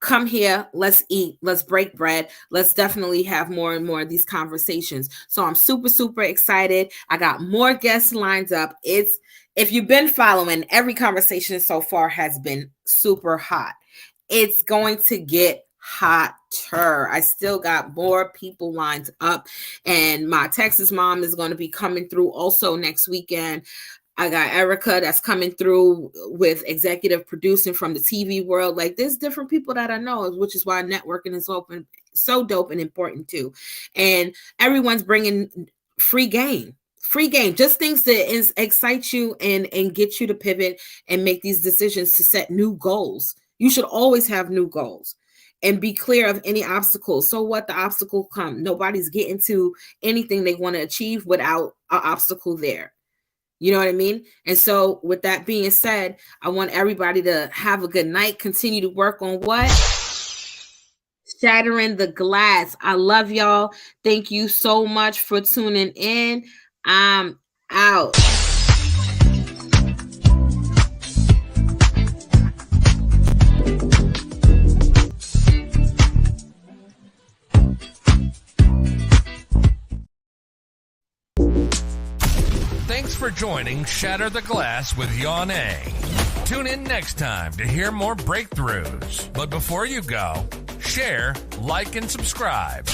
come here, let's eat, let's break bread. Let's definitely have more and more of these conversations. So I'm super, super excited. I got more guests lined up. If you've been following, every conversation so far has been super hot. It's going to get hotter. I still got more people lined up, and my Texas mom is going to be coming through also next weekend. I got Erica that's coming through with executive producing from the TV world. Like, there's different people that I know, which is why networking is so dope and important too. And everyone's bringing free game, just things that excite you and get you to pivot and make these decisions to set new goals. You should always have new goals and be clear of any obstacles. So what the obstacle come? Nobody's getting to anything they want to achieve without an obstacle there. You know what I mean? And so with that being said, I want everybody to have a good night. Continue to work on what? Shattering the glass. I love y'all. Thank you so much for tuning in. I'm out. Thanks for joining Shatter the Glass with Yon A. Tune in next time to hear more breakthroughs. But before you go, share, like, and subscribe.